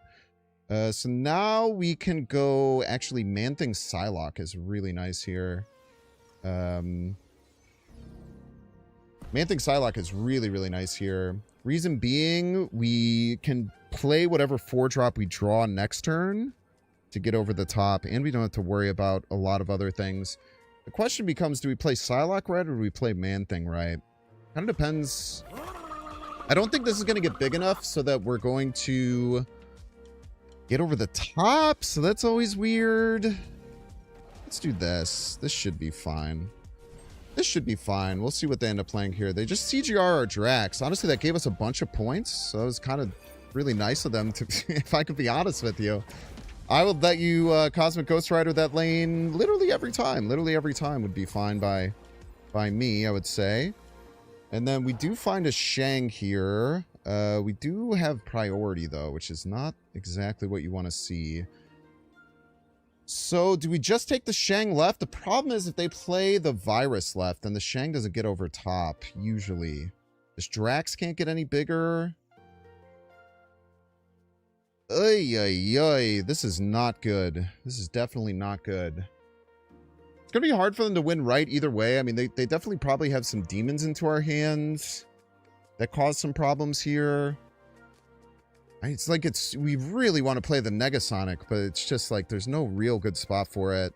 So now we can go... Actually, Man-Thing Psylocke is really nice here. Man-Thing Psylocke is really, really nice here. Reason being, we can play whatever 4-drop we draw next turn to get over the top, and we don't have to worry about a lot of other things. The question becomes, do we play Psylocke right or do we play Man-Thing right? Kind of depends. I don't think this is going to get big enough so that we're going to get over the top, so that's always weird. Let's do this. This should be fine. This should be fine. We'll see what they end up playing here. They just CGR our Drax. Honestly, that gave us a bunch of points, so it was kind of really nice of them to, if I could be honest with you. I will let you Cosmic Ghost Rider that lane literally every time. Literally every time would be fine by me, I would say. And then we do find a Shang here. We do have priority, though, which is not exactly what you want to see. So, do we just take the Shang left? The problem is if they play the Virus left, then the Shang doesn't get over top, usually. This Drax can't get any bigger. Ay, ay, ay. This is not good. This is definitely not good. It's going to be hard for them to win right either way. I mean, they definitely probably have some demons into our hands that cause some problems here. It's like we really want to play the Negasonic, but it's just like there's no real good spot for it.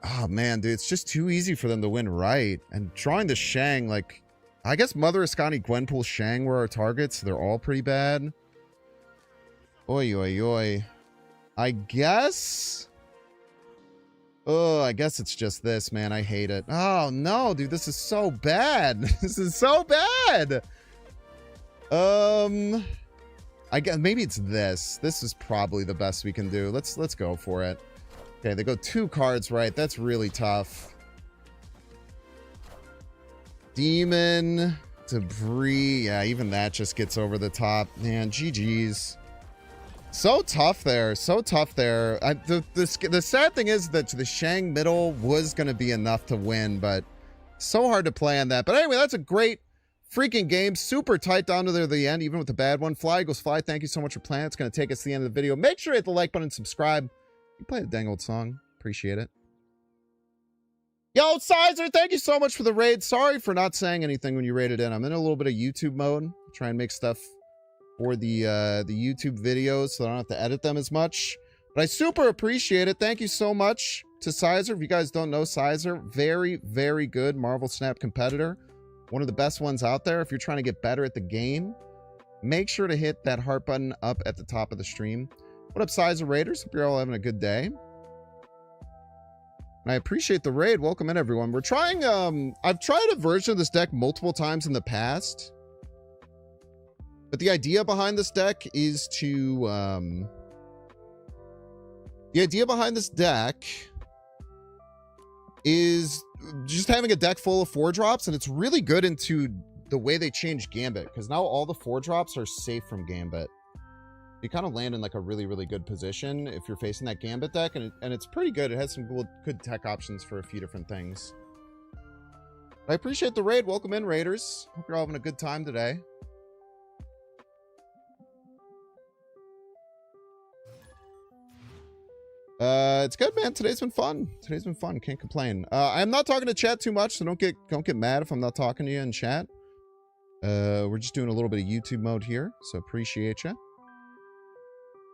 Oh, man, dude. It's just too easy for them to win right. And drawing the Shang, like, I guess Mother Ascani, Gwenpool, Shang were our targets. So they're all pretty bad. Oi, oi, oi. I guess... Oh, I guess it's just this, man. I hate it. Oh, no, dude. This is so bad. This is so bad. I guess maybe it's this. This is probably the best we can do. Let's go for it. Okay, they go 2 cards right. That's really tough. Demon, Debris. Yeah, even that just gets over the top. Man, GG's. So tough there. So tough there. The sad thing is that the Shang middle was going to be enough to win, but so hard to play on that. But anyway, that's a great freaking game. Super tight down to the end, even with the bad one. Fly Eagles Fly, thank you so much for playing. It's going to take us to the end of the video. Make sure to hit the like button and subscribe. You play a dang old song. Appreciate it. Yo, Sizer, thank you so much for the raid. Sorry for not saying anything when you raided in. I'm in a little bit of YouTube mode. Try and make stuff for the YouTube videos so I don't have to edit them as much. But I super appreciate it. Thank you so much to Sizer. If you guys don't know Sizer, very, very good Marvel Snap competitor. One of the best ones out there. If you're trying to get better at the game, make sure to hit that heart button up at the top of the stream. What up, Sizer Raiders? Hope you're all having a good day. I appreciate the raid. Welcome in, everyone. We're trying, I've tried a version of this deck multiple times in the past. But the idea behind this deck is to, the idea behind this deck is just having a deck full of 4-drops, and it's really good into the way they change Gambit, because now all the 4-drops are safe from Gambit. You kind of land in like a really, really good position if you're facing that Gambit deck, and it's pretty good. It has some good tech options for a few different things. I appreciate the raid. Welcome in, Raiders. Hope you're all having a good time today. It's good, man. Today's been fun. Today's been fun. Can't complain. I'm not talking to chat too much, so don't get mad if I'm not talking to you in chat. We're just doing a little bit of YouTube mode here, so appreciate you.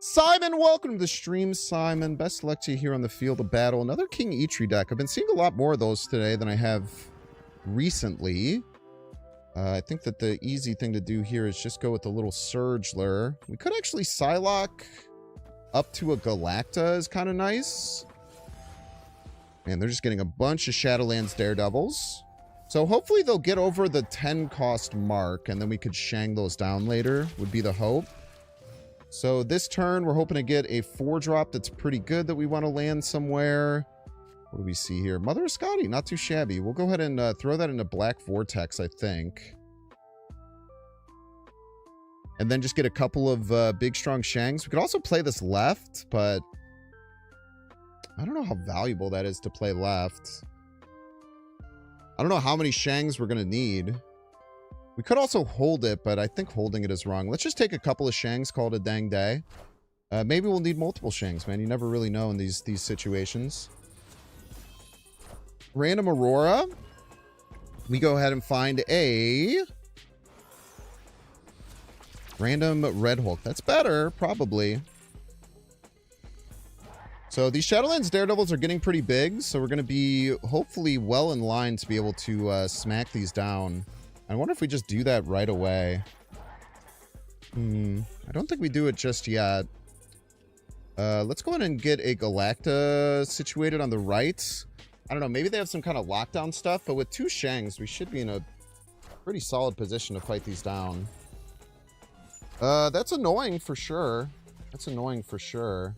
Simon, welcome to the stream, Simon. Best luck to you here on the field of battle. Another King Eitri deck. I've been seeing a lot more of those today than I have recently. I think that the easy thing to do here is just go with the little Surgler. We could actually Psylocke up to a Galacta is kind of nice. Man, they're just getting a bunch of Shadowlands Daredevils. So hopefully they'll get over the 10 cost mark, and then we could Shang those down later, would be the hope. So this turn, we're hoping to get a 4-drop that's pretty good that we want to land somewhere. What do we see here? Mother of Scotty, not too shabby. We'll go ahead and throw that into Black Vortex, I think. And then just get a couple of big, strong Shangs. We could also play this left, but I don't know how valuable that is to play left. I don't know how many Shangs we're going to need. We could also hold it, but I think holding it is wrong. Let's just take a couple of Shangs, call it a dang day. Maybe we'll need multiple Shangs, man. You never really know in these situations. Random Aurora. We go ahead and find a random Red Hulk. That's better, probably. So these Shadowlands Daredevils are getting pretty big, so we're going to be hopefully well in line to be able to smack these down. I wonder if we just do that right away. I don't think we do it just yet. Let's go ahead and get a Galacta situated on the right. I don't know, maybe they have some kind of lockdown stuff, but with 2 Shangs, we should be in a pretty solid position to fight these down. That's annoying for sure. That's annoying for sure.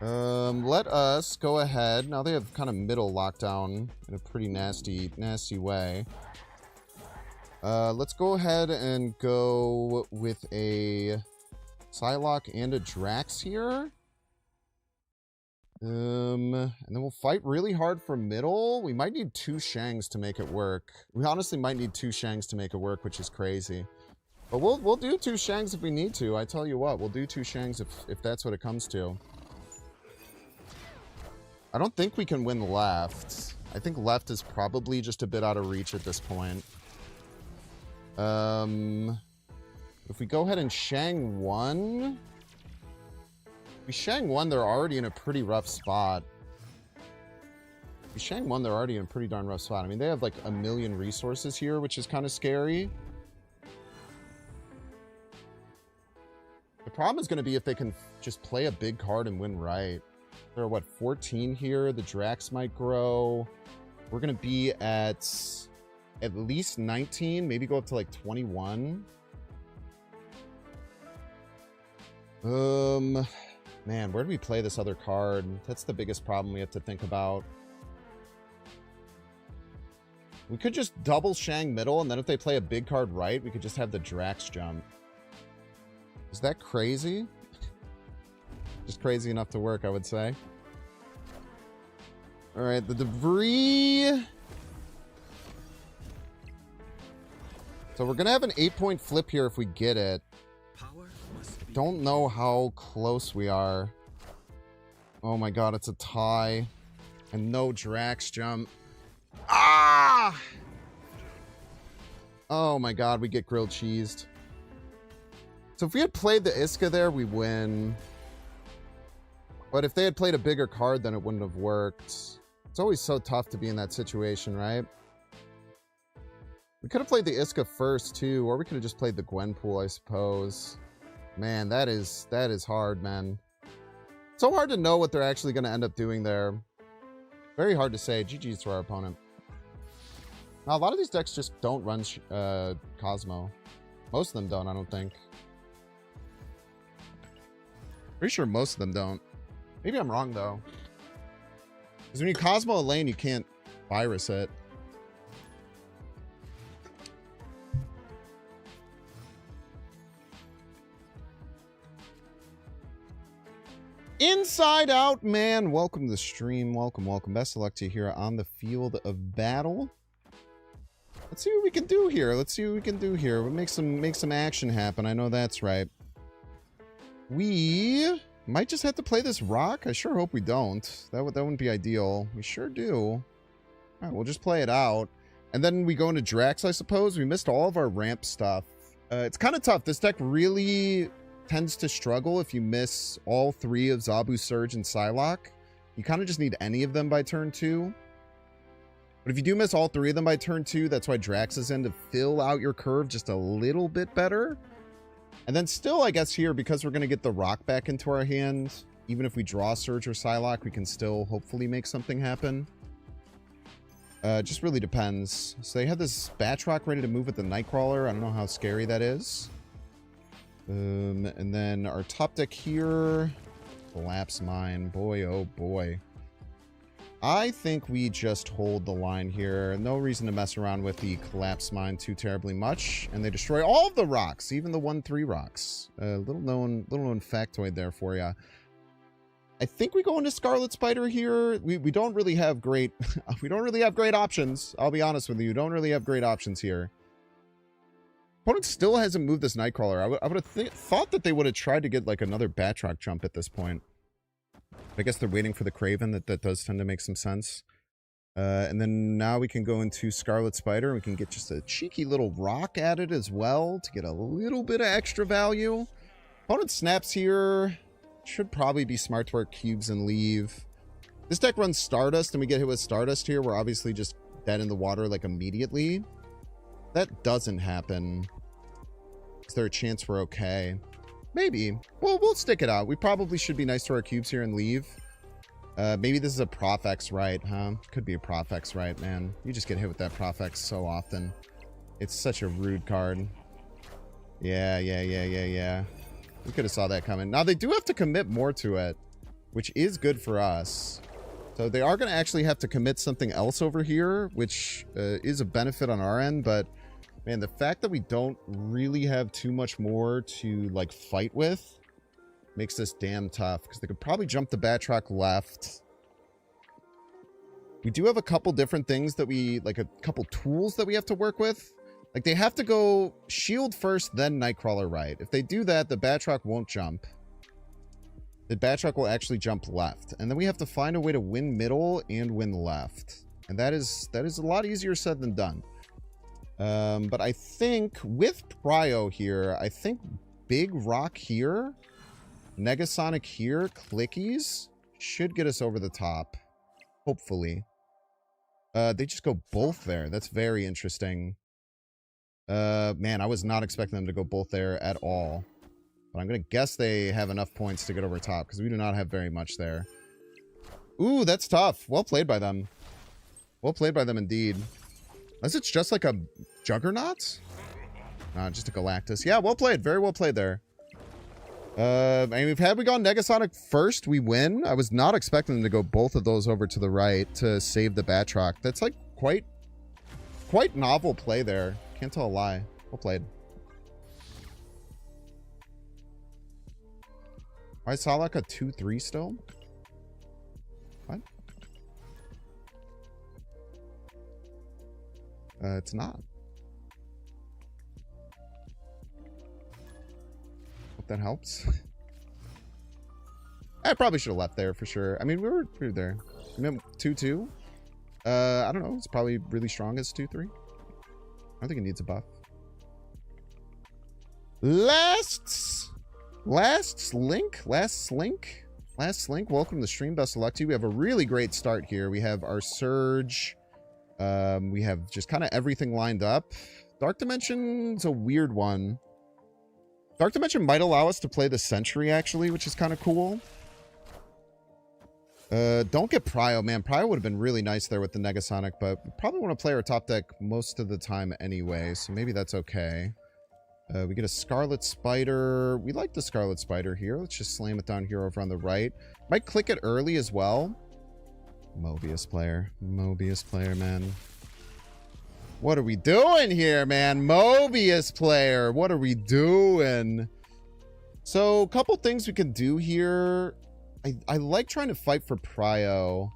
Let us go ahead. Now they have kind of middle lockdown in a pretty nasty way. Let's go ahead and go with a Psylocke and a Drax here. And then we'll fight really hard for middle. We might need 2 Shangs to make it work. We honestly might need 2 Shangs to make it work, which is crazy. But we'll do 2 Shangs if we need to. I tell you what, we'll do 2 Shangs if that's what it comes to. I don't think we can win left. I think left is probably just a bit out of reach at this point. If we go ahead and Shang 1... If we Shang 1, they're already in a pretty rough spot. If we Shang 1, they're already in a pretty darn rough spot. I mean, they have like 1 million resources here, which is kind of scary. The problem is going to be if they can just play a big card and win right. There are, what, 14 here? The Drax might grow. We're going to be at least 19, maybe go up to like 21. Man, where do we play this other card? That's the biggest problem we have to think about. We could just double Shang middle, and then if they play a big card right, we could just have the Drax jump. Is that crazy? Just crazy enough to work, I would say. All right, the debris. So we're going to have an 8-point flip here if we get it. Don't know how close we are. Oh my god, it's a tie. And no Drax jump. Ah! Oh my god, we get grilled cheesed. So if we had played the Iska there, we win. But if they had played a bigger card, then it wouldn't have worked. It's always so tough to be in that situation, right? We could have played the Iska first, too. Or we could have just played the Gwenpool, I suppose. Man, that is hard, man. So hard to know what they're actually going to end up doing there. Very hard to say. GG's to our opponent. Now, a lot of these decks just don't run Cosmo. Most of them don't, I don't think. Pretty sure most of them don't. Maybe I'm wrong, though. Because when you Cosmo a lane, you can't virus it. Inside Out, man. Welcome to the stream. Welcome, welcome. Best of luck to you here on the field of battle. Let's see what we can do here. Let's see what we can do here. We'll make some action happen. I know that's right. We might just have to play this rock. I sure hope we don't. That wouldn't be ideal. We sure do. All right, we'll just play it out. And then we go into Drax, I suppose. We missed all of our ramp stuff. It's kind of tough. This deck really tends to struggle if you miss all three of Zabu, Surge, and Psylocke. You kind of just need any of them by turn 2. But if you do miss all three of them by turn 2, that's why Drax is in, to fill out your curve just a little bit better. And then still, I guess here, because we're going to get the rock back into our hand, even if we draw Surge or Psylocke, we can still hopefully make something happen. Just really depends. So they have this Batroc ready to move with the Nightcrawler. I don't know how scary that is. And then our top deck here, Collapse Mine. Boy, oh boy. I think we just hold the line here. No reason to mess around with the Collapse Mine too terribly much. And they destroy all of the rocks, even the 1/3 rocks. Little known factoid there for you. I think we go into Scarlet Spider here. We don't really have great options. I'll be honest with you. Don't really have great options here. Opponent still hasn't moved this Nightcrawler. I would have thought that they would have tried to get like another Batroc jump at this point. I guess they're waiting for the Craven. That does tend to make some sense. And then now we can go into Scarlet Spider. And we can get just a cheeky little rock added as well to get a little bit of extra value. Opponent snaps here. Should probably be smart to work cubes and leave. This deck runs Stardust and we get hit with Stardust here. We're obviously just dead in the water like immediately. That doesn't happen. Is there a chance we're okay? Maybe. Well, we'll stick it out. We probably should be nice to our cubes here and leave. Maybe this is a Profex right, huh? Could be a Profex right, man. You just get hit with that Profex so often. It's such a rude card. Yeah. We could have saw that coming. Now, they do have to commit more to it, which is good for us. So they are going to actually have to commit something else over here, which is a benefit on our end, but man, the fact that we don't really have too much more to, like, fight with makes this damn tough. Because they could probably jump the Batroc left. We do have a couple different things that we... like, a couple tools that we have to work with. Like, they have to go shield first, then Nightcrawler right. If they do that, the Batroc won't jump. The Batroc will actually jump left. And then we have to find a way to win middle and win left. And that is a lot easier said than done. But I think with Prio here, I think Big Rock here, Negasonic here, Clickies should get us over the top. Hopefully. They just go both there. That's very interesting. Man, I was not expecting them to go both there at all. But I'm going to guess they have enough points to get over top because we do not have very much there. Ooh, that's tough. Well played by them. Well played by them indeed. Unless it's just like a Juggernaut? Nah, just a Galactus. Yeah, well played. Very well played there. I mean, had we gone Negasonic first, we win. I was not expecting them to go both of those over to the right to save the Batroc. That's like quite novel play there. Can't tell a lie. Well played. I saw like a 2-3 still. What? It's not. Hope that helps. I probably should have left there for sure. I mean, we were there. 2-2. I don't know. It's probably really strong as 2-3. I think it needs a buff. Last Slink. Welcome to the stream. Best of luck to you. We have a really great start here. We have our Surge. We have just kind of everything lined up. Dark Dimension's a weird one. Dark Dimension might allow us to play the Sentry, actually, which is kind of cool. Don't get Prio, man. Prio would have been really nice there with the Negasonic, but we probably want to play our top deck most of the time anyway, so maybe that's okay. We get a Scarlet Spider. We like the Scarlet Spider here. Let's just slam it down here over on the right. Might click it early as well. Mobius player, man. What are we doing here, man? Mobius player, what are we doing? So, a couple things we can do here. I like trying to fight for Prio.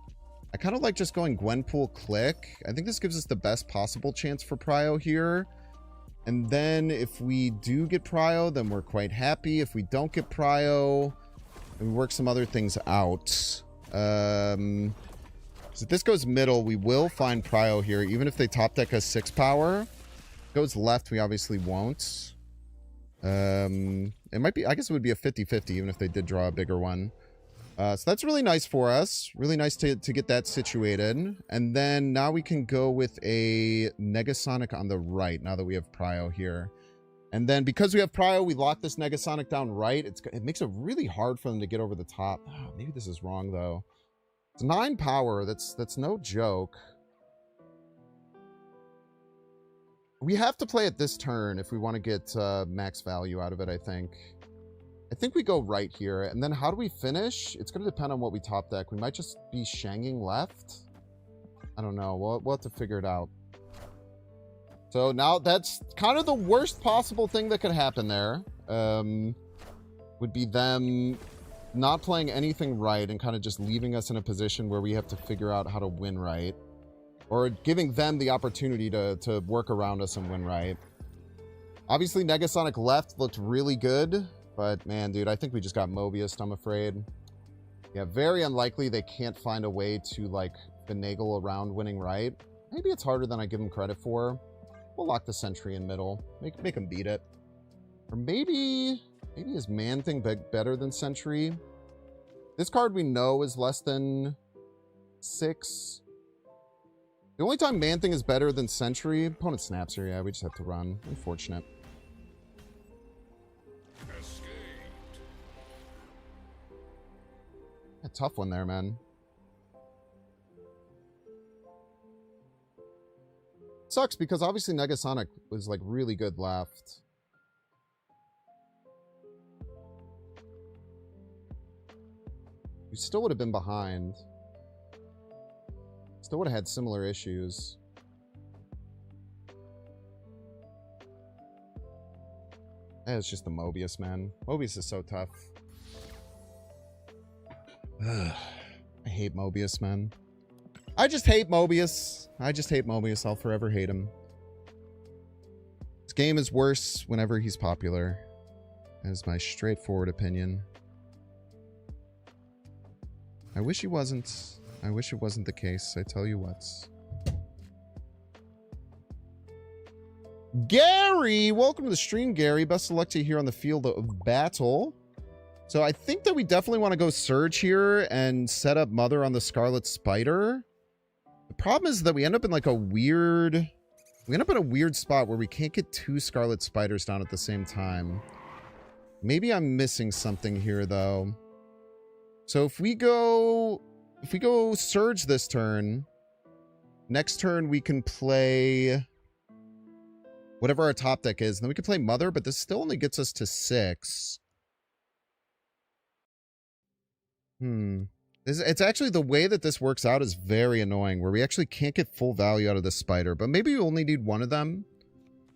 I kind of like just going Gwenpool click. I think this gives us the best possible chance for Prio here. And then if we do get Prio, then we're quite happy. If we don't get Prio, then we work some other things out. So if this goes middle, we will find Prio here, even if they top deck us 6 power. If it goes left, we obviously won't. It might be, I guess it would be a 50-50, even if they did draw a bigger one. So that's really nice for us. Really nice to get that situated. And then now we can go with a Negasonic on the right, now that we have Prio here. And then because we have Prio, we lock this Negasonic down right. It makes it really hard for them to get over the top. Oh, maybe this is wrong, though. It's 9 power. That's no joke. We have to play it this turn if we want to get max value out of it, I think. I think we go right here. And then how do we finish? It's going to depend on what we top deck. We might just be Shanging left. I don't know. We'll have to figure it out. So now that's kind of the worst possible thing that could happen there. Would be them not playing anything right and kind of just leaving us in a position where we have to figure out how to win right. Or giving them the opportunity to work around us and win right. Obviously, Negasonic left looked really good. But, man, dude, I think we just got Mobiused, I'm afraid. Yeah, very unlikely they can't find a way to, like, finagle around winning right. Maybe it's harder than I give them credit for. We'll lock the Sentry in middle. Make them beat it. Or maybe is Man-Thing better than Sentry? This card we know is less than 6. The only time Man-Thing is better than Sentry... Opponent snaps here, yeah, we just have to run. Unfortunate. A tough one there, man. Sucks because obviously Negasonic was like really good left. We still would have been behind. Still would have had similar issues. It's just the Mobius, man. Mobius is so tough. I hate Mobius, man. I just hate Mobius. I'll forever hate him. This game is worse whenever he's popular. That is my straightforward opinion. I wish he wasn't. I wish it wasn't the case. I tell you what. Gary! Welcome to the stream, Gary. Best of luck to you here on the field of battle. So I think that we definitely want to go Surge here and set up Mother on the Scarlet Spider. The problem is that we end up in like a weird... We end up in a weird spot where we can't get 2 Scarlet Spiders down at the same time. Maybe I'm missing something here, though. So if we go Surge this turn, next turn we can play whatever our top deck is. And then we can play Mother, but this still only gets us to 6. It's actually the way that this works out is very annoying, where we actually can't get full value out of this spider, but maybe we only need one of them.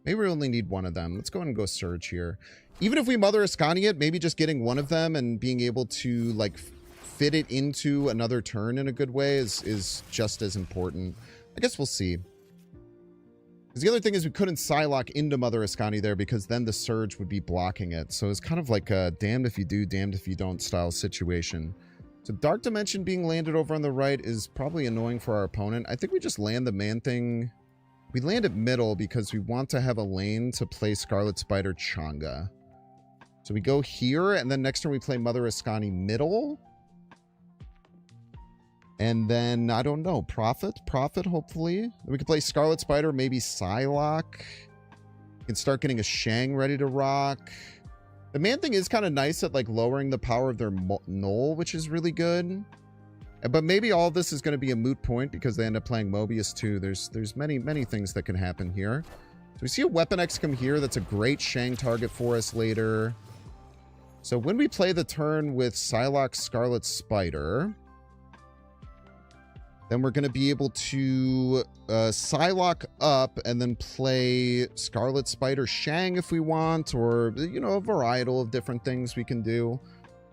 Let's go ahead and go Surge here. Even if we Mother Ascani it, maybe just getting one of them and being able to like fit it into another turn in a good way is just as important. I guess we'll see. Because the other thing is we couldn't Psylocke into Mother Ascani there because then the Surge would be blocking it. So it's kind of like a damned if you do, damned if you don't style situation. So Dark Dimension being landed over on the right is probably annoying for our opponent. I think we just land the Man-Thing. We land it middle because we want to have a lane to play Scarlet Spider Changa. So we go here, and then next turn we play Mother Ascani middle. And then, I don't know, Prophet, hopefully. Then we can play Scarlet Spider, maybe Psylocke. We can start getting a Shang ready to rock. The Man-Thing is kind of nice at, like, lowering the power of their Null, which is really good. But maybe all this is going to be a moot point because they end up playing Mobius, too. There's many things that can happen here. So we see a Weapon X come here. That's a great Shang target for us later. So when we play the turn with Psylocke Scarlet Spider, then we're going to be able to Psylocke up and then play Scarlet Spider Shang if we want, or, you know, a varietal of different things we can do.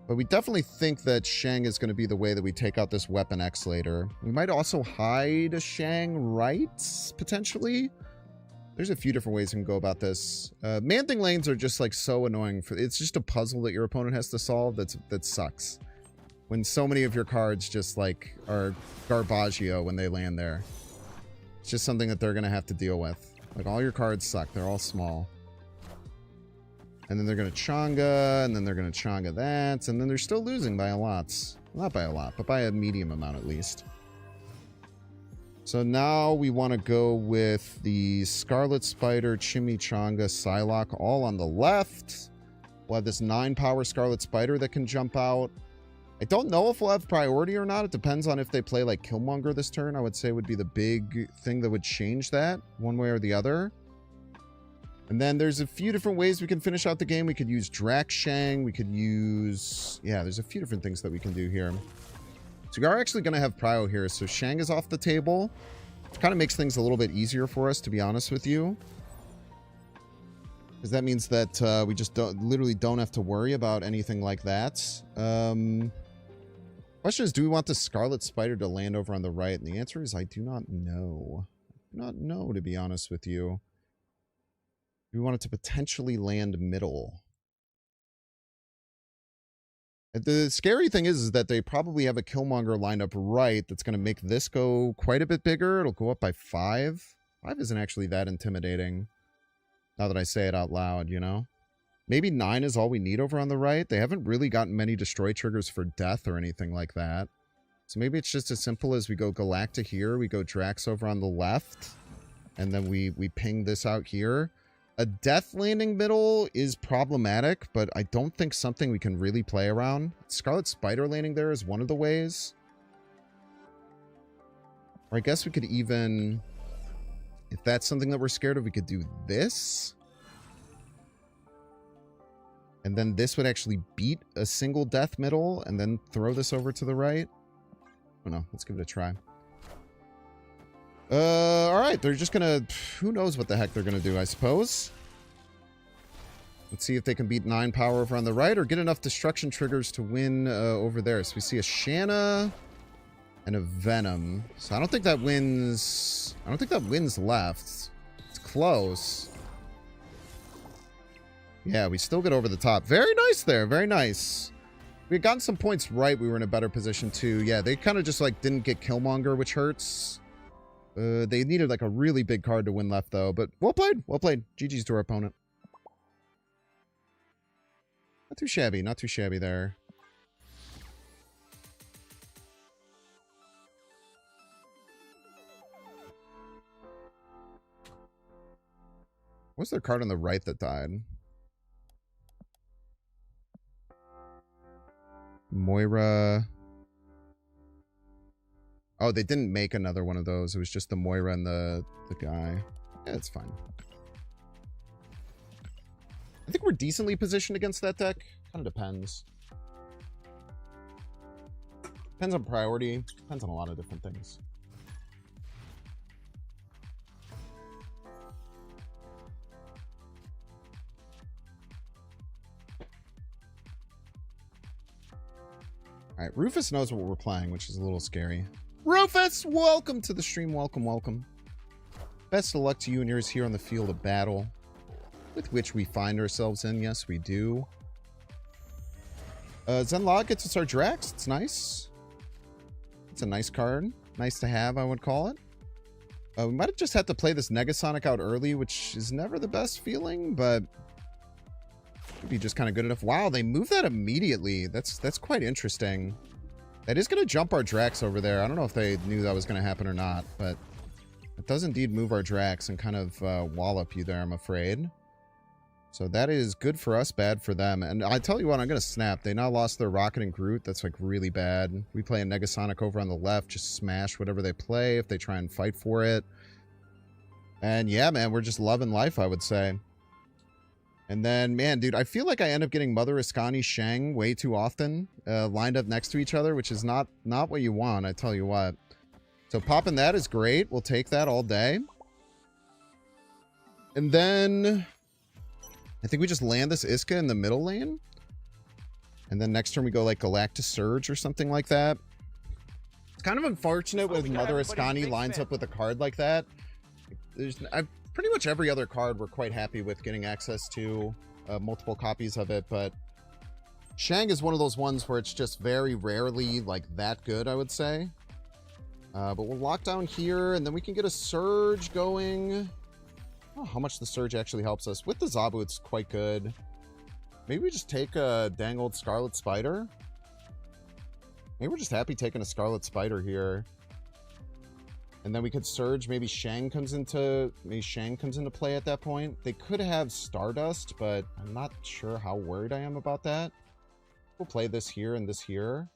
But we definitely think that Shang is going to be the way that we take out this Weapon X later. We might also hide a Shang right, potentially. There's a few different ways we can go about this. Man-Thing lanes are just, like, so annoying. It's just a puzzle that your opponent has to solve that sucks. When so many of your cards just, like, are Garbaggio when they land there. It's just something that they're going to have to deal with. Like, all your cards suck. They're all small. And then they're going to Changa, and then they're going to Changa that, and then they're still losing by a lot. Not by a lot, but by a medium amount at least. So now we want to go with the Scarlet Spider, Chimichanga, Psylocke all on the left. We'll have this 9-power Scarlet Spider that can jump out. I don't know if we'll have priority or not. It depends on if they play like Killmonger this turn. I would say would be the big thing that would change that one way or the other. And then there's a few different ways we can finish out the game. We could use Drax Shang. We could use... Yeah, there's a few different things that we can do here. So we are actually going to have prio here. So Shang is off the table. Which kind of makes things a little bit easier for us, to be honest with you. Because that means that we just literally don't have to worry about anything like that. Question is, do we want the Scarlet Spider to land over on the right? And the answer is I do not know. I do not know, to be honest with you. Do we want it to potentially land middle? The scary thing is that they probably have a Killmonger lined up right that's going to make this go quite a bit bigger. It'll go up by 5. 5 isn't actually that intimidating. Now that I say it out loud, you know? Maybe 9 is all we need over on the right. They haven't really gotten many destroy triggers for death or anything like that. So maybe it's just as simple as we go Galacta here, we go Drax over on the left, and then we ping this out here. A death landing middle is problematic, but I don't think something we can really play around. Scarlet Spider landing there is one of the ways. Or I guess we could even... If that's something that we're scared of, we could do this. And then this would actually beat a single death middle and then throw this over to the right. Oh no, let's give it a try. Alright, they're just gonna... Who knows what the heck they're gonna do, I suppose. Let's see if they can beat 9 power over on the right or get enough destruction triggers to win over there. So we see a Shanna and a Venom. So I don't think that wins... I don't think that wins left. It's close. Yeah, we still get over the top. Very nice there. Very nice. We had gotten some points right. We were in a better position too. Yeah, they kind of just like didn't get Killmonger, which hurts. They needed like a really big card to win left though. But well played. Well played. GG's to our opponent. Not too shabby. Not too shabby there. What's their card on the right that died? Moira. Oh, they didn't make another one of those. It was just the Moira and the guy. Yeah, it's fine. I think we're decently positioned against that deck. Kind of depends. Depends on priority. Depends on a lot of different things. Alright, Rufus knows what we're playing, which is a little scary. Rufus, welcome to the stream. Welcome, welcome. Best of luck to you and yours here on the field of battle, with which we find ourselves in. Yes, we do. Zenlog gets us our Drax. It's nice. It's a nice card. Nice to have, I would call it. We might have just had to play this Negasonic out early, which is never the best feeling, but could be just kind of good enough. Wow, they moved that immediately. That's quite interesting. That is going to jump our Drax over there. I don't know if they knew that was going to happen or not, but it does indeed move our Drax and kind of wallop you there, I'm afraid. So that is good for us, bad for them. And I tell you what, I'm going to snap. They now lost their Rocket and Groot. That's like really bad. We play a Negasonic over on the left. Just smash whatever they play if they try and fight for it. And yeah, man, we're just loving life, I would say. And then, man, dude, I feel like I end up getting Mother Iskani Shang way too often lined up next to each other, which is not what you want, I tell you what. So popping that is great. We'll take that all day. And then I think we just land this Iska in the middle lane. And then next turn we go like Galactus Surge or something like that. It's kind of unfortunate when Mother Iskani lines up with a card like that. Pretty much every other card we're quite happy with getting access to multiple copies of it, but Shang is one of those ones where it's just very rarely like that good, I would say. But we'll lock down here, and then we can get a Surge going. Oh, how much the Surge actually helps us. With the Zabu, it's quite good. Maybe we just take a dang old Scarlet Spider. Maybe we're just happy taking a Scarlet Spider here. And then we could Surge. Maybe Shang comes into play at that point. They could have Stardust, but I'm not sure how worried I am about that. We'll play this here and this here.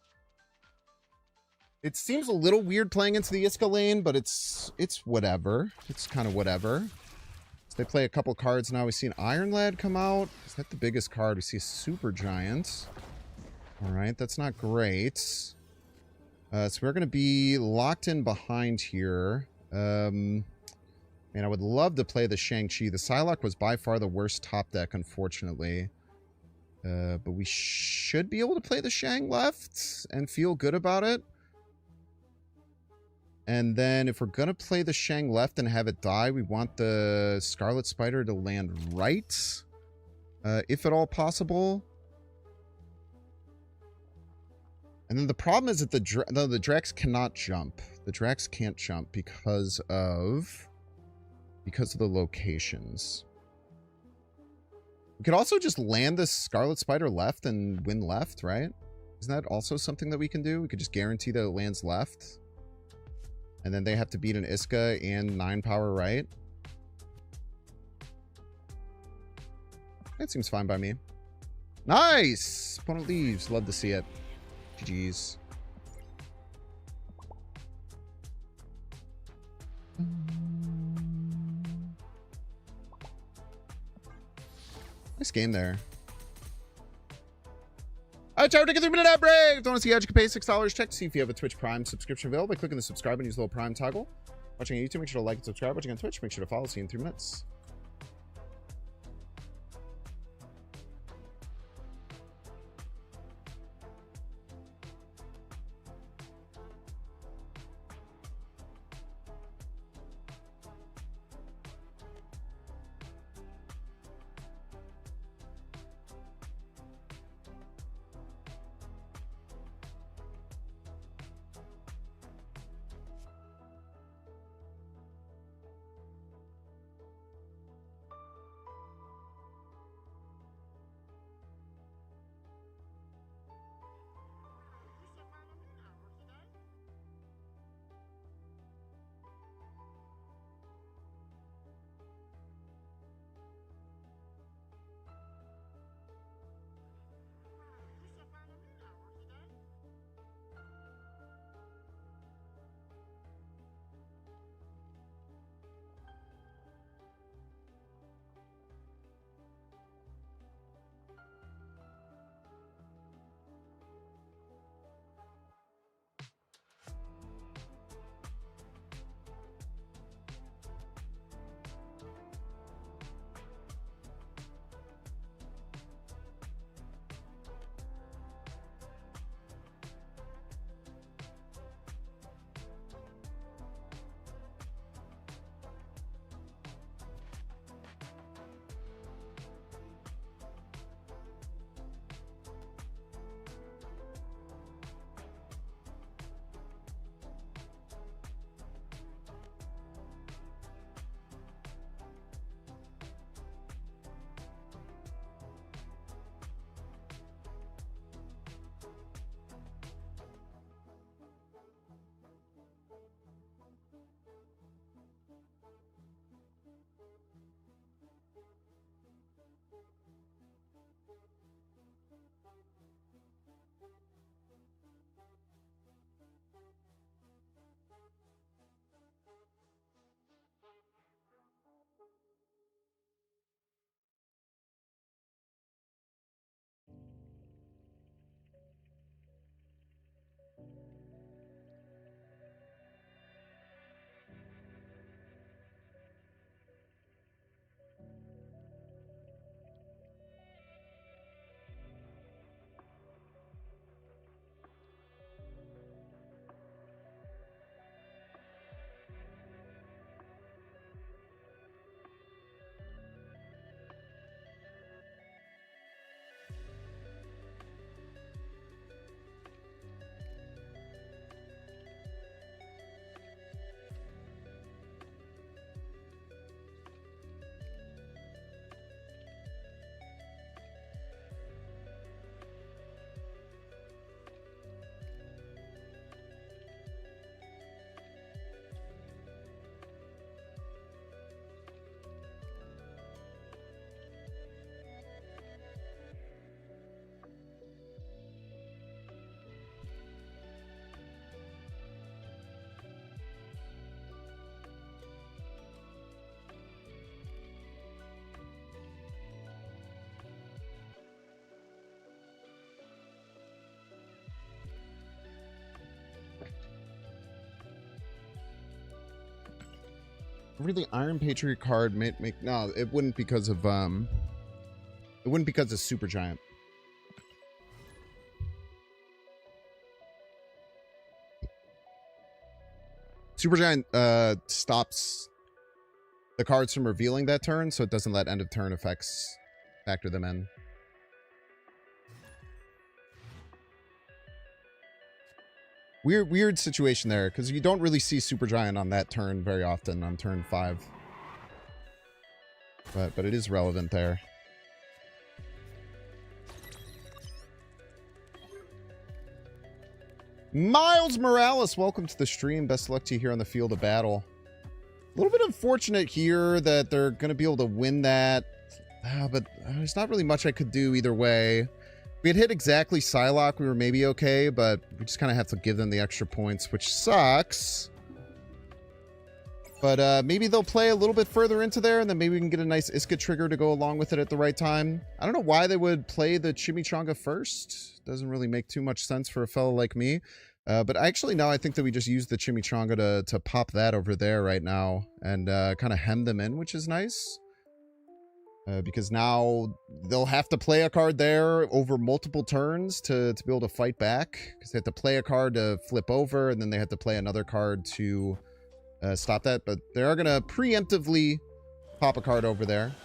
It seems a little weird playing into the Iska lane, but it's whatever. It's kind of whatever. So they play a couple cards now. We see an Iron Lad come out. Is that the biggest card? We see a Super Giant. All right, that's not great. So we're going to be locked in behind here. Man, I would love to play the Shang-Chi. The Psylocke was by far the worst top deck, unfortunately. But we should be able to play the Shang left and feel good about it. And then if we're going to play the Shang left and have it die, we want the Scarlet Spider to land right. If at all possible. And then the problem is that the Drax cannot jump. The Drax can't jump because of the locations. We could also just land this Scarlet Spider left and win left, right? Isn't that also something that we can do? We could just guarantee that it lands left. And then they have to beat an Iska and 9 power right. That seems fine by me. Nice! Opponent leaves. Love to see it. GG's. Nice game there. Alright, time to get 3-minute ad break. Don't want to see how you can pay $6. Check to see if you have a Twitch Prime subscription available by clicking the subscribe and use the little Prime toggle. Watching on YouTube, make sure to like and subscribe. Watching on Twitch, make sure to follow. See you in 3 minutes. Really, Iron Patriot card make no, it wouldn't because of Super Giant. Super Giant stops the cards from revealing that turn, so it doesn't let end of turn effects factor them in. Weird situation there, because you don't really see Super Giant on that turn very often, on turn 5. But it is relevant there. Miles Morales, welcome to the stream. Best of luck to you here on the field of battle. A little bit unfortunate here that they're going to be able to win that. But there's not really much I could do either way. If we had hit exactly Psylocke, we were maybe okay, but we just kind of have to give them the extra points, which sucks. But maybe they'll play a little bit further into there, and then maybe we can get a nice Iska trigger to go along with it at the right time. I don't know why they would play the Chimichanga first. Doesn't really make too much sense for a fellow like me. But actually, now I think that we just use the Chimichanga to pop that over there right now and kind of hem them in, which is nice. Because now they'll have to play a card there over multiple turns to be able to fight back. Because they have to play a card to flip over, and then they have to play another card to stop that. But they are going to preemptively pop a card over there.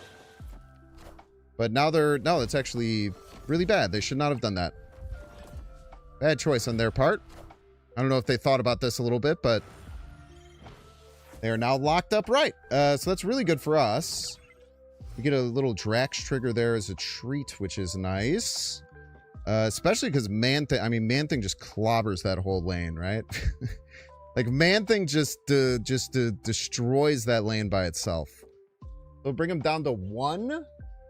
But now no, it's actually really bad. They should not have done that. Bad choice on their part. I don't know if they thought about this a little bit, but they are now locked up right. So that's really good for us. We get a little Drax trigger there as a treat, which is nice. Especially because Man-Thing just clobbers that whole lane, right? Like, Man-Thing just destroys that lane by itself. They'll bring him down to 1.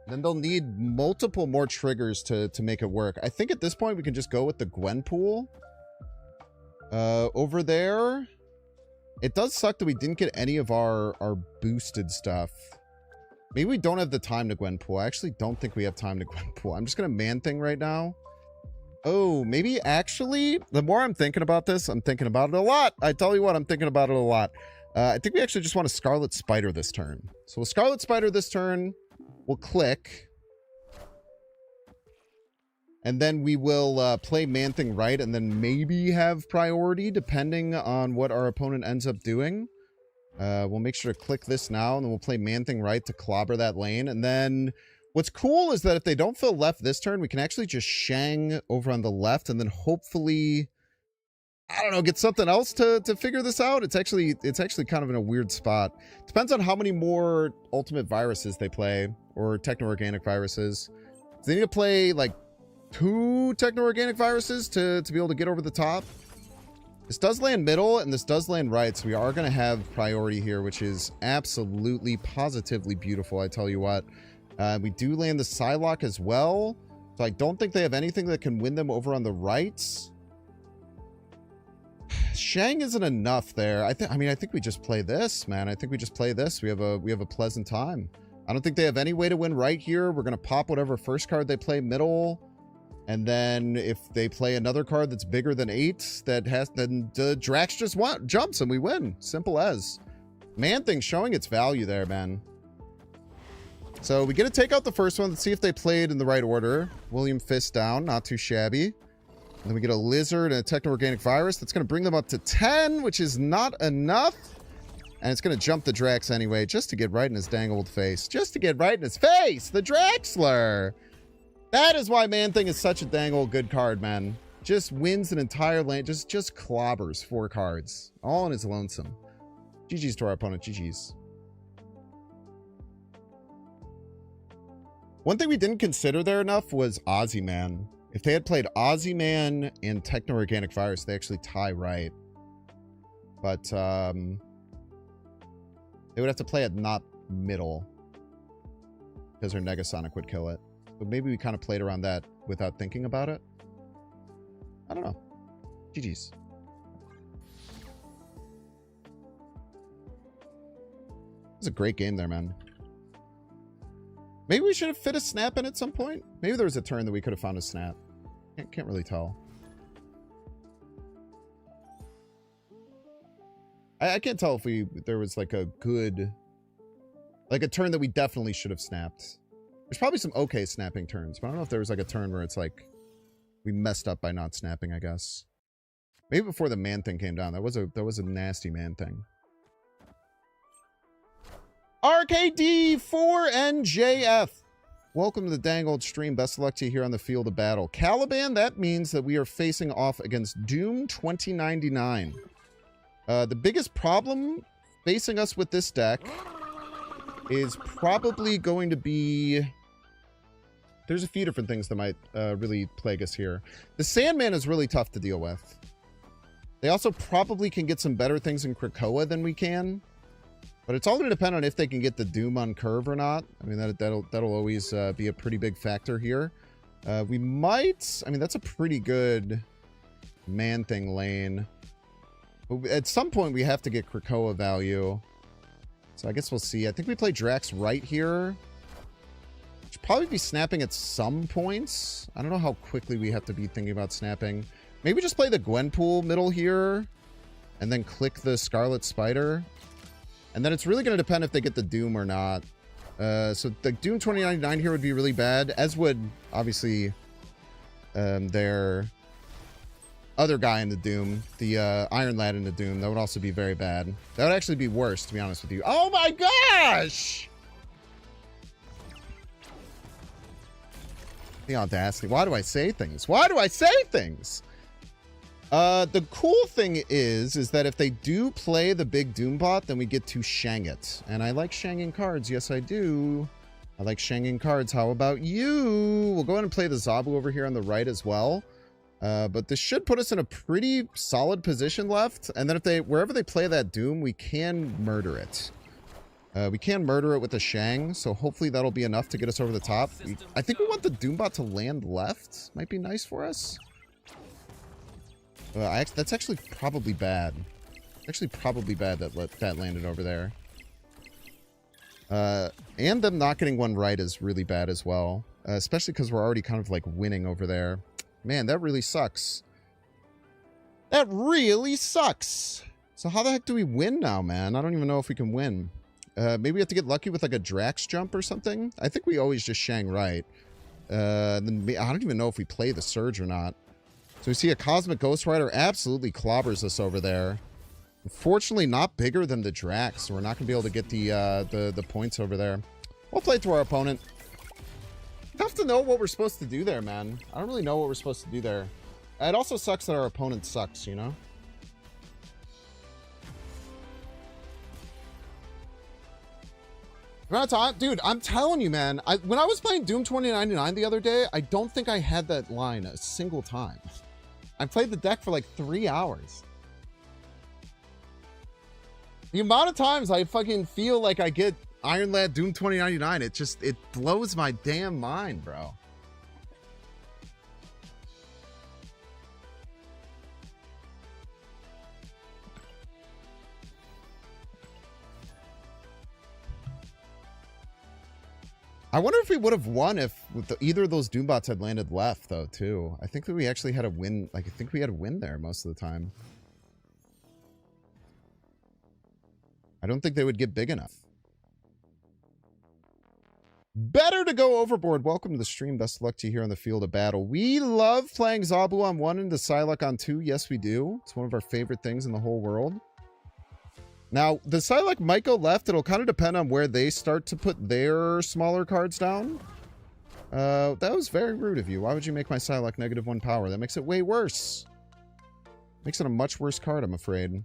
Then they'll need multiple more triggers to make it work. I think at this point we can just go with the Gwenpool. Over there. It does suck that we didn't get any of our boosted stuff. Maybe we don't have the time to Gwenpool. I actually don't think we have time to Gwenpool. I'm just going to Man-Thing right now. Oh, maybe actually, the more I'm thinking about this, I'm thinking about it a lot. I tell you what, I'm thinking about it a lot. I think we actually just want to Scarlet Spider this turn. So we'll Scarlet Spider this turn. We'll click. And then we will play Man-Thing right and then maybe have priority depending on what our opponent ends up doing. We'll make sure to click this now and then we'll play Man-Thing right to clobber that lane. And then what's cool is that if they don't fill left this turn, we can actually just Shang over on the left and then hopefully, I don't know, get something else to figure this out. It's actually kind of in a weird spot. Depends on how many more ultimate viruses they play or techno-organic viruses. So they need to play like 2 techno-organic viruses to be able to get over the top. This does land middle and this does land right, so we are going to have priority here, which is absolutely positively beautiful, I tell you what. We do land the Psylocke as well, so I don't think they have anything that can win them over on the right. Shang isn't enough there. I think we just play this, man. I think we just play this. We have a pleasant time. I don't think they have any way to win right here. We're going to pop whatever first card they play middle. And then if they play another card that's bigger than 8, then Drax just jumps and we win. Simple as. Man-Thing showing its value there, man. So we get to take out the first one. Let's see if they played in the right order. William Fist down. Not too shabby. And then we get a Lizard and a Techno-Organic Virus. That's going to bring them up to 10, which is not enough. And it's going to jump the Drax anyway, just to get right in his dang old face. Just to get right in his face! The Draxler! That is why Man-Thing is such a dang old good card, man. Just wins an entire lane. Just clobbers 4 cards. All in his lonesome. GG's to our opponent. GG's. One thing we didn't consider there enough was Aussie Man. If they had played Aussie Man and Techno-Organic Virus, they actually tie right. But, they would have to play it not middle. Because her Negasonic would kill it. But maybe we kind of played around that without thinking about it. I don't know. GG's. It was a great game there, man. Maybe we should have fit a snap in at some point. Maybe there was a turn that we could have found a snap. Can't really tell. I can't tell if there was like a good, like a turn that we definitely should have snapped. There's probably some okay snapping turns, but I don't know if there was like a turn where it's like we messed up by not snapping, I guess. Maybe before the man thing came down. That was a nasty man thing. RKD4NJF. Welcome to the dang old stream. Best of luck to you here on the field of battle. Caliban, that means that we are facing off against Doom 2099. The biggest problem facing us with this deck is probably going to be... There's a few different things that might really plague us here. The Sandman is really tough to deal with. They also probably can get some better things in Krakoa than we can. But it's all going to depend on if they can get the Doom on curve or not. I mean, that'll always be a pretty big factor here. We might... I mean, that's a pretty good Man-Thing lane. But at some point, we have to get Krakoa value. So I guess we'll see. I think we play Drax right here. Should probably be snapping at some points. I don't know how quickly we have to be thinking about snapping. Maybe just play the Gwenpool middle here. And then click the Scarlet Spider. And then it's really going to depend if they get the Doom or not. So the Doom 2099 here would be really bad. As would, obviously, their other guy in the Doom. The Iron Lad in the Doom. That would also be very bad. That would actually be worse, to be honest with you. Oh my gosh! The audacity. Why do I say things? Why do I say things? The cool thing is that if they do play the big Doombot, then we get to Shang it. And I like Shanging cards. Yes, I do. I like Shanging cards. How about you? We'll go ahead and play the Zabu over here on the right as well. But this should put us in a pretty solid position left. And then if wherever they play that Doom, we can murder it. We can murder it with a Shang, so hopefully that'll be enough to get us over the top. I think we want the Doombot to land left. Might be nice for us. That's actually probably bad. Actually probably bad that landed over there. And them not getting one right is really bad as well. Especially because we're already kind of like winning over there. Man, that really sucks. That really sucks. So how the heck do we win now, man? I don't even know if we can win. Maybe we have to get lucky with like a Drax jump or something. I think we always just Shang right. Then I don't even know if we play the Surge or not. So we see a Cosmic Ghost Rider absolutely clobbers us over there. Unfortunately, not bigger than the Drax, so we're not going to be able to get the points over there. We'll play to our opponent. Tough to know what we're supposed to do there, man. I don't really know what we're supposed to do there. It also sucks that our opponent sucks, you know? Dude, I'm telling you, man. When I was playing Doom 2099 the other day, I don't think I had that line a single time. I played the deck for like 3 hours. The amount of times I fucking feel like I get Iron Lad Doom 2099, it blows my damn mind, bro. I wonder if we would have won if either of those Doombots had landed left, though, too. I think that we actually had a win. Like, I think we had a win there most of the time. I don't think they would get big enough. Better to go overboard. Welcome to the stream. Best of luck to you here on the field of battle. We love playing Zabu on 1 and the Psylocke on 2. Yes, we do. It's one of our favorite things in the whole world. Now, the Psylocke might go left. It'll kind of depend on where they start to put their smaller cards down. That was very rude of you. Why would you make my Psylocke -1 power? That makes it way worse. Makes it a much worse card, I'm afraid.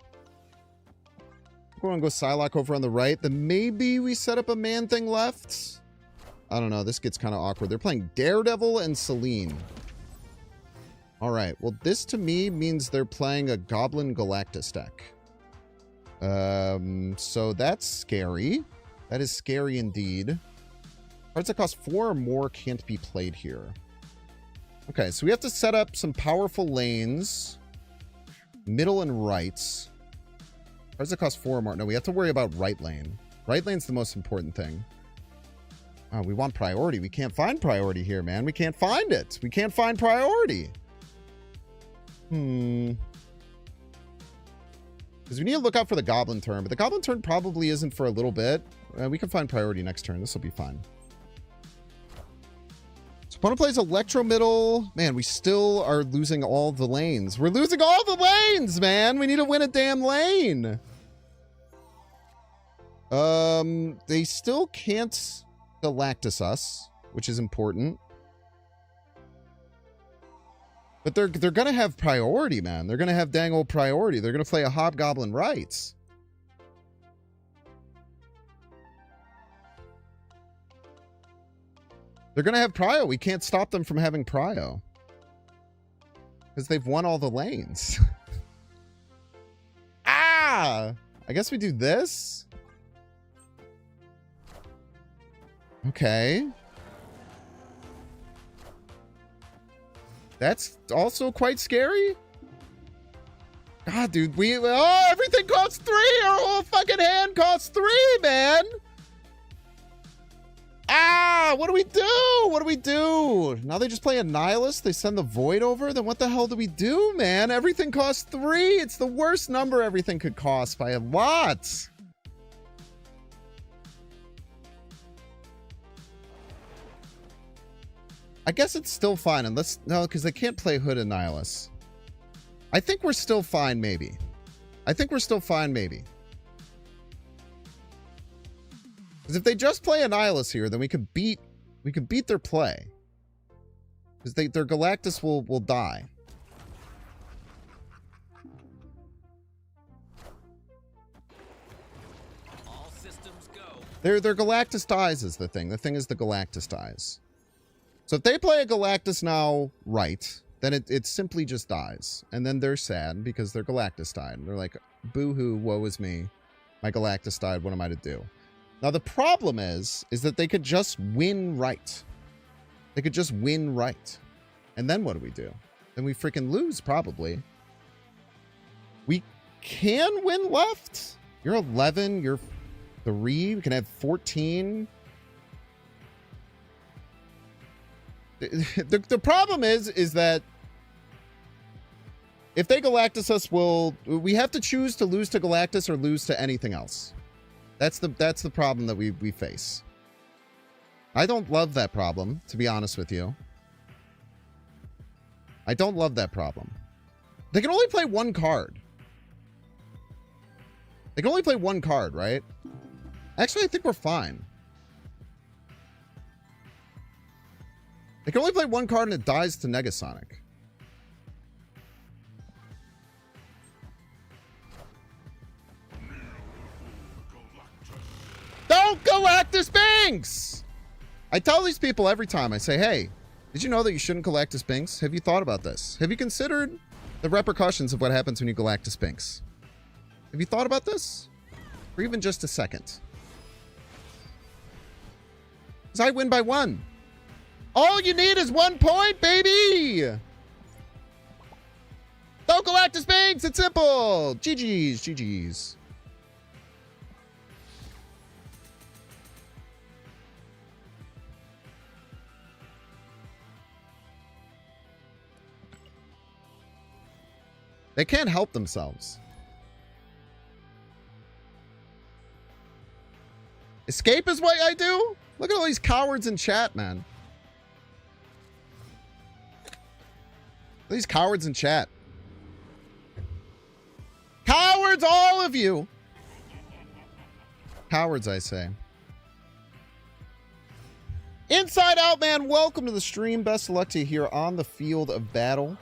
Go and go Psylocke over on the right. Then maybe we set up a Man-Thing left. I don't know. This gets kind of awkward. They're playing Daredevil and Selene. All right. Well, this to me means they're playing a Goblin Galactus deck. So that's scary. That is scary indeed. Cards that cost 4 or more can't be played here. Okay, so we have to set up some powerful lanes. Middle and rights. Cards that cost 4 or more. No, we have to worry about right lane. Right lane's the most important thing. Oh, we want priority. We can't find priority here, man. We can't find it. We can't find priority. Because we need to look out for the goblin turn, but the goblin turn probably isn't for a little bit. We can find priority next turn. This will be fine. So opponent plays Electro middle. Man, we still are losing all the lanes. We're losing all the lanes, man. We need to win a damn lane. They still can't Galactus us, which is important. But they're gonna have priority, man. They're gonna have dang old priority. They're gonna play a Hobgoblin Rights. They're gonna have prio. We can't stop them from having prio. Because they've won all the lanes. Ah! I guess we do this. Okay. That's also quite scary. God, dude, everything costs 3. Our whole fucking hand costs 3, man. Ah, what do we do? What do we do? Now they just play a Nihilist. They send the Void over. Then what the hell do we do, man? Everything costs 3. It's the worst number everything could cost by a lot. I guess it's still fine unless... No, because they can't play Hood and Nihilus. I think we're still fine, maybe. I think we're still fine, maybe. Because if they just play a Nihilus here, then we could beat their play. Because their Galactus will die. All systems go. Their Galactus dies is the thing. The thing is the Galactus dies. So if they play a Galactus now right, then it simply just dies. And then they're sad because their Galactus died. They're like, boo-hoo, woe is me. My Galactus died, what am I to do? Now the problem is that they could just win right. They could just win right. And then what do we do? Then we freaking lose, probably. We can win left. You're 11, you're 3, we can have 14. The problem is that if they Galactus us, we have to choose to lose to Galactus or lose to anything else. That's the problem that we face. I don't love that problem, to be honest with you. I don't love that problem. They can only play one card. They can only play one card, right? Actually, I think we're fine. They can only play one card and it dies to Negasonic. Don't Galactus Binks! I tell these people every time, I say, hey, did you know that you shouldn't Galactus Binks? Have you thought about this? Have you considered the repercussions of what happens when you Galactus Binks? Have you thought about this? For even just a second. Because I win by 1. All you need is 1 point, baby! Don't Galactus Binks! It's simple! GG's, GG's. They can't help themselves. Escape is what I do? Look at all these cowards in chat, man. These cowards in chat. Cowards, all of you. Cowards, I say. Inside Out, man, welcome to the stream. Best of luck to you here on the field of battle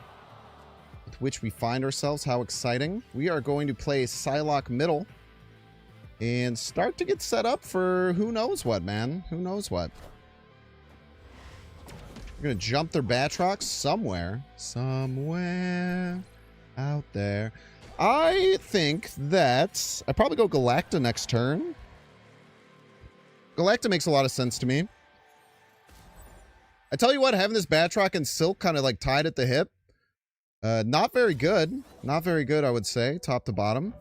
with which we find ourselves. How exciting. We are going to play Psylocke middle and start to get set up for who knows what, man. Who knows what. We're going to jump their Batroc somewhere. Somewhere out there. I think that I probably go Galacta next turn. Galacta makes a lot of sense to me. I tell you what, having this Batroc and Silk kind of like tied at the hip. Not very good. Not very good, I would say, top to bottom.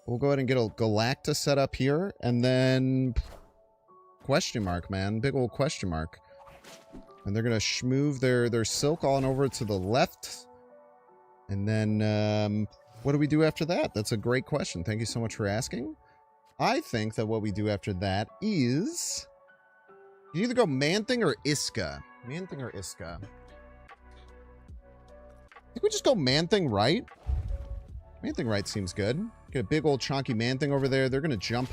We'll go ahead and get a Galacta set up here. And then... question mark, man. Big old question mark. And they're going to move their Silk on over to the left. And then what do we do after that? That's a great question. Thank you so much for asking. I think that what we do after that is... You either go Man-Thing or Iska. Man-Thing or Iska. I think we just go Man-Thing right. Man-Thing right seems good. Get a big old chunky Man-Thing over there. They're gonna jump.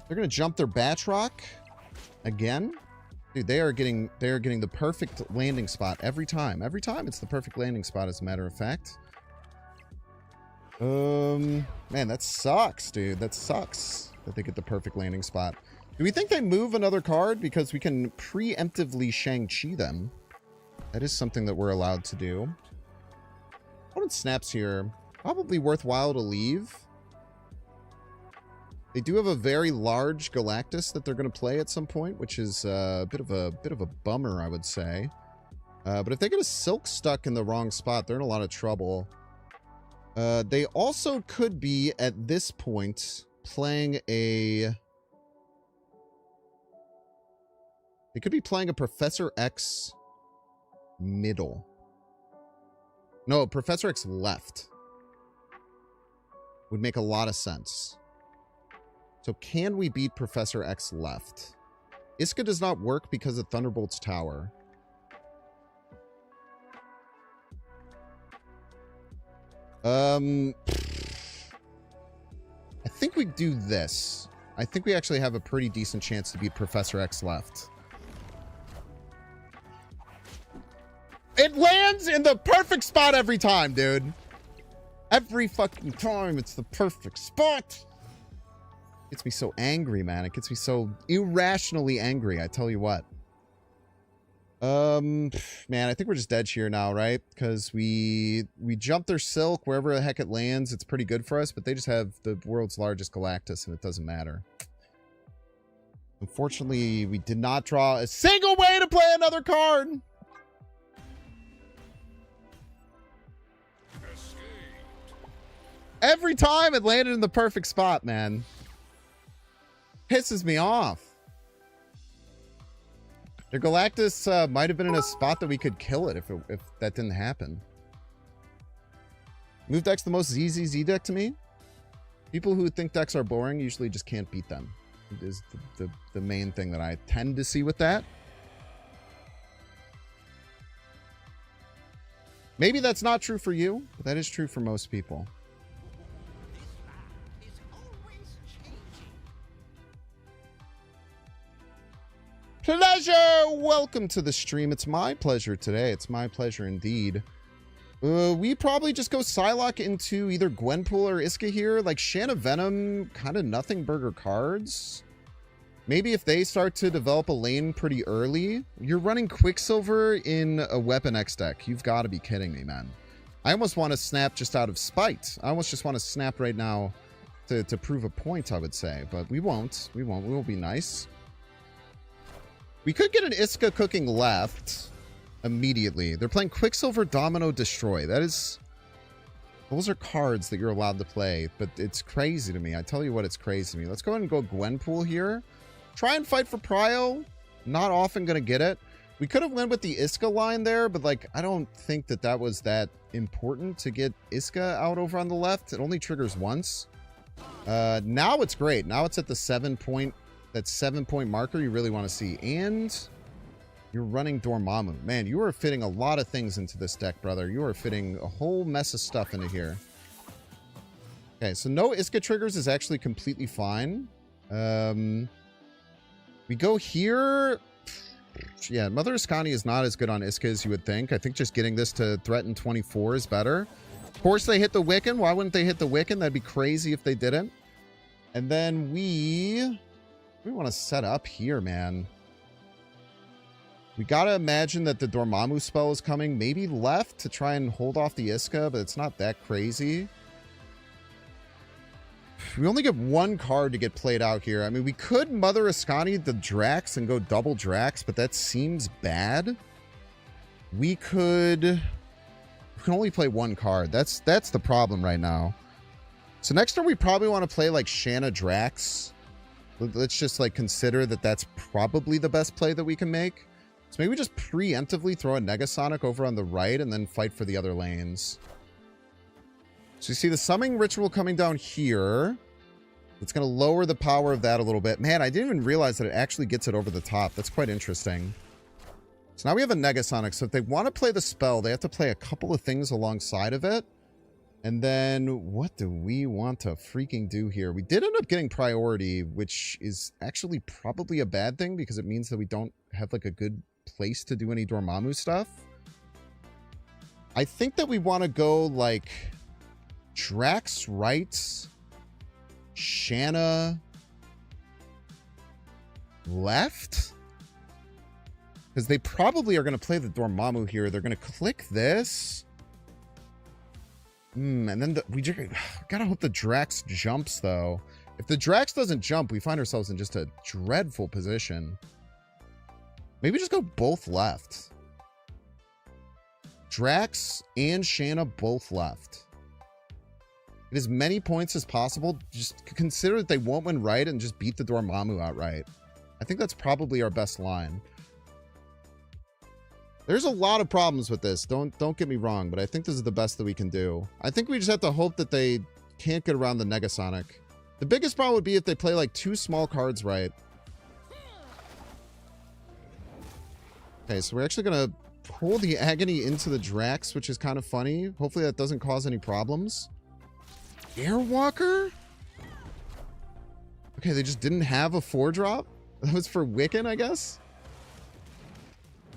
They're gonna jump their Batch Rock again. Dude, they are getting the perfect landing spot every time. Every time it's the perfect landing spot, as a matter of fact. Man, that sucks, dude. That sucks that they get the perfect landing spot. Do we think they move another card? Because we can preemptively Shang-Chi them. That is something that we're allowed to do. Opponent snaps here. Probably worthwhile to leave. They do have a very large Galactus that they're going to play at some point, which is a bit of a bummer, I would say. But if they get a Silk stuck in the wrong spot, they're in a lot of trouble. They also could be, at this point, playing a... They could be playing a Professor X middle. No, Professor X left. Would make a lot of sense. So can we beat Professor X left? Iska does not work because of Thunderbolt's tower. I think we do this. I think we actually have a pretty decent chance to beat Professor X left. It lands in the perfect spot every time, dude. Every fucking time, it's the perfect spot. It gets me so angry, man. It gets me so irrationally angry, I tell you what. Man, I think we're just dead sheer now, right? Because we jump their Silk wherever the heck it lands. It's pretty good for us, but they just have the world's largest Galactus, and it doesn't matter. Unfortunately, we did not draw a single way to play another card. Every time it landed in the perfect spot, man. Pisses me off. The Galactus might have been in a spot that we could kill it if that didn't happen. Move deck's the most ZZZ deck to me. People who think decks are boring usually just can't beat them. It is the main thing that I tend to see with that. Maybe that's not true for you, but that is true for most people. Pleasure! Welcome to the stream. It's my pleasure today. It's my pleasure indeed. We probably just go Psylocke into either Gwenpool or Iska here. Like, Shanna Venom, kind of nothing burger cards. Maybe if they start to develop a lane pretty early. You're running Quicksilver in a Weapon X deck. You've got to be kidding me, man. I almost want to snap just out of spite. I almost just want to snap right now to prove a point, I would say. But we won't. We won't. We will be nice. We could get an Iska cooking left immediately. They're playing Quicksilver, Domino, Destroy. Those are cards that you're allowed to play, but it's crazy to me. I tell you what, it's crazy to me. Let's go ahead and go Gwenpool here. Try and fight for Prio. Not often going to get it. We could have went with the Iska line there, but like I don't think that was that important to get Iska out over on the left. It only triggers once. Now it's great. Now it's at the 7-point. That 7-point marker you really want to see. And you're running Dormammu. Man, you are fitting a lot of things into this deck, brother. You are fitting a whole mess of stuff into here. Okay, so no Iska triggers is actually completely fine. We go here. Yeah, Mother Iskani is not as good on Iska as you would think. I think just getting this to threaten 24 is better. Of course, they hit the Wiccan. Why wouldn't they hit the Wiccan? That'd be crazy if they didn't. And then we want to set up here, man. We gotta imagine that the Dormammu spell is coming. Maybe left to try and hold off the Iska, but it's not that crazy. We only get one card to get played out here. I mean, we could Mother Iskani the Drax and go double Drax, but that seems bad. We can only play one card. That's the problem right now. So next turn we probably want to play like Shanna Drax. Let's just like consider that that's probably the best play that we can make. So maybe we just preemptively throw a Negasonic over on the right and then fight for the other lanes. So you see the summoning ritual coming down here. It's going to lower the power of that a little bit. Man, I didn't even realize that it actually gets it over the top. That's quite interesting. So now we have a Negasonic. So if they want to play the spell, they have to play a couple of things alongside of it. And then what do we want to freaking do here? We did end up getting priority, which is actually probably a bad thing because it means that we don't have like a good place to do any Dormammu stuff. I think that we want to go like Drax right, Shanna left. Because they probably are going to play the Dormammu here. They're going to click this. And then we gotta hope the Drax jumps, though. If the Drax doesn't jump, we find ourselves in just a dreadful position. Maybe just go both left. Drax and Shanna both left. Get as many points as possible. Just consider that they won't win right and just beat the Dormammu outright. I think that's probably our best line. There's a lot of problems with this. Don't get me wrong, but I think this is the best that we can do. I think we just have to hope that they can't get around the Negasonic. The biggest problem would be if they play like 2 small cards right. Okay, so we're actually going to pull the Agony into the Drax, which is kind of funny. Hopefully that doesn't cause any problems. Airwalker? Okay, they just didn't have a 4-drop? That was for Wiccan, I guess?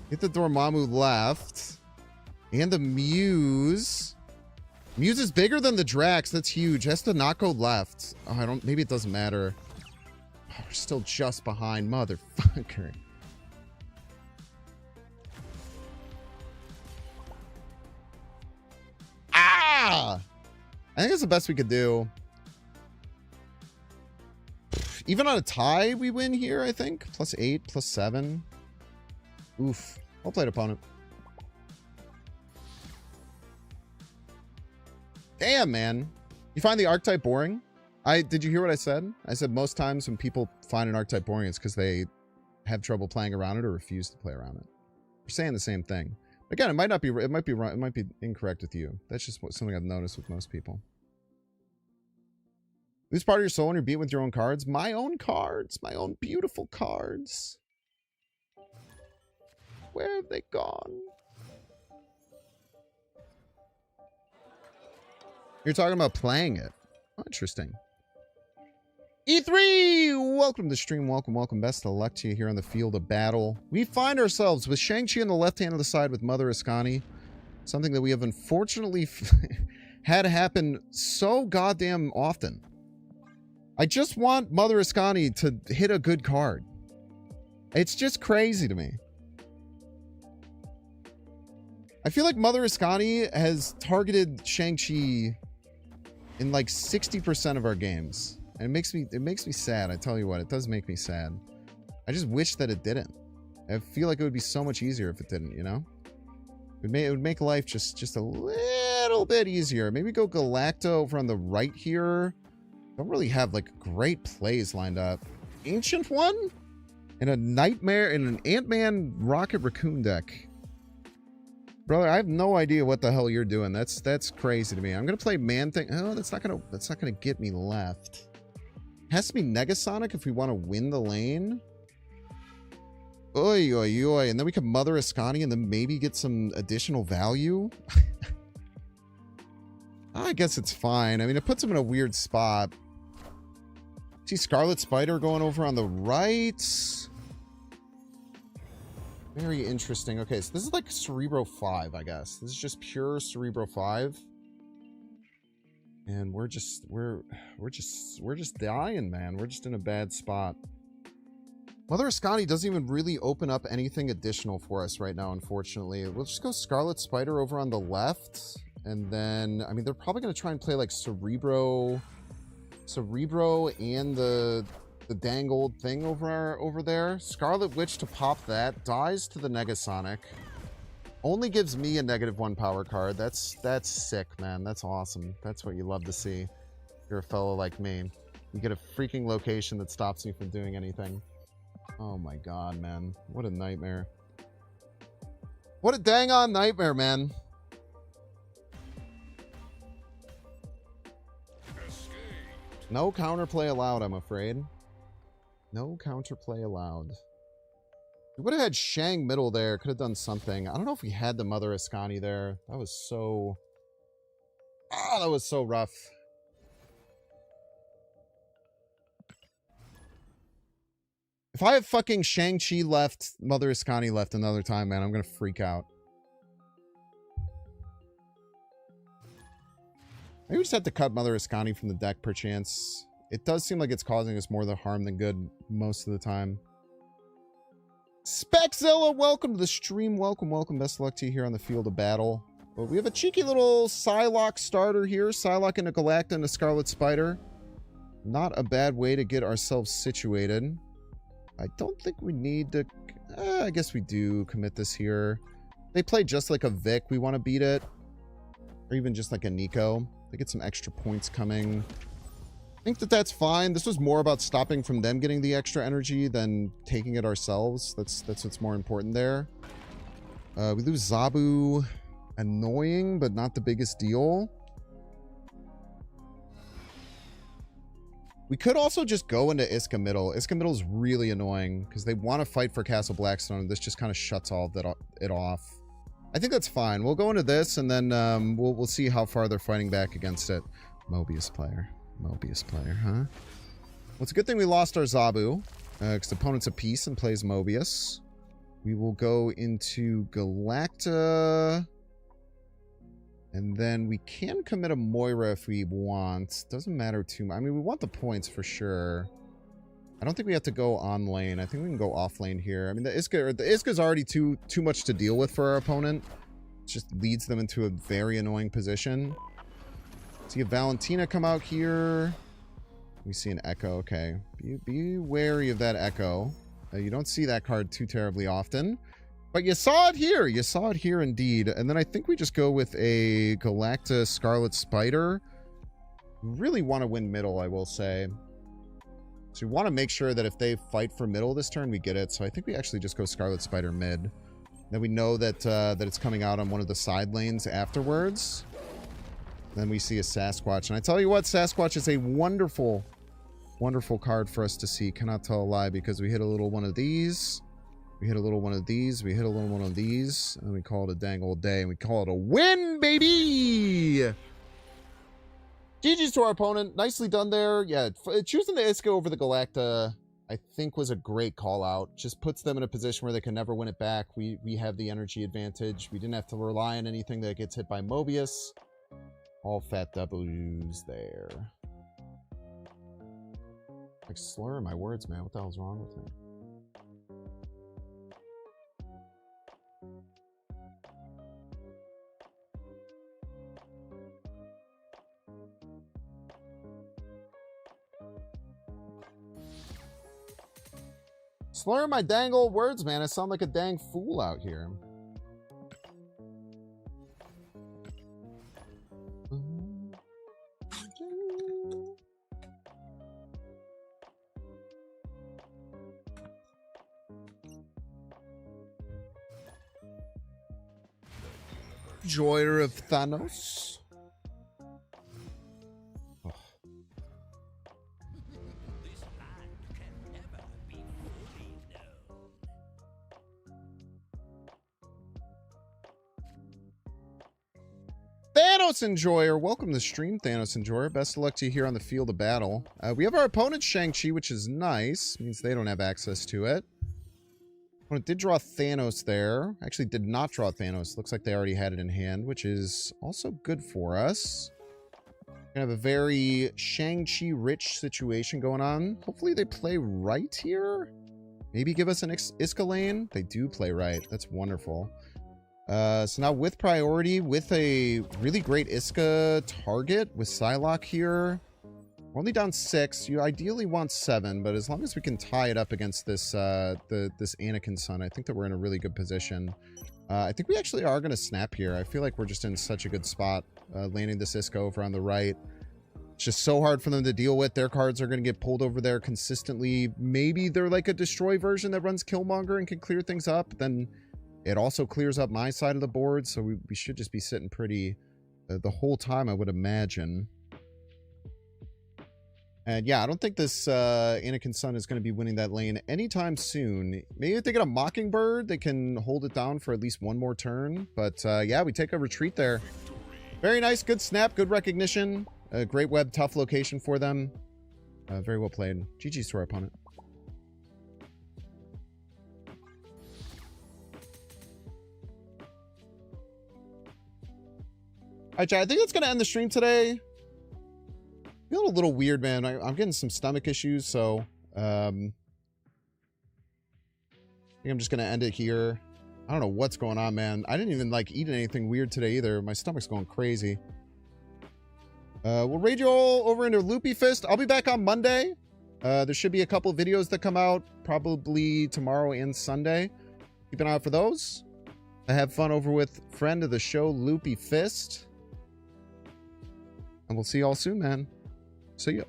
Get the Dormammu left. And the Muse. Muse is bigger than the Drax. That's huge. Has to not go left. Oh, maybe it doesn't matter. Oh, we're still just behind. Motherfucker. Ah! I think that's the best we could do. Even on a tie, we win here, I think. +8, +7. Oof. Well played, opponent. Damn, man. You find the archetype boring? Did you hear what I said? I said most times when people find an archetype boring, it's because they have trouble playing around it or refuse to play around it. You're saying the same thing. Again, it might not be. It might be wrong. It might be incorrect with you. That's just something I've noticed with most people. Lose part of your soul when you're beat with your own cards. My own cards. My own beautiful cards. Where have they gone? You're talking about playing it. Oh, interesting. E3! Welcome to the stream. Welcome. Best of luck to you here on the field of battle. We find ourselves with Shang-Chi on the left hand of the side with Mother Ascani. Something that we have unfortunately had happen so goddamn often. I just want Mother Ascani to hit a good card. It's just crazy to me. I feel like Mother Ascani has targeted Shang-Chi in like 60% of our games. And it makes me sad. I tell you what, it does make me sad. I just wish that it didn't. I feel like it would be so much easier if it didn't, you know? It would make life just a little bit easier. Maybe go Galacto over on the right here. Don't really have like great plays lined up. Ancient One? And a Nightmare and an Ant-Man Rocket Raccoon deck. Brother, I have no idea what the hell you're doing. That's crazy to me. I'm gonna play Man Thing. Oh, that's not gonna get me left. Has to be Negasonic if we want to win the lane. Oi, oi, oi. And then we can Mother Ascani and then maybe get some additional value. I guess it's fine. I mean, it puts him in a weird spot. See Scarlet Spider going over on the right. Very interesting. Okay, so this is like Cerebro 5, I guess. This is just pure Cerebro 5. And we're just dying, man. We're just in a bad spot. Mother Ascani doesn't even really open up anything additional for us right now, unfortunately. We'll just go Scarlet Spider over on the left. And then, I mean, they're probably going to try and play like Cerebro and the dang old thing over there. Scarlet Witch to pop that. Dies to the Negasonic. Only gives me a -1 power card. That's sick, man. That's awesome. That's what you love to see. You're a fellow like me. You get a freaking location that stops me from doing anything. Oh my god, man. What a nightmare. What a dang on nightmare, man. No counterplay allowed, I'm afraid. No counterplay allowed. We would have had Shang middle there. Could have done something. I don't know if we had the Mother Ascani there. That was so... Ah, that was so rough. If I have fucking Shang-Chi left, Mother Ascani left another time, man, I'm gonna freak out. Maybe we just have to cut Mother Ascani from the deck, perchance. It does seem like it's causing us more harm than good most of the time. Speckzilla, welcome to the stream. Welcome, welcome. Best of luck to you here on the field of battle. But we have a cheeky little Psylocke starter here. Psylocke and a Galacta and a Scarlet Spider. Not a bad way to get ourselves situated. I don't think we need to... I guess we do commit this here. They play just like a Vic. We want to beat it. Or even just like a Nico. They get some extra points coming. I think that that's fine. This was more about stopping from them getting the extra energy than taking it ourselves. That's what's more important there. We lose Zabu. Annoying, but not the biggest deal. We could also just go into Iska middle. Iska middle is really annoying because they want to fight for Castle Blackstone, and this just kind of shuts all of it off. I think that's fine. We'll go into this, and then we'll see how far they're fighting back against it. Mobius player, huh? Well, it's a good thing we lost our Zabu, because the opponent's a piece and plays Mobius. We will go into Galacta. And then we can commit a Moira if we want. Doesn't matter too much. I mean, we want the points for sure. I don't think we have to go on lane. I think we can go off lane here. I mean, the Iska's already too much to deal with for our opponent. It just leads them into a very annoying position. See a Valentina come out here. We see an Echo. Okay. Be wary of that Echo. You don't see that card too terribly often. But you saw it here. You saw it here indeed. And then I think we just go with a Galacta Scarlet Spider. Really want to win middle, I will say. So we want to make sure that if they fight for middle this turn, we get it. So I think we actually just go Scarlet Spider mid. Then we know that that it's coming out on one of the side lanes afterwards. Then we see a Sasquatch. And I tell you what, Sasquatch is a wonderful, wonderful card for us to see. Cannot tell a lie, because we hit a little one of these. We hit a little one of these. We hit a little one of these. And we call it a dang old day. And we call it a win, baby! GG's to our opponent. Nicely done there. Yeah, choosing the Iska over the Galacta, I think, was a great call out. Just puts them in a position where they can never win it back. We have the energy advantage. We didn't have to rely on anything that gets hit by Mobius. All fat W's there. Like slurring my words, man. What the hell's wrong with me? Slurring my dang old words, man. I sound like a dang fool out here. Enjoyer of Thanos. Oh. Thanos Enjoyer, welcome to the stream, Thanos Enjoyer. Best of luck to you here on the field of battle. We have our opponent Shang-Chi, which is nice. Means they don't have access to it. Opponent did draw Thanos there. Actually did not draw Thanos. Looks like they already had it in hand, which is also good for us. Gonna have a very Shang-Chi rich situation going on. Hopefully they play right here. Maybe give us an Iska lane. They do play right. That's wonderful. So now with priority, with a really great Iska target with Psylocke here. We're only down 6. You ideally want 7, but as long as we can tie it up against this this Anakin son, I think that we're in a really good position. I think we actually are going to snap here. I feel like we're just in such a good spot, landing this Iska over on the right. It's just so hard for them to deal with. Their cards are going to get pulled over there consistently. Maybe they're like a Destroy version that runs Killmonger and can clear things up. Then it also clears up my side of the board, so we should just be sitting pretty the whole time, I would imagine. And yeah, I don't think this Anakin Sun is going to be winning that lane anytime soon. Maybe if they get a Mockingbird, they can hold it down for at least one more turn. But yeah, we take a retreat there. Very nice. Good snap. Good recognition. A great web, tough location for them. Very well played. GG's to our opponent. All right, chat. I think that's going to end the stream today. Feeling a little weird, man. I'm getting some stomach issues, so I think I'm just gonna end it here. I don't know what's going on, man. I didn't even like eat anything weird today either. My stomach's going crazy. We'll raid you all over into Loopy Fist. I'll be back on Monday. There should be a couple videos that come out probably tomorrow and Sunday. Keep an eye out for those. I have fun over with friend of the show, Loopy Fist. And we'll see y'all soon, man. See ya.